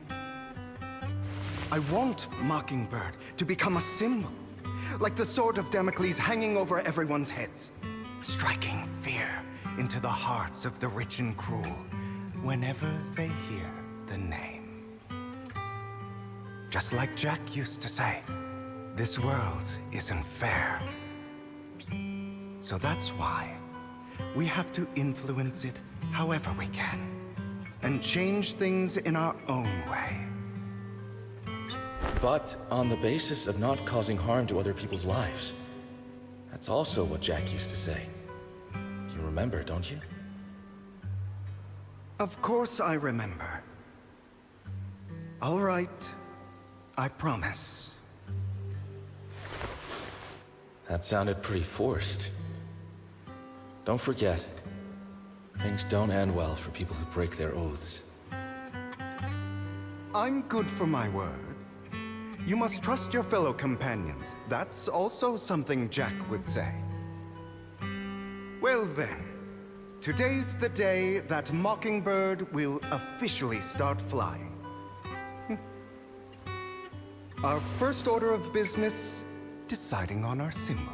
I want Mockingbird to become a symbol, like the sword of Damocles hanging over everyone's heads, striking fear into the hearts of the rich and cruel whenever they hear the name. Just like Jack used to say, this world isn't fair. So that's why we have to influence it however we can, and change things in our own way. But on the basis of not causing harm to other people's lives. That's also what Jack used to say. You remember, don't you? Of course I remember. All right, I promise. That sounded pretty forced. Don't forget, things don't end well for people who break their oaths. I'm good for my word. You must trust your fellow companions. That's also something Jack would say. Well then, today's the day that Mockingbird will officially start flying. Our first order of business, deciding on our symbol.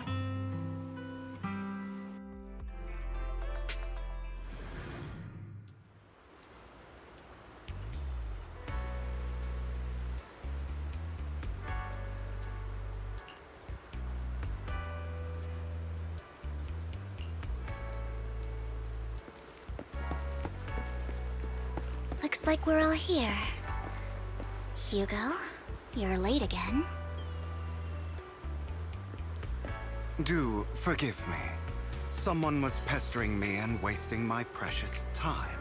Looks like we're all here. Hugo, you're late again. Do forgive me. Someone was pestering me and wasting my precious time.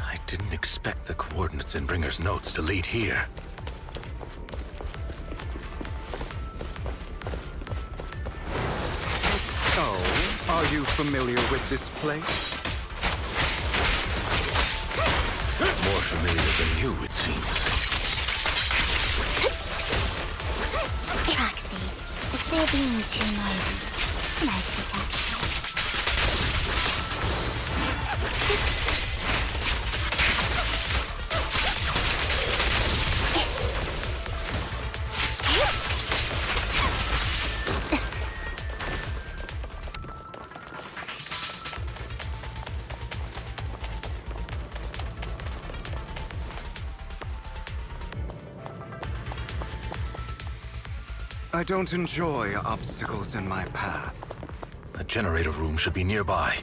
I didn't expect the coordinates in Bringer's notes to lead here. Oh, are you familiar with this place? More familiar than you, it seems. Roxy, if they're being too noisy, can I pick up? I don't enjoy obstacles in my path. The generator room should be nearby.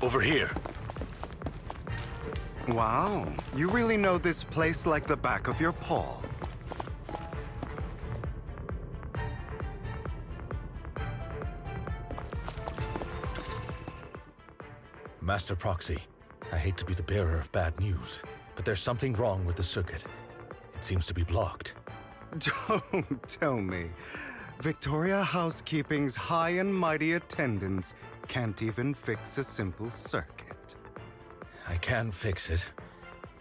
Over here. Wow, you really know this place like the back of your paw. Master Proxy, I hate to be the bearer of bad news, but there's something wrong with the circuit. It seems to be blocked. Don't tell me. Victoria Housekeeping's high and mighty attendants can't even fix a simple circuit. I can fix it,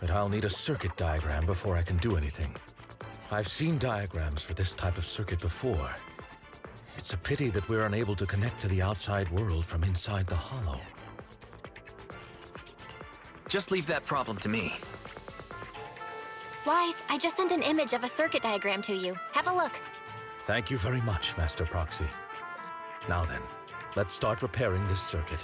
but I'll need a circuit diagram before I can do anything. I've seen diagrams for this type of circuit before. It's a pity that we're unable to connect to the outside world from inside the hollow. Just leave that problem to me. Wise, I just sent an image of a circuit diagram to you. Have a look. Thank you very much, Master Proxy. Now then, let's start repairing this circuit.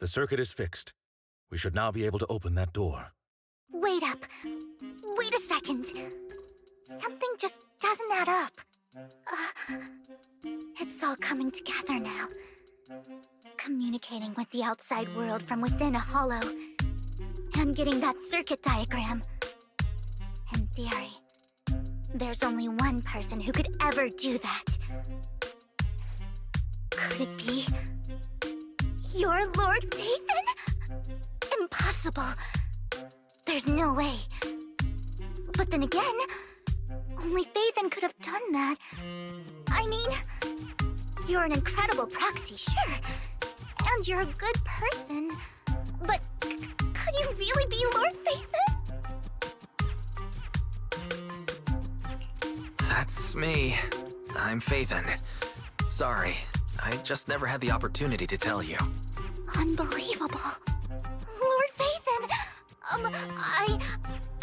The circuit is fixed. We should now be able to open that door. Wait up. Wait a second. Something just doesn't add up. It's all coming together now. Communicating with the outside world from within a hollow. And getting that circuit diagram. In theory, there's only one person who could ever do that. Could it be your Lord Phaethon? Impossible. There's no way. But then again, only Phaethon could have done that. I mean, you're an incredible proxy, sure. And you're a good person. But could you really be Lord Phaethon? That's me. I'm Phaethon. Sorry, I just never had the opportunity to tell you. Unbelievable. Lord Phaethon!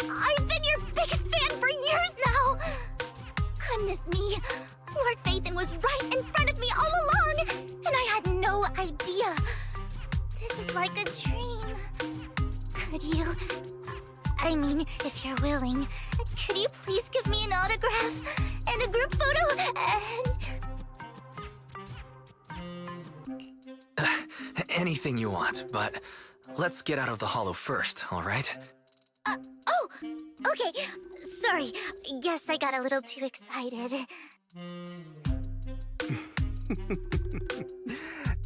I've been your biggest fan for years now! Goodness me, Lord Phaethon was right in front of me all along, and I had no idea. This is like a dream. Could you... I mean, if you're willing, could you please give me an autograph and a group photo and... Anything you want, but let's get out of the hollow first, all right? Oh! Okay, sorry. Guess I got a little too excited.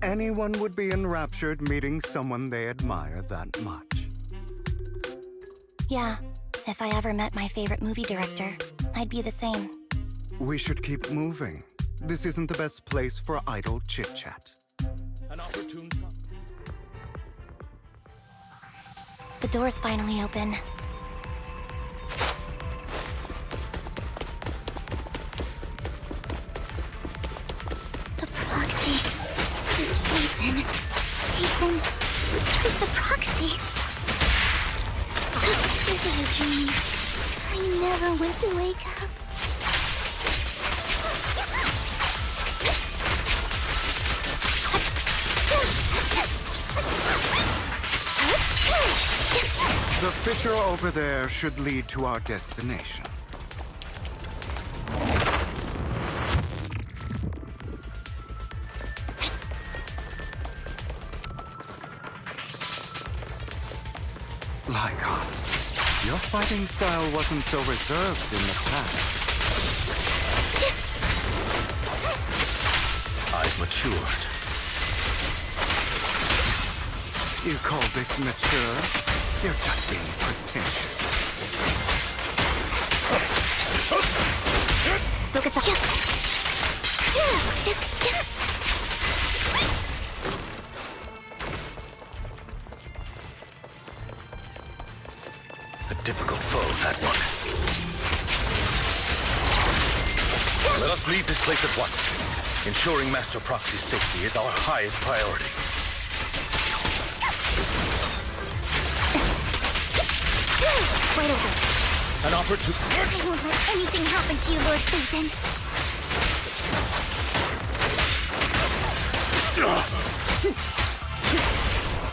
Anyone would be enraptured meeting someone they admire that much. Yeah, if I ever met my favorite movie director, I'd be the same. We should keep moving. This isn't the best place for idle chit-chat. An opportune time. The door's finally open. The proxy is Phaethon. Phaethon is the proxy. This is a dream. I never went to wake up. The fissure over there should lead to our destination. Lygon, your fighting style wasn't so reserved in the past. I've matured. You call this mature? You're just being pretentious. Look at the... A difficult foe, that one. Let us leave this place at once. Ensuring Master Proxy's safety is our highest priority. Wait over. An opportunity. I won't let anything happen to you, Lord Phaethon.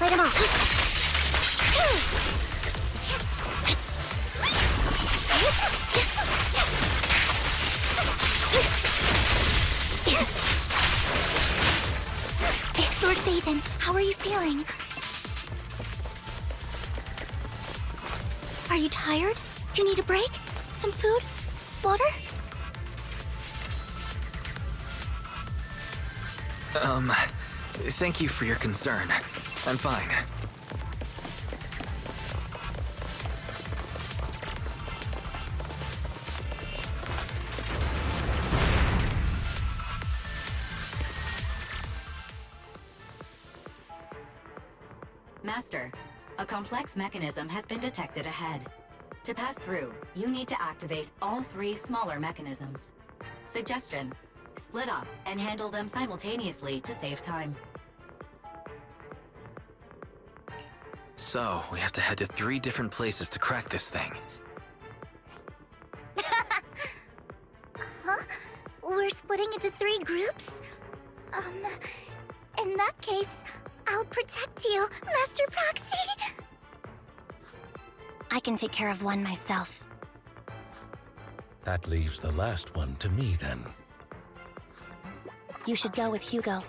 Light him off. Lord Phaethon, how are you feeling? Are you tired? Do you need a break? Some food? Water? Thank you for your concern. I'm fine. Master, a complex mechanism has been detected ahead. To pass through, you need to activate all 3 smaller mechanisms. Suggestion: split up and handle them simultaneously to save time. So, we have to head to 3 different places to crack this thing. Huh? We're splitting into 3 groups? In that case, I'll protect you, Master Proxy! I can take care of one myself. That leaves the last one to me, then. You should go with Hugo.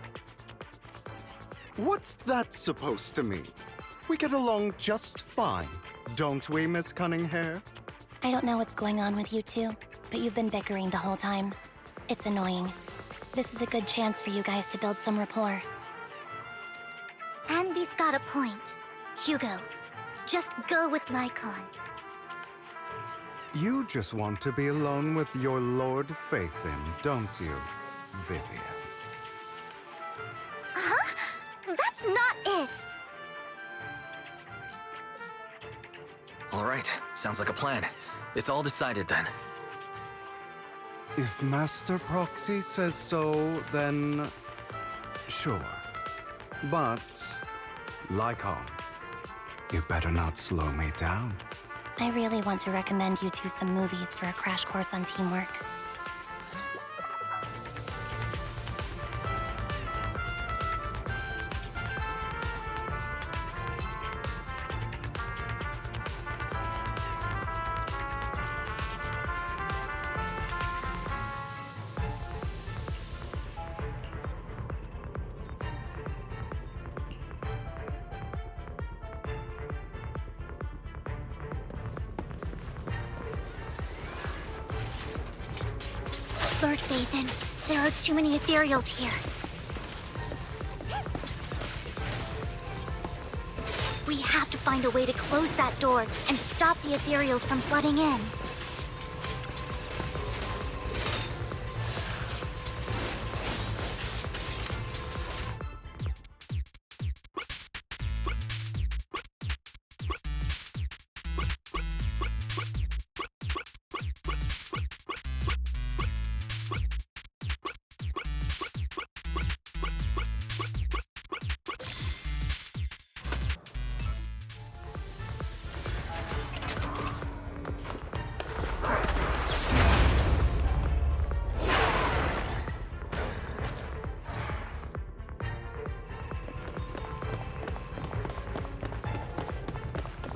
What's that supposed to mean? We get along just fine, don't we, Miss Cunninghair? I don't know what's going on with you two, but you've been bickering the whole time. It's annoying. This is a good chance for you guys to build some rapport. Anby's got a point. Hugo, just go with Lycon. You just want to be alone with your Lord Phaethon, don't you, Vivian? Huh? That's not it! Alright, sounds like a plan. It's all decided then. If Master Proxy says so, then sure. But, Lycon, you better not slow me down. I really want to recommend you two some movies for a crash course on teamwork. Lord Phaethon, there are too many ethereals here. We have to find a way to close that door and stop the ethereals from flooding in.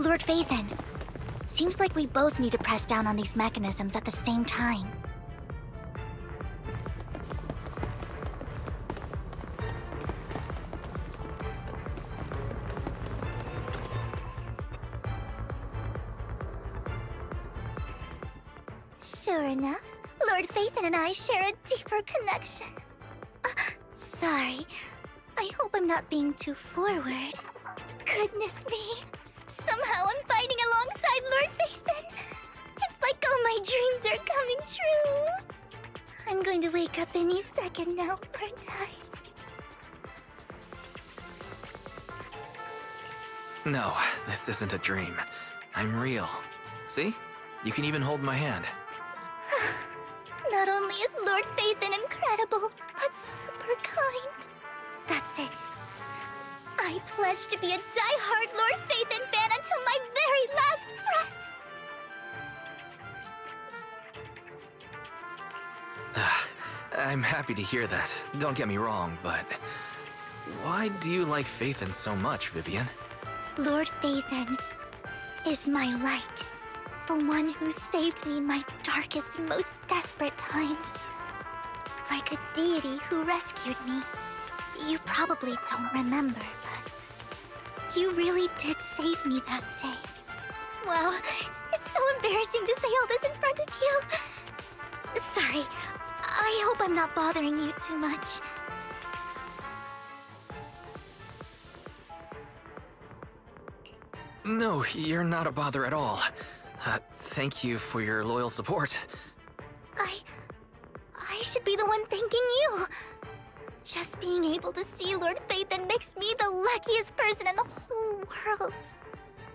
Lord Phaethon, seems like we both need to press down on these mechanisms at the same time. Sure enough, Lord Phaethon and I share a deeper connection. Sorry, I hope I'm not being too forward. Goodness me. Somehow I'm fighting alongside Lord Phaethon. It's like all my dreams are coming true. I'm going to wake up any second now, aren't I? No, this isn't a dream. I'm real. See? You can even hold my hand. Not only is Lord Phaethon incredible, but super kind. That's it. I pledge to be a die-hard Lord Phaethon fan until my very last breath. I'm happy to hear that. Don't get me wrong, but why do you like Phaethon so much, Vivian? Lord Phaethon is my light. The one who saved me in my darkest and most desperate times. Like a deity who rescued me. You probably don't remember, but you really did save me that day. Wow, it's so embarrassing to say all this in front of you. Sorry, I hope I'm not bothering you too much. No, you're not a bother at all. Thank you for your loyal support. I should be the one thanking you. Just being able to see Lord Phaethon makes me the luckiest person in the whole world.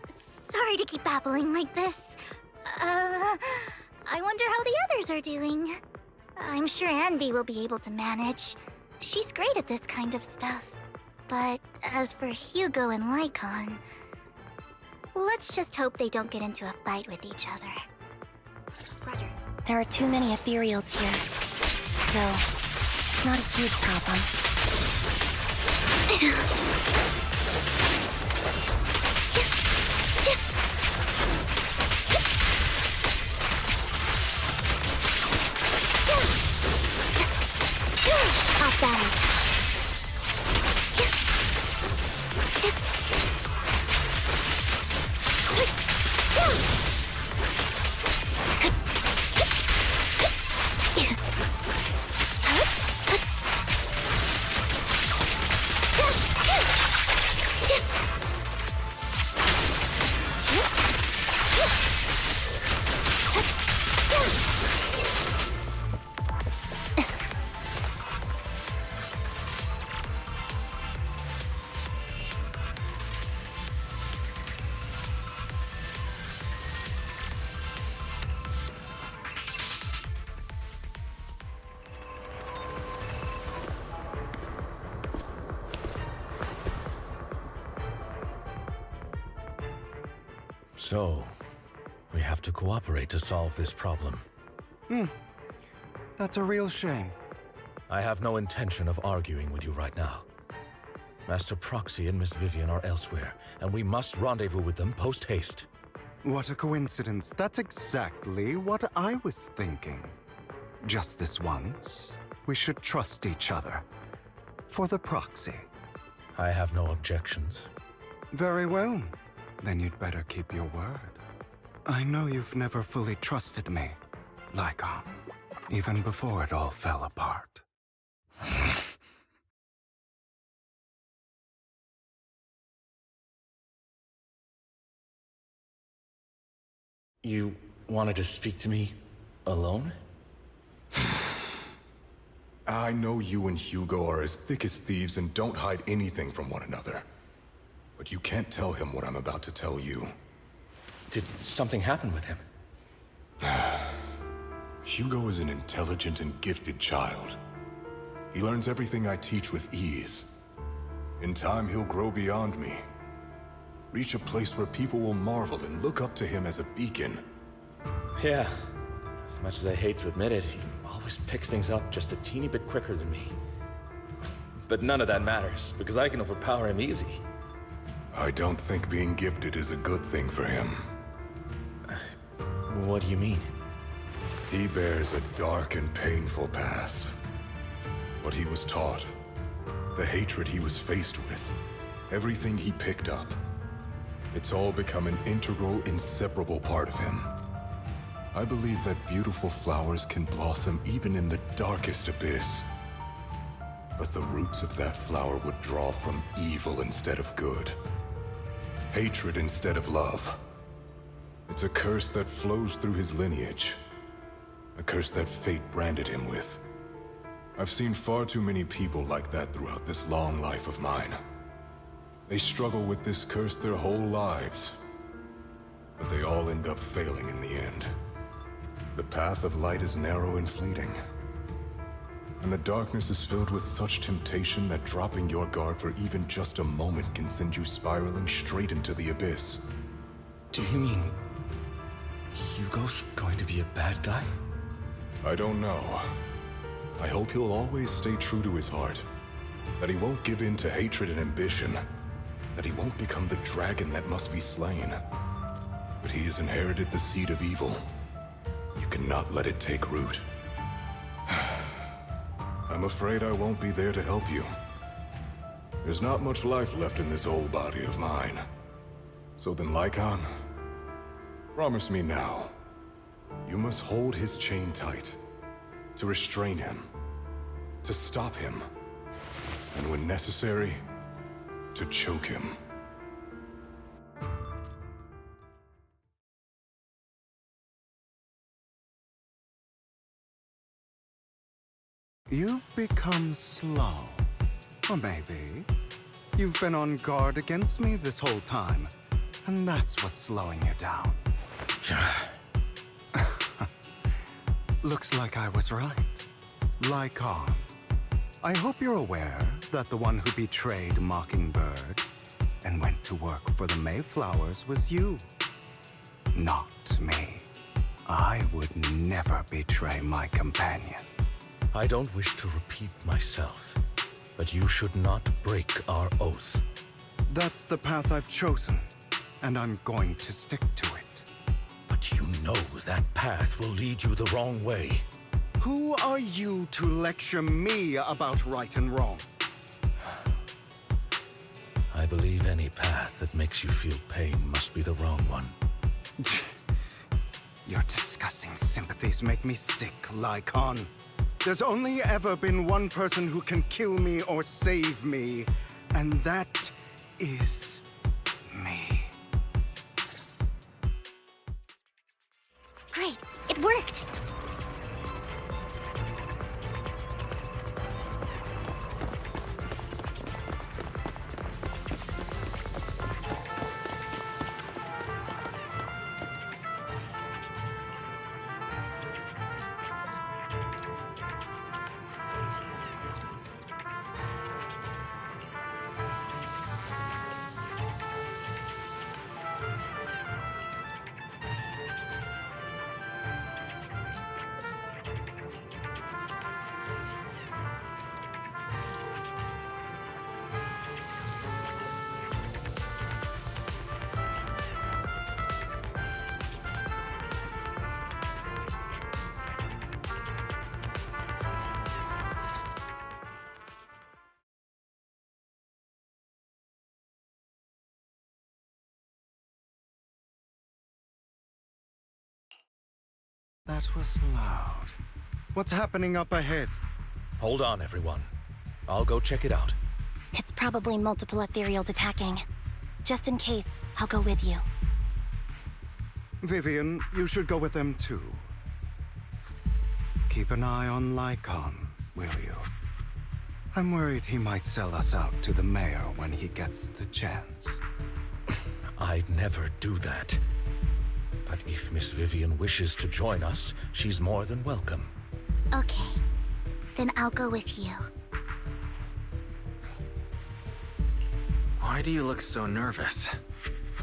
Sorry to keep babbling like this. I wonder how the others are doing. I'm sure Anby will be able to manage. She's great at this kind of stuff. But as for Hugo and Lycon, let's just hope they don't get into a fight with each other. Roger. There are too many ethereals here. Though, it's not a huge problem. How's that? So, we have to cooperate to solve this problem. That's a real shame. I have no intention of arguing with you right now. Master Proxy and Miss Vivian are elsewhere, and we must rendezvous with them post-haste. What a coincidence. That's exactly what I was thinking. Just this once, we should trust each other. For the proxy. I have no objections. Very well. Then you'd better keep your word. I know you've never fully trusted me, Lycon, even before it all fell apart. You wanted to speak to me alone? I know you and Hugo are as thick as thieves and don't hide anything from one another. But you can't tell him what I'm about to tell you. Did something happen with him? Hugo is an intelligent and gifted child. He learns everything I teach with ease. In time, he'll grow beyond me. Reach a place where people will marvel and look up to him as a beacon. Yeah. As much as I hate to admit it, he always picks things up just a teeny bit quicker than me. But none of that matters, because I can overpower him easy. I don't think being gifted is a good thing for him. What do you mean? He bears a dark and painful past. What he was taught, the hatred he was faced with, everything he picked up. It's all become an integral, inseparable part of him. I believe that beautiful flowers can blossom even in the darkest abyss. But the roots of that flower would draw from evil instead of good. Hatred instead of love. It's a curse that flows through his lineage. A curse that fate branded him with. I've seen far too many people like that throughout this long life of mine. They struggle with this curse their whole lives. But they all end up failing in the end. The path of light is narrow and fleeting. And the darkness is filled with such temptation that dropping your guard for even just a moment can send you spiraling straight into the abyss. Do you mean Hugo's going to be a bad guy? I don't know. I hope he'll always stay true to his heart. That he won't give in to hatred and ambition. That he won't become the dragon that must be slain. But he has inherited the seed of evil. You cannot let it take root. I'm afraid I won't be there to help you. There's not much life left in this old body of mine. So then, Lycon, promise me now. You must hold his chain tight. To restrain him. To stop him. And when necessary, to choke him. You've become slow. Or maybe you've been on guard against me this whole time, and that's what's slowing you down. Looks like I was right. Lycon. I hope you're aware that the one who betrayed Mockingbird and went to work for the Mayflowers was you. Not me. I would never betray my companion. I don't wish to repeat myself, but you should not break our oath. That's the path I've chosen, and I'm going to stick to it. But you know that path will lead you the wrong way. Who are you to lecture me about right and wrong? I believe any path that makes you feel pain must be the wrong one. Your disgusting sympathies make me sick, Lycon. There's only ever been one person who can kill me or save me, and that is me. Great, it worked! That was loud. What's happening up ahead? Hold on, everyone. I'll go check it out. It's probably multiple ethereals attacking. Just in case, I'll go with you. Vivian, you should go with them too. Keep an eye on Lycon, will you? I'm worried he might sell us out to the mayor when he gets the chance. I'd never do that. But if Miss Vivian wishes to join us, she's more than welcome. Okay. Then I'll go with you. Why do you look so nervous?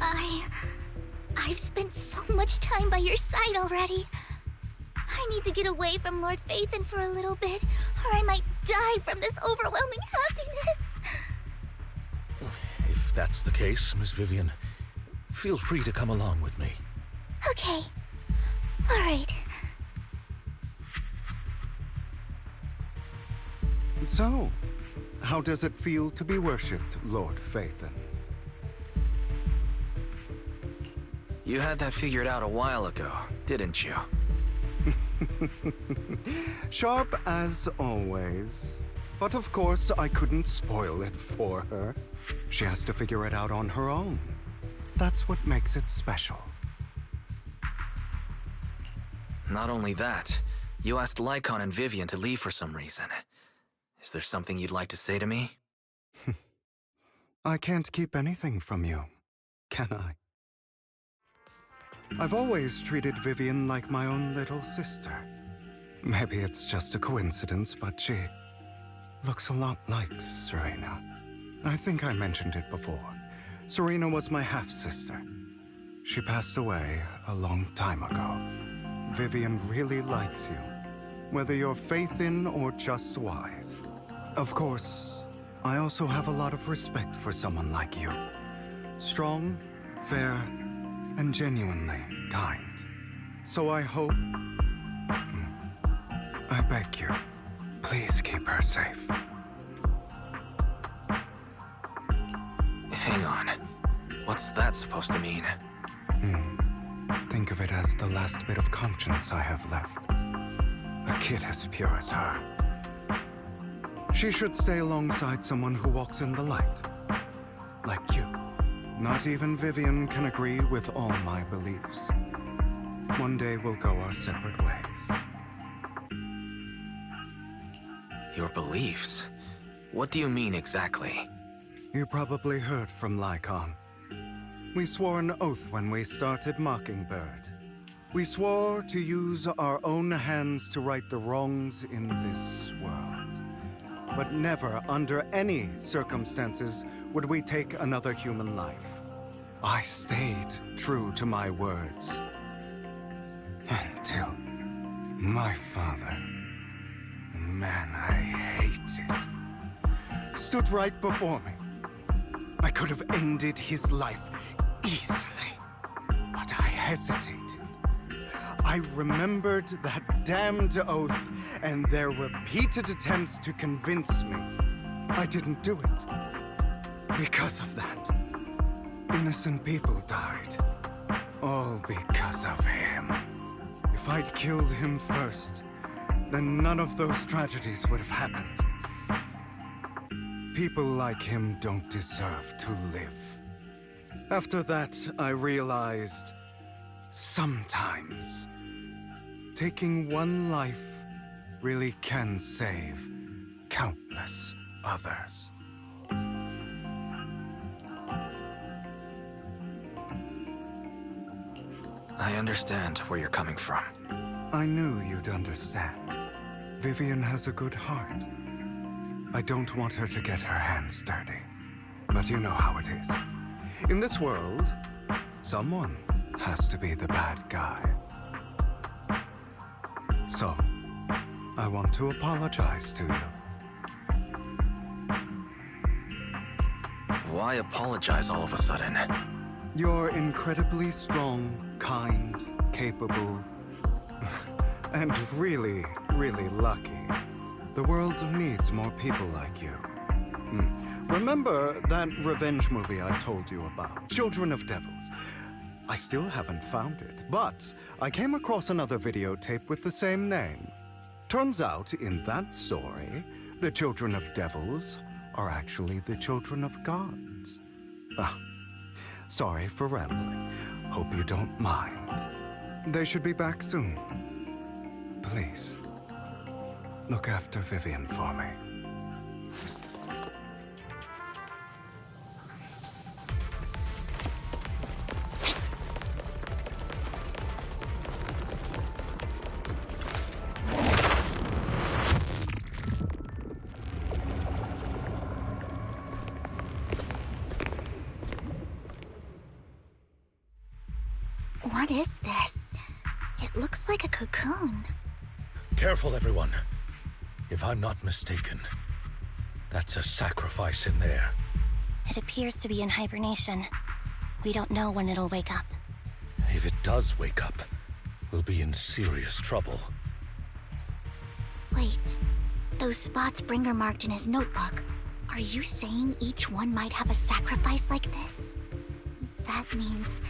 I've spent so much time by your side already. I need to get away from Lord Phaethon for a little bit, or I might die from this overwhelming happiness. If that's the case, Miss Vivian, feel free to come along with me. Okay. All right. So, how does it feel to be worshipped, Lord Phaethon? You had that figured out a while ago, didn't you? Sharp as always. But of course, I couldn't spoil it for her. She has to figure it out on her own. That's what makes it special. Not only that, you asked Lycon and Vivian to leave for some reason. Is there something you'd like to say to me? I can't keep anything from you, can I? I've always treated Vivian like my own little sister. Maybe it's just a coincidence, but she looks a lot like Serena. I think I mentioned it before. Serena was my half-sister. She passed away a long time ago. Vivian really likes you, whether you're faith-in or just wise. Of course, I also have a lot of respect for someone like you. Strong, fair, and genuinely kind. So I hope... I beg you, please keep her safe. Hang on. What's that supposed to mean? Think of it as the last bit of conscience I have left. A kid as pure as her. She should stay alongside someone who walks in the light. Like you. Not even Vivian can agree with all my beliefs. One day we'll go our separate ways. Your beliefs? What do you mean exactly? You probably heard from Lycon. We swore an oath when we started Mockingbird. We swore to use our own hands to right the wrongs in this world. But never, under any circumstances, would we take another human life. I stayed true to my words. Until my father, the man I hated, stood right before me. I could have ended his life easily, but I hesitated. I remembered that damned oath and their repeated attempts to convince me I didn't do it. Because of that, innocent people died. All because of him. If I'd killed him first, then none of those tragedies would have happened. People like him don't deserve to live. After that, I realized, sometimes, taking one life really can save countless others. I understand where you're coming from. I knew you'd understand. Vivian has a good heart. I don't want her to get her hands dirty. But you know how it is. In this world, someone has to be the bad guy. So, I want to apologize to you. Why apologize all of a sudden? You're incredibly strong, kind, capable, and really, really lucky. The world needs more people like you. Remember that revenge movie I told you about? Children of Devils. I still haven't found it, but I came across another videotape with the same name. Turns out, in that story, the children of devils are actually the children of gods. Sorry for rambling. Hope you don't mind. They should be back soon. Please, look after Vivian for me. What is this? It looks like a cocoon. Careful, everyone. If I'm not mistaken, that's a sacrifice in there. It appears to be in hibernation. We don't know when it'll wake up. If it does wake up, we'll be in serious trouble. Wait, those spots Bringer marked in his notebook. Are you saying each one might have a sacrifice like this? That means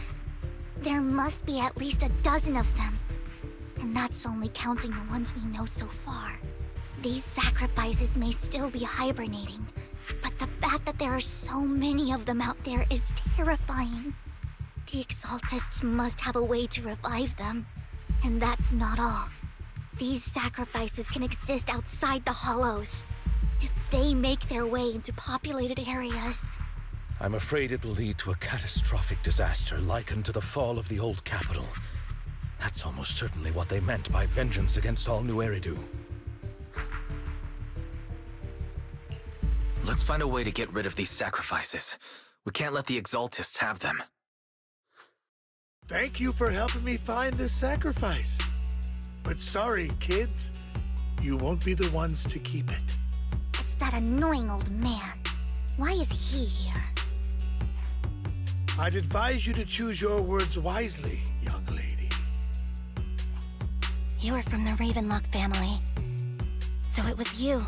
there must be at least a dozen of them. And that's only counting the ones we know so far. These sacrifices may still be hibernating, but the fact that there are so many of them out there is terrifying. The Exaltists must have a way to revive them. And that's not all. These sacrifices can exist outside the Hollows. If they make their way into populated areas... I'm afraid it will lead to a catastrophic disaster likened to the fall of the old capital. That's almost certainly what they meant by vengeance against all New Eridu. Let's find a way to get rid of these sacrifices. We can't let the Exaltists have them. Thank you for helping me find this sacrifice. But sorry, kids. You won't be the ones to keep it. It's that annoying old man. Why is he here? I'd advise you to choose your words wisely, young lady. You were from the Ravenlock family. So it was you.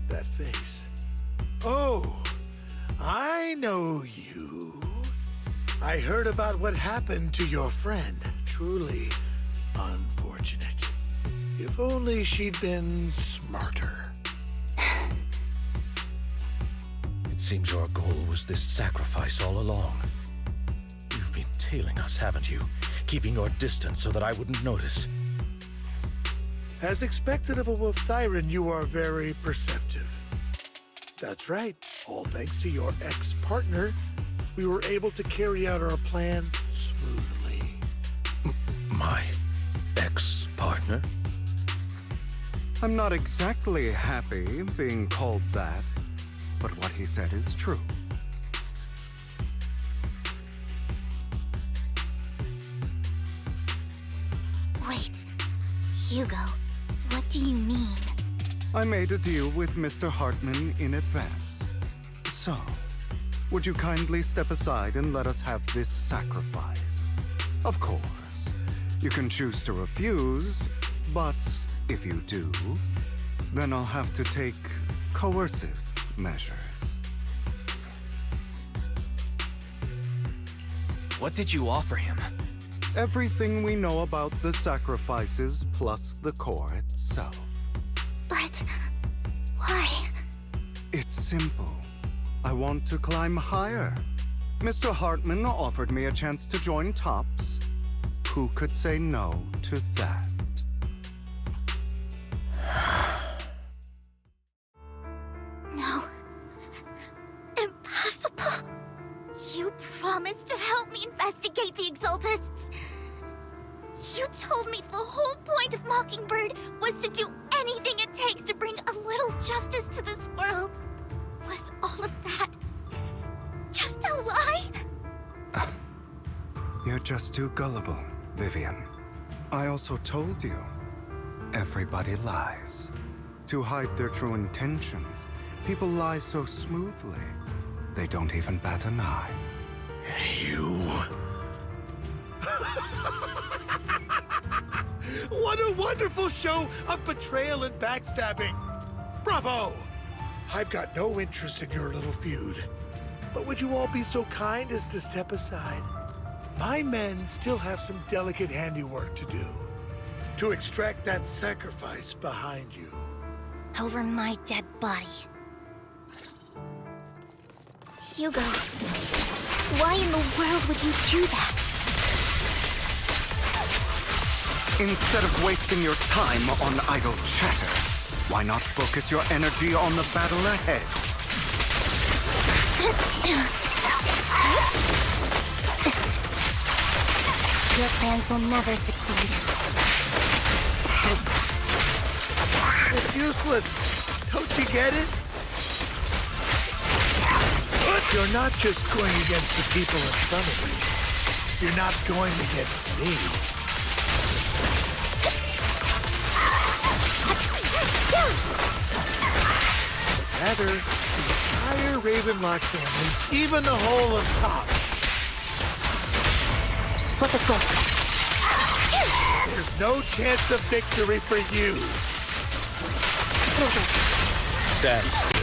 That face. Oh, I know you. I heard about what happened to your friend. Truly unfortunate. If only she'd been smarter. It seems your goal was this sacrifice all along. You've been tailing us, haven't you? Keeping your distance so that I wouldn't notice. As expected of a Wolf-Thyran, you are very perceptive. That's right. All thanks to your ex-partner, we were able to carry out our plan smoothly. My ex-partner? I'm not exactly happy being called that, but what he said is true. Wait, Hugo, what do you mean? I made a deal with Mr. Hartman in advance. So, would you kindly step aside and let us have this sacrifice? Of course, you can choose to refuse, but if you do, then I'll have to take coercive measures. What did you offer him? Everything we know about the sacrifices plus the core itself. But why? It's simple. I want to climb higher. Mr. Hartman offered me a chance to join Tops. Who could say no to that? No. Impossible. You promised to help me investigate the Exaltists. You told me the whole point of Mockingbird was to do anything it takes to bring a little justice to this world. Was all of that just a lie? You're just too gullible, Vivian. I also told you, everybody lies. To hide their true intentions, people lie so smoothly, they don't even bat an eye. You... What a wonderful show of betrayal and backstabbing! Bravo! I've got no interest in your little feud. But would you all be so kind as to step aside? My men still have some delicate handiwork to do. To extract that sacrifice behind you. Over my dead body. Hugo, why in the world would you do that? Instead of wasting your time on idle chatter, why not focus your energy on the battle ahead? Your plans will never succeed. It's useless. Don't you get it? You're not just going against the people in front of you. You're not going against me. Rather, the entire Ravenlock family, even the whole of Tops. Flip a switch. There's no chance of victory for you. Stand still.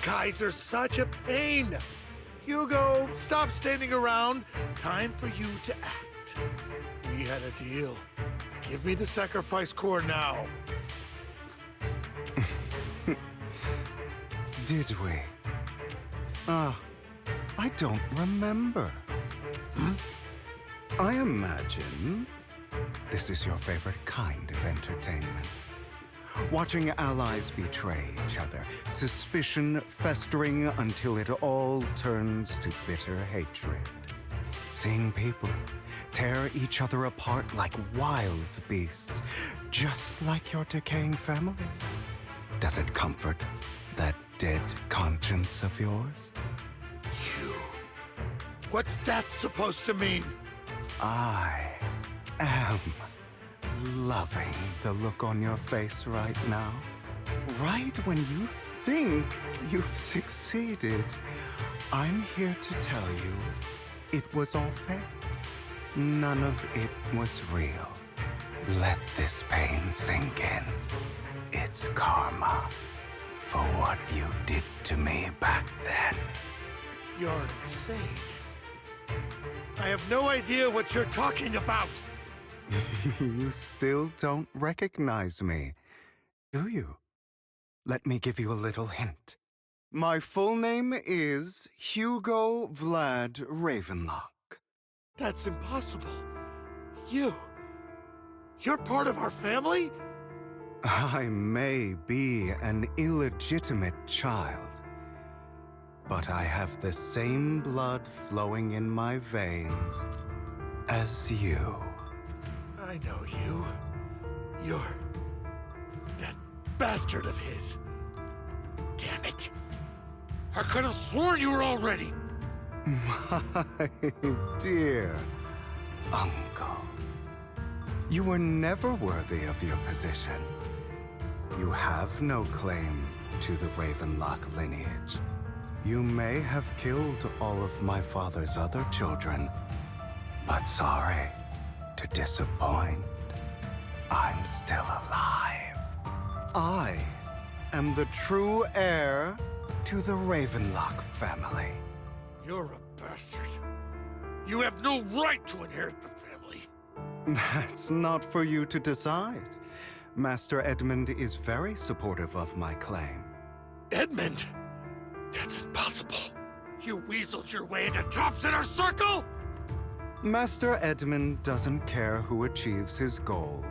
guys are such a pain. Hugo, stop standing around. Time for you to act. We had a deal. Give me the sacrifice core now. Did we? I don't remember. I imagine this is your favorite kind of entertainment. Watching allies betray each other, suspicion festering until it all turns to bitter hatred. Seeing people tear each other apart like wild beasts, just like your decaying family. Does it comfort that dead conscience of yours? You. What's that supposed to mean? I am loving the look on your face right now. Right when you think you've succeeded, I'm here to tell you it was all fake. None of it was real. Let this pain sink in. It's karma for what you did to me back then. You're insane. I have no idea what you're talking about. You still don't recognize me, do you? Let me give you a little hint. My full name is Hugo Vlad Ravenlock. That's impossible. You're part of our family? I may be an illegitimate child, but I have the same blood flowing in my veins as you. I know you. You're that bastard of his. Damn it. I could have sworn you were already. My dear uncle, you were never worthy of your position. You have no claim to the Ravenlock lineage. You may have killed all of my father's other children, but sorry to disappoint. I'm still alive. I am the true heir to the Ravenlock family. You're a bastard. You have no right to inherit the family. That's not for you to decide. Master Edmund is very supportive of my claim. Edmund? That's impossible. You weaseled your way into Top's inner circle? Master Edmund doesn't care who achieves his goal.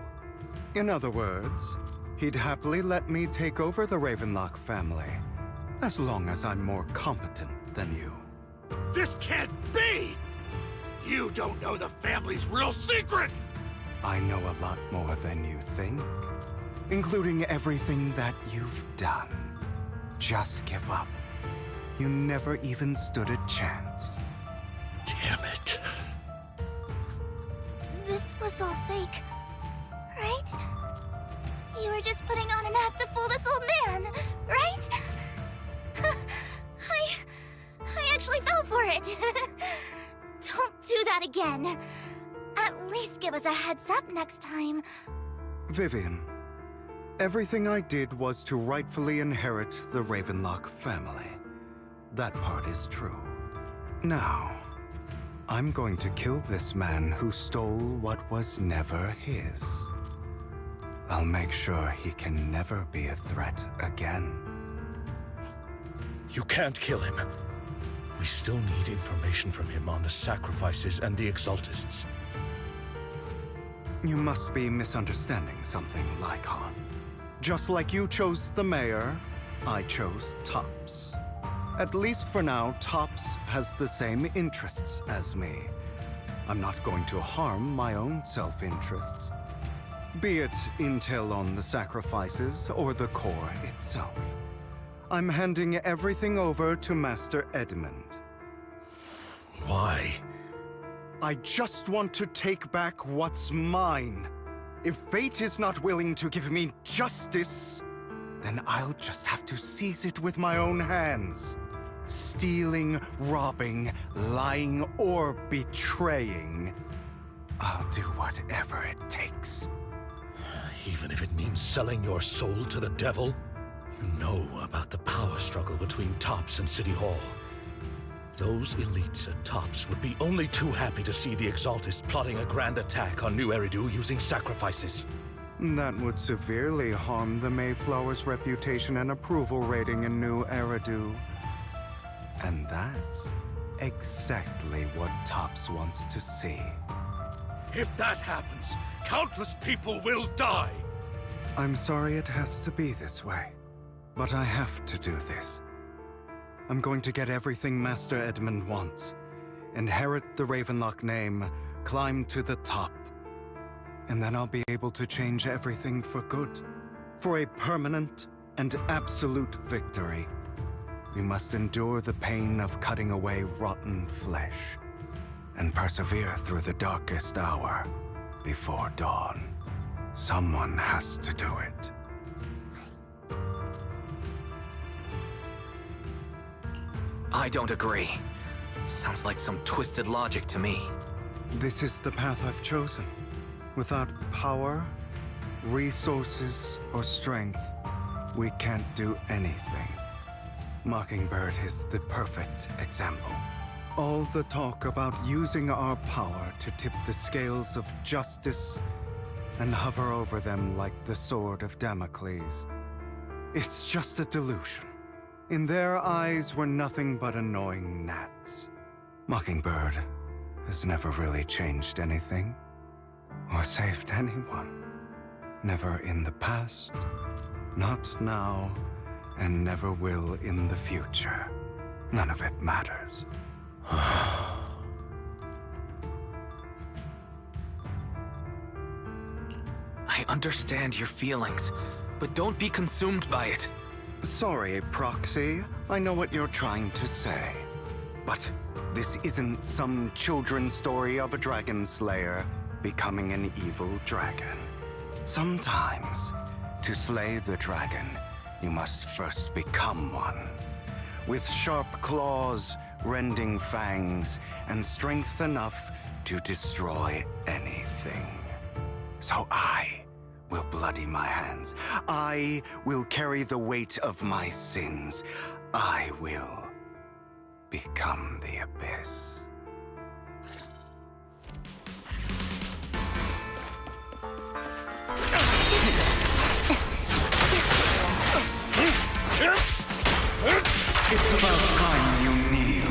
In other words, he'd happily let me take over the Ravenlock family, as long as I'm more competent than you. This can't be! You don't know the family's real secret! I know a lot more than you think, including everything that you've done. Just give up. You never even stood a chance. Damn it. This was all fake, right? You were just putting on an act to fool this old man, right? I actually fell for it. Don't do that again. At least give us a heads up next time. Vivian, everything I did was to rightfully inherit the Ravenlock family. That part is true. Now, I'm going to kill this man who stole what was never his. I'll make sure he can never be a threat again. You can't kill him. We still need information from him on the sacrifices and the Exaltists. You must be misunderstanding something, Lycon. Just like you chose the mayor, I chose Tops. At least for now, Tops has the same interests as me. I'm not going to harm my own self-interests. Be it intel on the sacrifices or the core itself. I'm handing everything over to Master Edmund. Why? I just want to take back what's mine. If fate is not willing to give me justice, then I'll just have to seize it with my own hands. Stealing, robbing, lying, or betraying. I'll do whatever it takes. Even if it means selling your soul to the devil? know about the power struggle between Tops and City Hall. Those elites at Tops would be only too happy to see the Exaltists plotting a grand attack on New Eridu using sacrifices. That would severely harm the Mayflower's reputation and approval rating in New Eridu. And that's exactly what Tops wants to see. If that happens, countless people will die! I'm sorry it has to be this way, but I have to do this. I'm going to get everything Master Edmund wants. Inherit the Ravenlock name, climb to the top. And then I'll be able to change everything for good. For a permanent and absolute victory. We must endure the pain of cutting away rotten flesh. And persevere through the darkest hour before dawn. Someone has to do it. I don't agree. Sounds like some twisted logic to me. This is the path I've chosen. Without power, resources, or strength, we can't do anything. Mockingbird is the perfect example. All the talk about using our power to tip the scales of justice and hover over them like the sword of Damocles. It's just a delusion. In their eyes, we're nothing but annoying gnats. Mockingbird has never really changed anything, or saved anyone. Never in the past, not now, and never will in the future. None of it matters. I understand your feelings, but don't be consumed by it. Sorry, Proxy. I know what you're trying to say. But this isn't some children's story of a dragon slayer becoming an evil dragon. Sometimes, to slay the dragon, you must first become one. With sharp claws, rending fangs, and strength enough to destroy anything. So I will bloody my hands. I will carry the weight of my sins. I will become the Abyss. It's about time you kneel.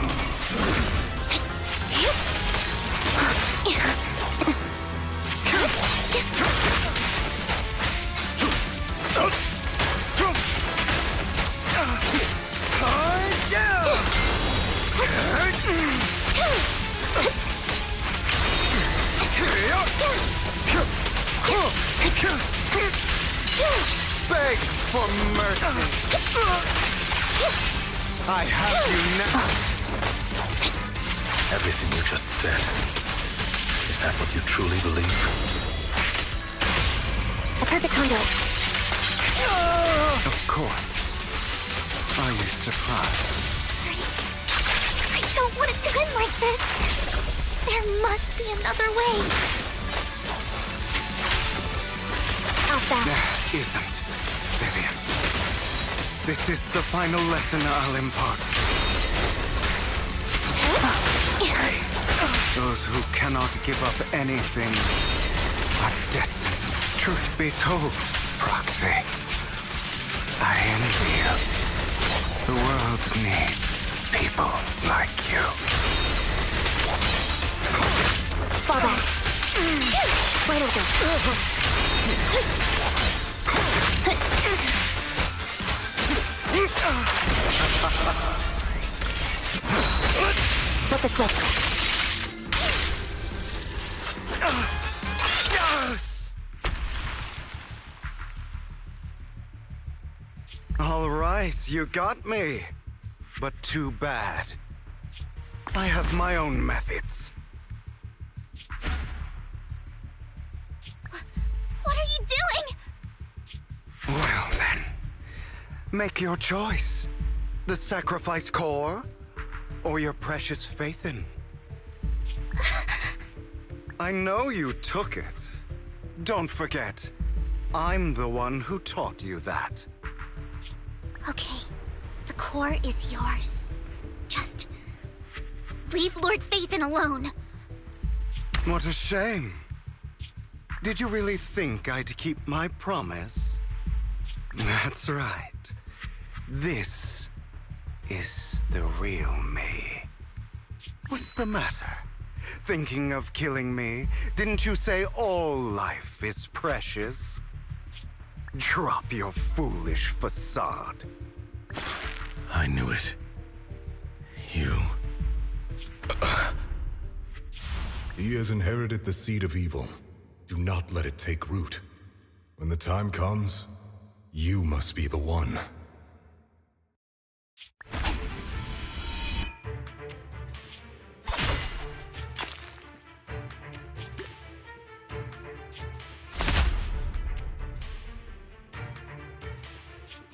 Beg for mercy. I have you now. Everything you just said, is that what you truly believe? A perfect conduit. Of course. Are you surprised? I don't want it to end like this. There must be another way. There isn't, Vivian. This is the final lesson I'll impart. Those who cannot give up anything are destined. Truth be told, Proxy, I envy you. The world needs people like you. Fall back. Wide open. Flip the switch. All right, you got me. But too bad. I have my own methods. What are you doing? Well then, make your choice. The sacrifice core, or your precious Faithin. I know you took it. Don't forget, I'm the one who taught you that. Okay, the core is yours. Just leave Lord Phaethon alone. What a shame. Did you really think I'd keep my promise? That's right. This is the real me. What's the matter? Thinking of killing me? Didn't you say all life is precious? Drop your foolish facade. I knew it. You... He has inherited the seed of evil. Do not let it take root. When the time comes, you must be the one.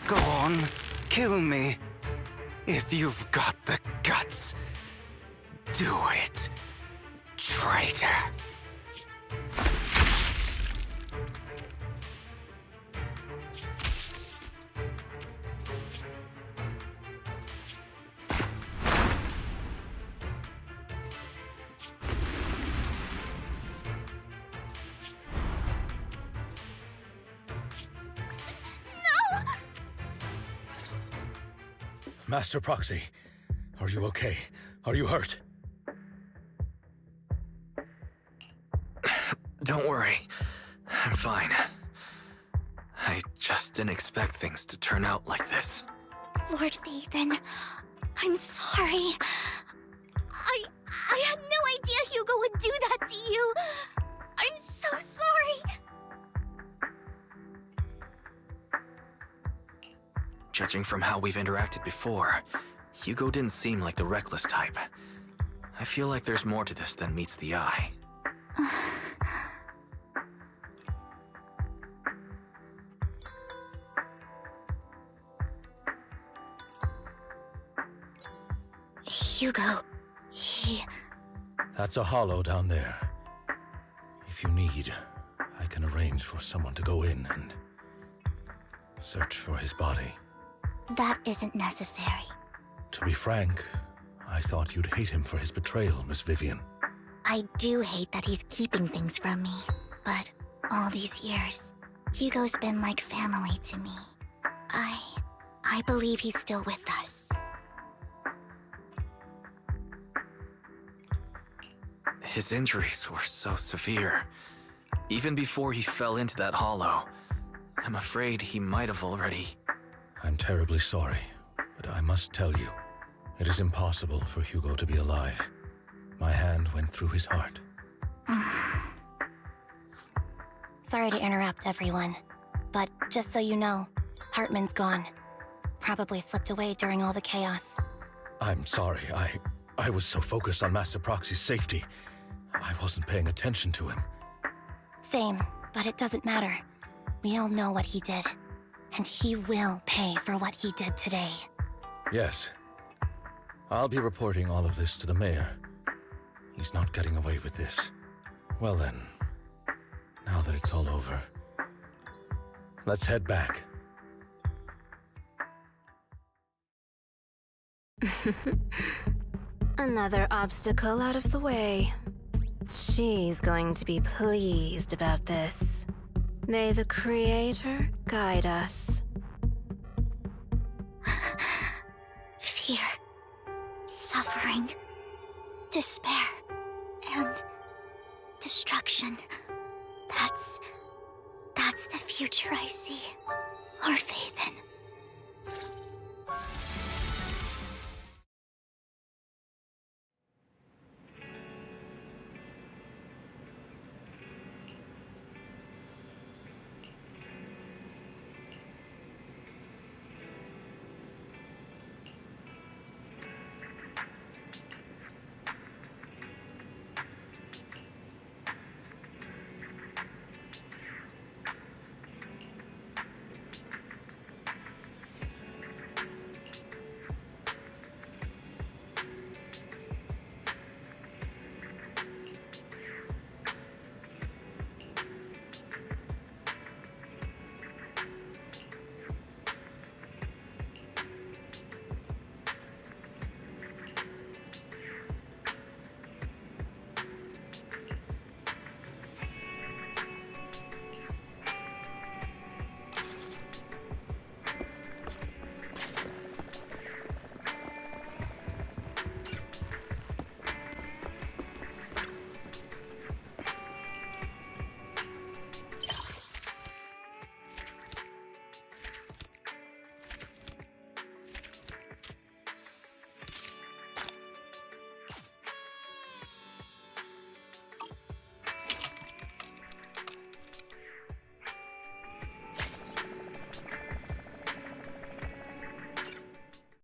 Go on, kill me. If you've got the guts, do it, traitor. Master Proxy, are you okay? Are you hurt? Don't worry. I'm fine. I just didn't expect things to turn out like this. Lord Phaethon, I'm sorry. I had no idea Hugo would do that to you. I'm so sorry. Judging from how we've interacted before, Hugo didn't seem like the reckless type. I feel like there's more to this than meets the eye. Hugo, he... That's a hollow down there. If you need, I can arrange for someone to go in and search for his body. That isn't necessary. To be frank, I thought you'd hate him for his betrayal, Miss Vivian. I do hate that he's keeping things from me, but all these years, Hugo's been like family to me. I believe he's still with us. His injuries were so severe. Even before he fell into that hollow, I'm afraid he might have already... I'm terribly sorry, but I must tell you, it is impossible for Hugo to be alive. My hand went through his heart. Sorry to interrupt, everyone. But just so you know, Hartman's gone. Probably slipped away during all the chaos. I'm sorry, I was so focused on Master Proxy's safety, I wasn't paying attention to him. Same, but it doesn't matter. We all know what he did. And he will pay for what he did today. Yes. I'll be reporting all of this to the mayor. He's not getting away with this. Well then, now that it's all over, let's head back. Another obstacle out of the way. She's going to be pleased about this. May the Creator guide us. Fear, suffering, despair, and destruction. That's the future I see. Lord Phaethon.